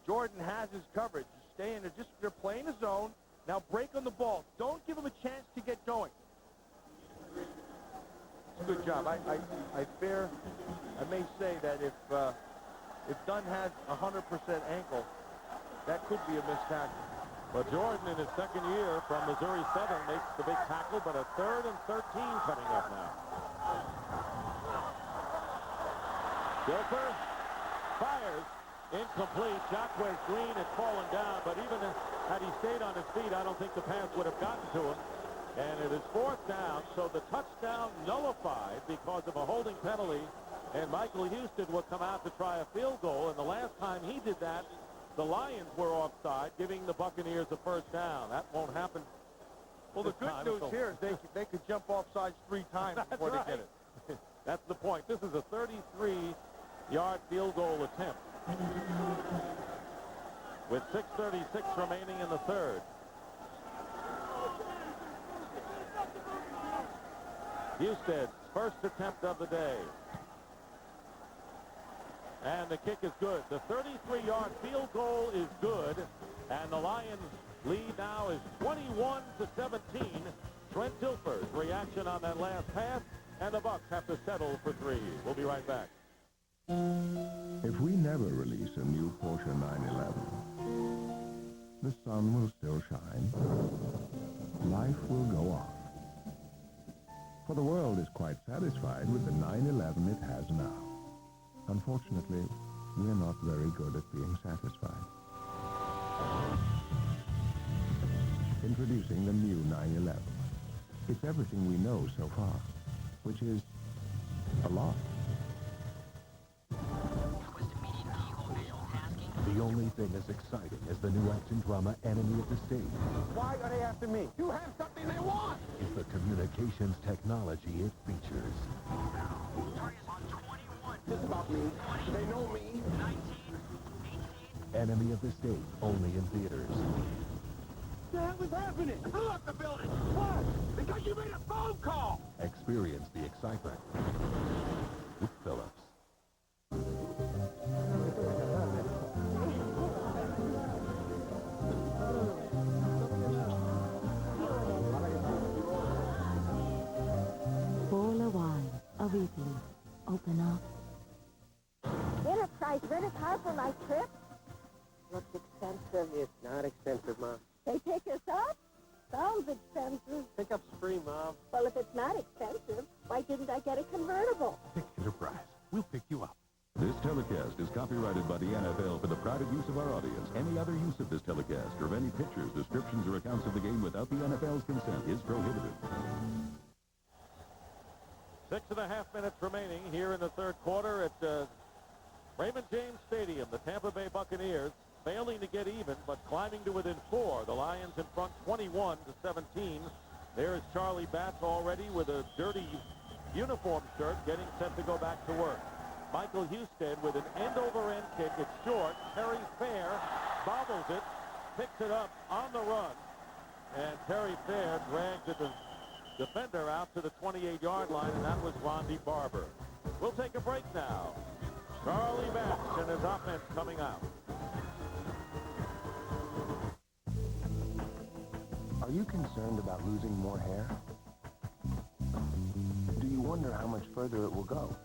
Jordan has his coverage. Stay in there. They're playing a zone. Now break on the ball. Don't give him a chance to get going. It's a good job. I may say that if Dunn has 100% ankle, that could be a missed tackle. But Jordan, in his second year from Missouri Southern, makes the big tackle, but a 3rd and 13 coming up now. Dilfer fires. Incomplete. Jacquez Green had fallen down, but even had he stayed on his feet, I don't think the pass would have gotten to him. And it is 4th down, so the touchdown nullified because of a holding penalty. And Michael Houston will come out to try a field goal, and the last time he did that, the Lions were offside, giving the Buccaneers a first down. That won't happen. Well, the good news here is they could jump off sides 3 times before they get it. That's the point. This is a 33-yard field goal attempt, with 6:36 remaining in the third. Husted's first attempt of the day. And the kick is good. The 33-yard field goal is good. And the Lions lead now is 21-17. Trent Dilfer's reaction on that last pass. And the Bucs have to settle for 3. We'll be right back. If we never release a new Porsche 911, the sun will still shine. Life will go on. For the world is quite satisfied with the 9/11 it has now. Unfortunately, we're not very good at being satisfied. Introducing the new 9/11. It's everything we know so far, which is a lot. The only thing as exciting as the new action drama Enemy of the State Why are they after me? You have something they want. is the communications technology it features. This is about me. They know me. Enemy of the State, only in theaters. What the hell is happening? Who left the building? What? Because you made a phone call. Experience the excitement with Phillips. Bola wine of Italy. Open up. Enterprise rent-a-car for my trip? Looks expensive. It's not expensive, Mom. They pick us up? Sounds expensive. Pickup's free, Mom. Well, if it's not expensive, why didn't I get a convertible? Pick Enterprise. We'll pick you up. This telecast is copyrighted by the NFL for the private use of our audience. Any other use of this telecast or of any pictures, descriptions, or accounts of the game without the NFL's consent is prohibited. 6.5 minutes remaining here in the third quarter at Raymond James Stadium. The Tampa Bay Buccaneers failing to get even, but climbing to within 4. The Lions in front 21-17. There is Charlie Batch already with a dirty uniform shirt getting set to go back to work. Michael Houston with an end-over-end kick. It's short. Terry Fair bobbles it, picks it up on the run, and Terry Fair drags the defender out to the 28-yard line, and that was Rondy Barber. We'll take a break now. Charlie Batch and his offense coming out. Are you concerned about losing more hair? Do you wonder how much further it will go?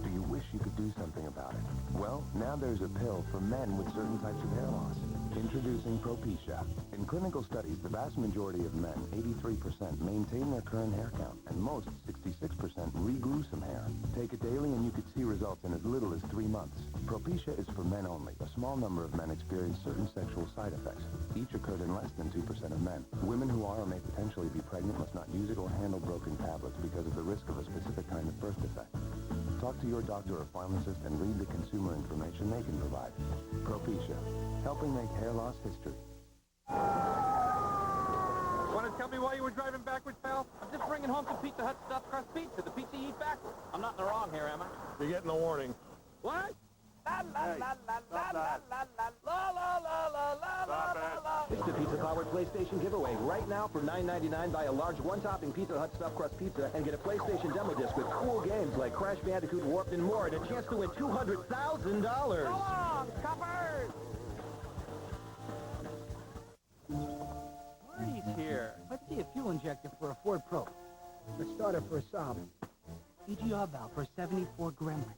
Do you wish you could do something about it? Well, now there's a pill for men with certain types of hair loss. Introducing Propecia. In clinical studies, the vast majority of men, 83%, maintain their current hair count, and most, 66%, regrew some hair. Take it daily and you could see results in as little as 3 months. Propecia is for men only. A small number of men experience certain sexual side effects. Each occurred in less than 2% of men. Women who are or may potentially be pregnant must not use it or handle broken tablets because of the risk of a specific kind of birth defect. Talk to your doctor or pharmacist and read the consumer information they can provide. Propecia, helping make hair loss history. Want to tell me why you were driving backwards, pal? I'm just bringing home some Pizza Hut stuffed crust pizza. The pizza you eat backwards. I'm not in the wrong here, am I? You're getting a warning. What? La la la la la la la la la la la la la la. It's the pizza-powered PlayStation giveaway. Right now, for $9.99, buy a large one-topping Pizza Hut stuffed crust pizza and get a PlayStation demo disc with cool games like Crash Bandicoot Warped and more, and a chance to win $200,000. Go on, coppers! Marty's here. Let's see a fuel injector for a Ford Pro. Let's start it for a Saab. EGR valve for a 74 Gremlin.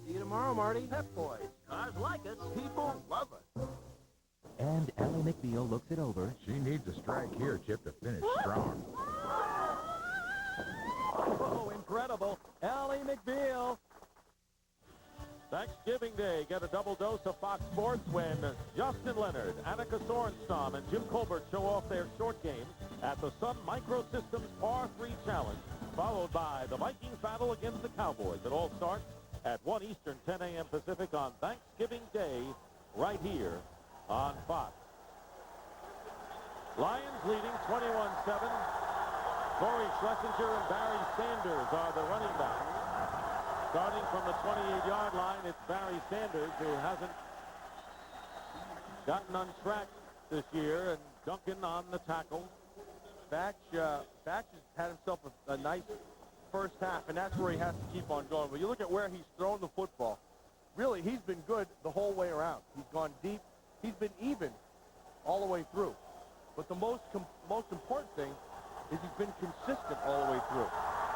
See you tomorrow, Marty. Pep Boys. Cars like us. People love us. And Ellie McNeil looks it over. She needs a strike here, Chip, to finish strong. Oh, incredible. Ellie McNeil. Thanksgiving Day, get a double dose of Fox Sports when Justin Leonard, Annika Sorenstam, and Jim Colbert show off their short game at the Sun Microsystems Par 3 Challenge, followed by the Vikings battle against the Cowboys. It all starts at 1 Eastern, 10 a.m. Pacific on Thanksgiving Day, right here on Fox. Lions leading 21-7. Corey Schlesinger and Barry Sanders are the running backs. Starting from the 28-yard line, it's Barry Sanders, who hasn't gotten on track this year, and Duncan on the tackle. Batch has had himself a nice first half, and that's where he has to keep on going. But you look at where he's thrown the football. Really, he's been good the whole way around. He's gone deep. He's been even all the way through. But the most important thing is he's been consistent all the way through.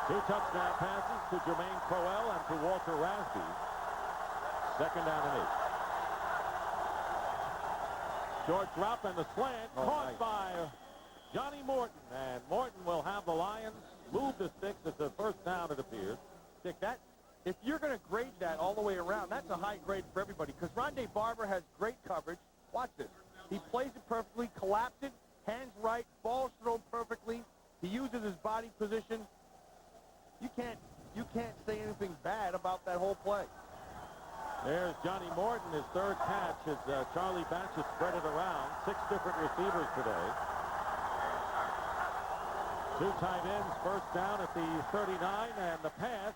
2 touchdown passes to Jermaine Crowell and to Walter Rasby. 2nd down and 8. Short drop and the slant caught nice. by Johnny Morton. And Morton will have the Lions move the sticks. It's a first down, it appears. Dick, if you're going to grade that all the way around, that's a high grade for everybody because Rondé Barber has great coverage. Watch this. He plays it perfectly, collapsed it, hands right, ball's thrown perfectly. He uses his body position. You can't say anything bad about that whole play. There's Johnny Morton, his third catch as Charlie Batch has spread it around. 6 different receivers today. 2 tight ends, first down at the 39, and the pass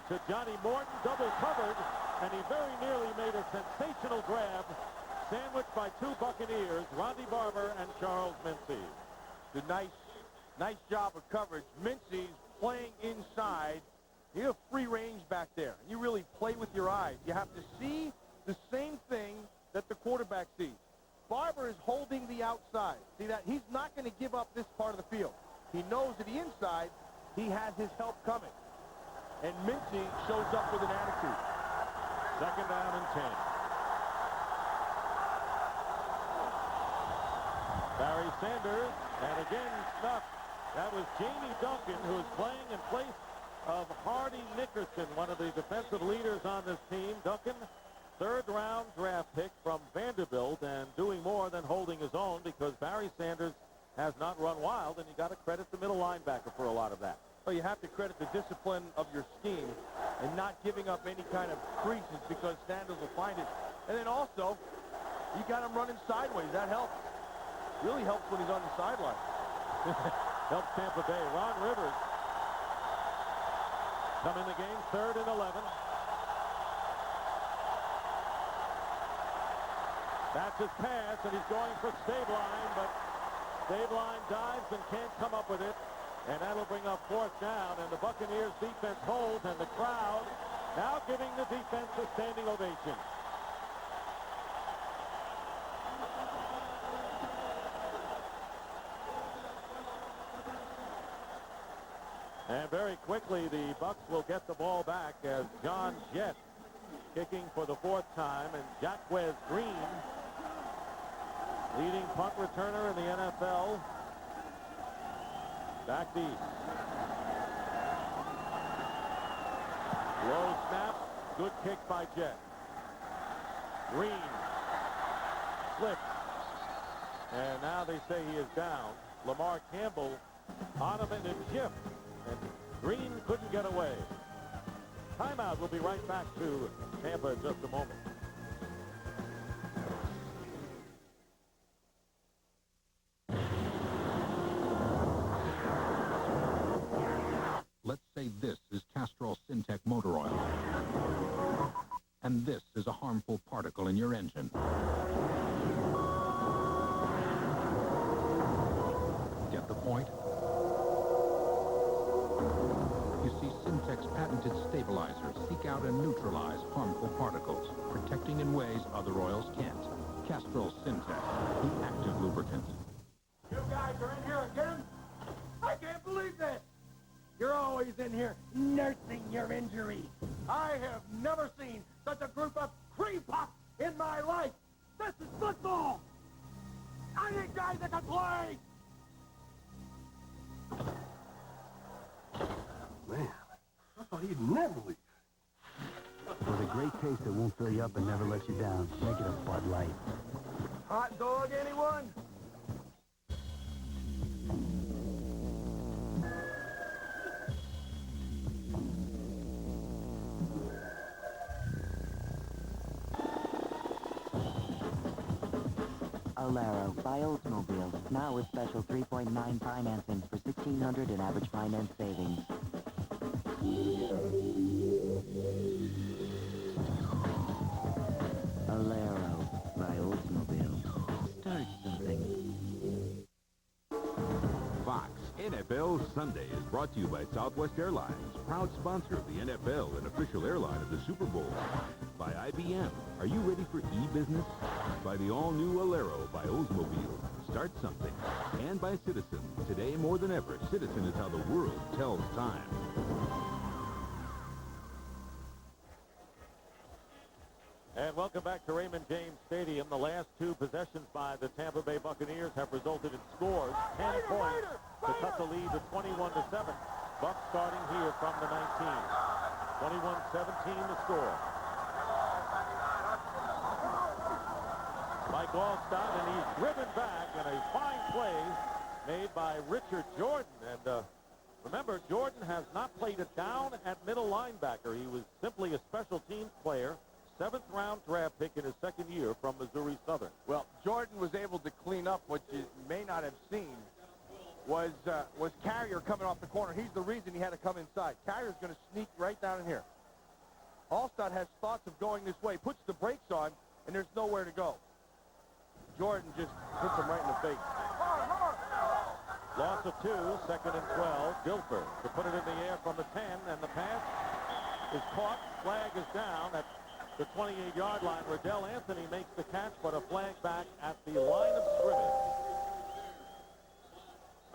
to Johnny Morton, double covered, and he very nearly made a sensational grab, sandwiched by 2 Buccaneers, Rondé Barber and Charles Mincy. The nice job of coverage. Mincy's playing inside. You have free range back there. You really play with your eyes. You have to see the same thing that the quarterback sees. Barber is holding the outside. See that? He's not going to give up this part of the field. He knows that the inside, he has his help coming. And Mincy shows up with an attitude. Second down and 10. Barry Sanders, and again snuffed. That was Jamie Duncan, who is playing in place of Hardy Nickerson, one of the defensive leaders on this team. Duncan, third-round draft pick from Vanderbilt, and doing more than holding his own because Barry Sanders has not run wild, and you got to credit the middle linebacker for a lot of that. Well, you have to credit the discipline of your scheme and not giving up any kind of creases because Sanders will find it. And then also, you got him running sideways. That helps. Really helps when he's on the sideline. Helps Tampa Bay. Ron Rivers come in the game, 3rd and 11. That's his pass, and he's going for Stabline, but Stabline dives and can't come up with it, and that'll bring up 4th down, and the Buccaneers defense holds, and the crowd now giving the defense a standing ovation. And very quickly, the Bucs will get the ball back as John Jett kicking for the 4th time, and Jacquez Green, leading punt returner in the NFL, back deep. Low snap, good kick by Jett. Green slips, and now they say he is down. Lamar Campbell on him in a jiff. And Green couldn't get away. Timeout. We'll be right back to Tampa in just a moment. Let's say this is Castrol Syntec motor oil. And this is a harmful particle in your engine. Get the point? You see, Syntec's patented stabilizers seek out and neutralize harmful particles, protecting in ways other oils can't. Castrol Syntec, the active lubricant. You guys are in here again? I can't believe this! You're always in here nursing your injury. I have never seen such a group of cream puffs in my life. This is football! I need guys that can play! Man, I thought he'd never leave. With a great taste that won't fill you up and never let you down, make it a Bud Light. Hot dog, anyone? Alero by Oldsmobile, now with special 3.9 financing for $1,600 in average finance savings. Alero by Oldsmobile. Start something. Fox NFL Sunday is brought to you by Southwest Airlines, proud sponsor of the NFL and official airline of the Super Bowl. By IBM, are you ready for e-business? By the all-new Alero by Oldsmobile, start something. And by Citizen, today more than ever, Citizen is how the world tells time. And welcome back to Raymond James Stadium. The last two possessions by the Tampa Bay Buccaneers have resulted in scores. 10 points to cut the lead to 21-7. Bucks starting here from the 19. 21-17 the score. Mike Allstott, and he's driven back, and a fine play made by Richard Jordan. And remember, Jordan has not played it down at middle linebacker. He was simply a special teams player, 7th-round draft pick in his second year from Missouri Southern. Well, Jordan was able to clean up what you may not have seen was Carrier coming off the corner. He's the reason he had to come inside. Carrier's going to sneak right down in here. Allstott has thoughts of going this way, puts the brakes on, and there's nowhere to go. Jordan just hits him right in the face. Loss of 2, 2nd and 12. Dilfer to put it in the air from the 10, and the pass is caught. Flag is down at the 28-yard line. Riddell Anthony makes the catch, but a flag back at the line of scrimmage.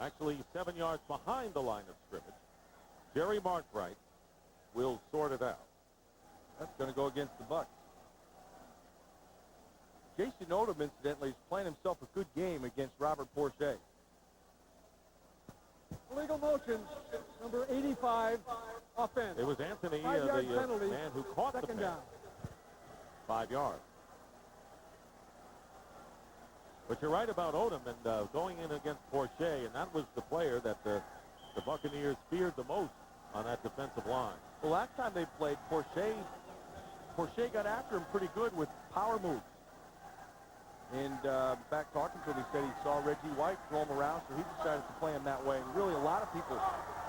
Actually, 7 yards behind the line of scrimmage. Jerry Markwright will sort it out. That's going to go against the Bucs. Jason Odom, incidentally, is playing himself a good game against Robert Porcher. Illegal motion, number 85, offense. It was Anthony, the man who caught the pass. Down. 5 yards. But you're right about Odom and going in against Porcher, and that was the player that the Buccaneers feared the most on that defensive line. The last time they played, Porcher got after him pretty good with power moves. And back talking to him, he said he saw Reggie White throw him around, so he decided to play him that way. And really, a lot of people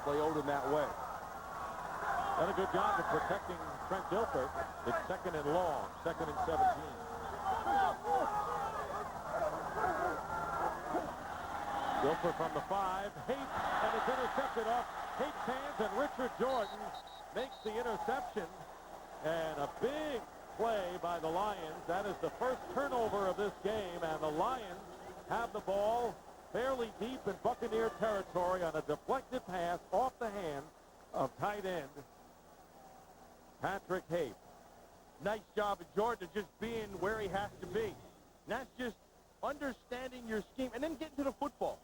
play Odom that way. Done a good job of protecting Trent Dilfer. It's 2nd and long, 2nd and 17. Dilfer from the 5, Hates, and it's intercepted off Hates' hands, and Richard Jordan makes the interception. And a big play by the Lions. That is the first turnover of this game, and the Lions have the ball fairly deep in Buccaneer territory on a deflected pass off the hands of tight end Patrick Hates. Nice job of Jordan just being where he has to be. And that's just understanding your scheme and then getting to the football.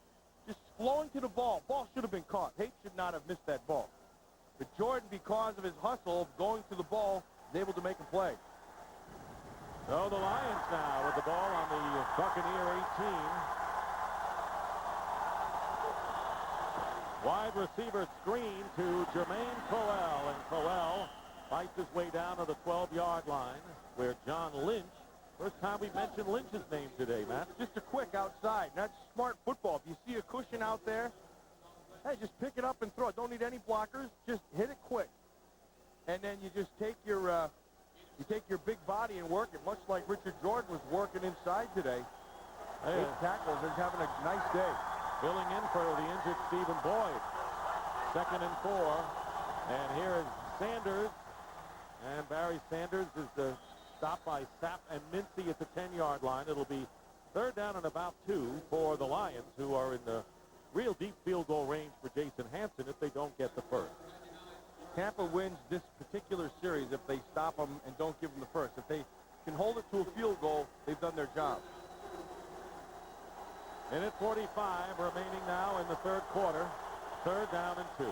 Just flowing to the ball. Ball should have been caught. Hates should not have missed that ball. But Jordan, because of his hustle of going to the ball, is able to make a play. So the Lions now with the ball on the Buccaneer 18. Wide receiver screen to Jermaine Crowell, and Crowell fights his way down to the 12-yard line where John Lynch, first time we mentioned Lynch's name today, Matt. Just a quick outside. That's smart football. If you see a cushion out there, hey, just pick it up and throw it. Don't need any blockers. Just hit it quick. And then you just take your big body and work it, much like Richard Jordan was working inside today. 8 tackles and having a nice day. Filling in for the injured Stephen Boyd. 2nd and 4. And here is Sanders. And Barry Sanders is stopped by Sapp and Mincy at the 10-yard line. It'll be 3rd down and about 2 for the Lions, who are in the real deep field goal range for Jason Hanson if they don't get the first. Tampa wins this particular series if they stop them and don't give them the first. If they can hold it to a field goal, they've done their job. Minute 45 remaining now in the 3rd quarter. 3rd down and 2.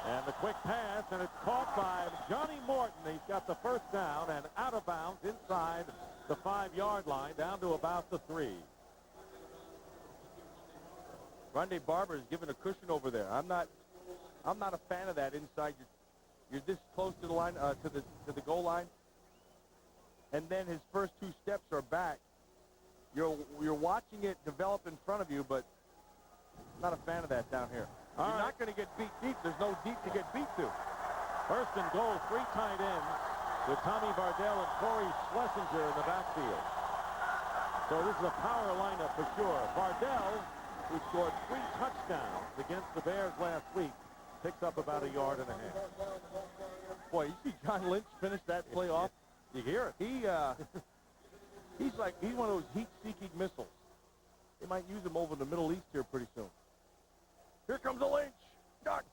And the quick pass, and it's caught by Johnny Morton. He's got the first down and out of bounds inside the 5-yard line, down to about the 3. Rondé Barber is giving a cushion over there. I'm not a fan of that inside. You're this close to the line, to the goal line, and then his first 2 steps are back. You're watching it develop in front of you, but I'm not a fan of that down here. You're not going to get beat deep. There's no deep to get beat to. 1st and goal, 3 tight ends with Tommy Bardell and Corey Schlesinger in the backfield. So this is a power lineup for sure. Bardell, who scored 3 touchdowns against the Bears last week, picks up about 1.5 yards. Boy, you see John Lynch finish that play off? You hear it. He's one of those heat-seeking missiles. They might use him over the Middle East here pretty soon. Here comes a Lynch. Duck.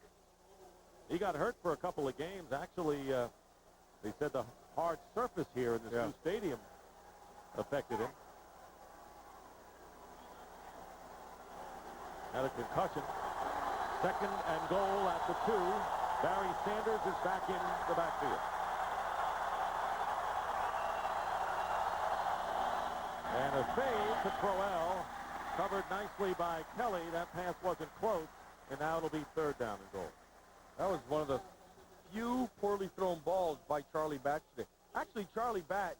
He got hurt for a couple of games. Actually, they said the hard surface here in this new stadium affected him. Had a concussion. 2nd and goal at the 2. Barry Sanders is back in the backfield. And a fade to Crowell, covered nicely by Kelly. That pass wasn't close, and now it'll be 3rd down and goal. That was one of the few poorly thrown balls by Charlie Batch today. Actually, Charlie Batch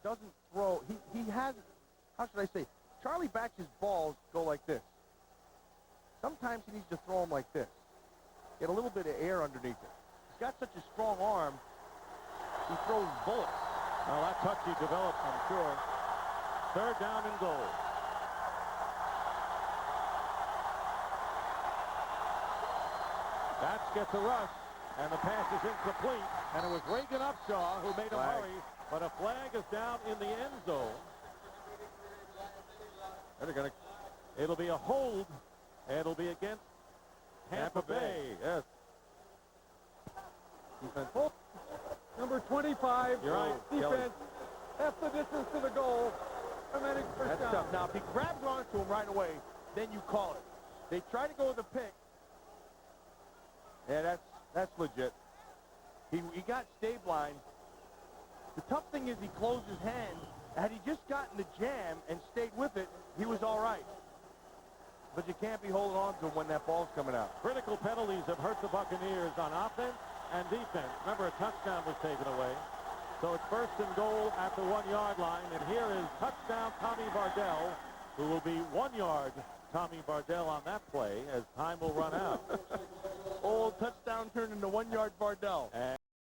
doesn't throw. He has, how should I say, Charlie Batch's balls go like this. Sometimes he needs to throw them like this. Get a little bit of air underneath it. He's got such a strong arm, he throws bullets. Well, that touch he developed, I'm sure. 3rd down and goal. Batch gets a rush, and the pass is incomplete. And it was Reagan Upshaw who made a hurry, but a flag is down in the end zone. It'll be a hold. It'll be against Tampa Bay. Yes. Defense. Number 25. You're right. Defense. That's the distance to the goal. Tremendous first That's down. tough. Now, if he grabs onto him right away, then you call it. They try to go with the pick. Yeah, that's legit. He got stabilized. The tough thing is he closed his hand. Had he just gotten the jam and stayed with it, he was all right. But you can't be holding on to him when that ball's coming out. Critical penalties have hurt the Buccaneers on offense and defense. Remember, a touchdown was taken away. So it's 1st and goal at the 1-yard line. And here is touchdown Tommy Bardell, who will be 1-yard Tommy Bardell on that play as time will run out. Touchdown turned into 1-yard Bardell.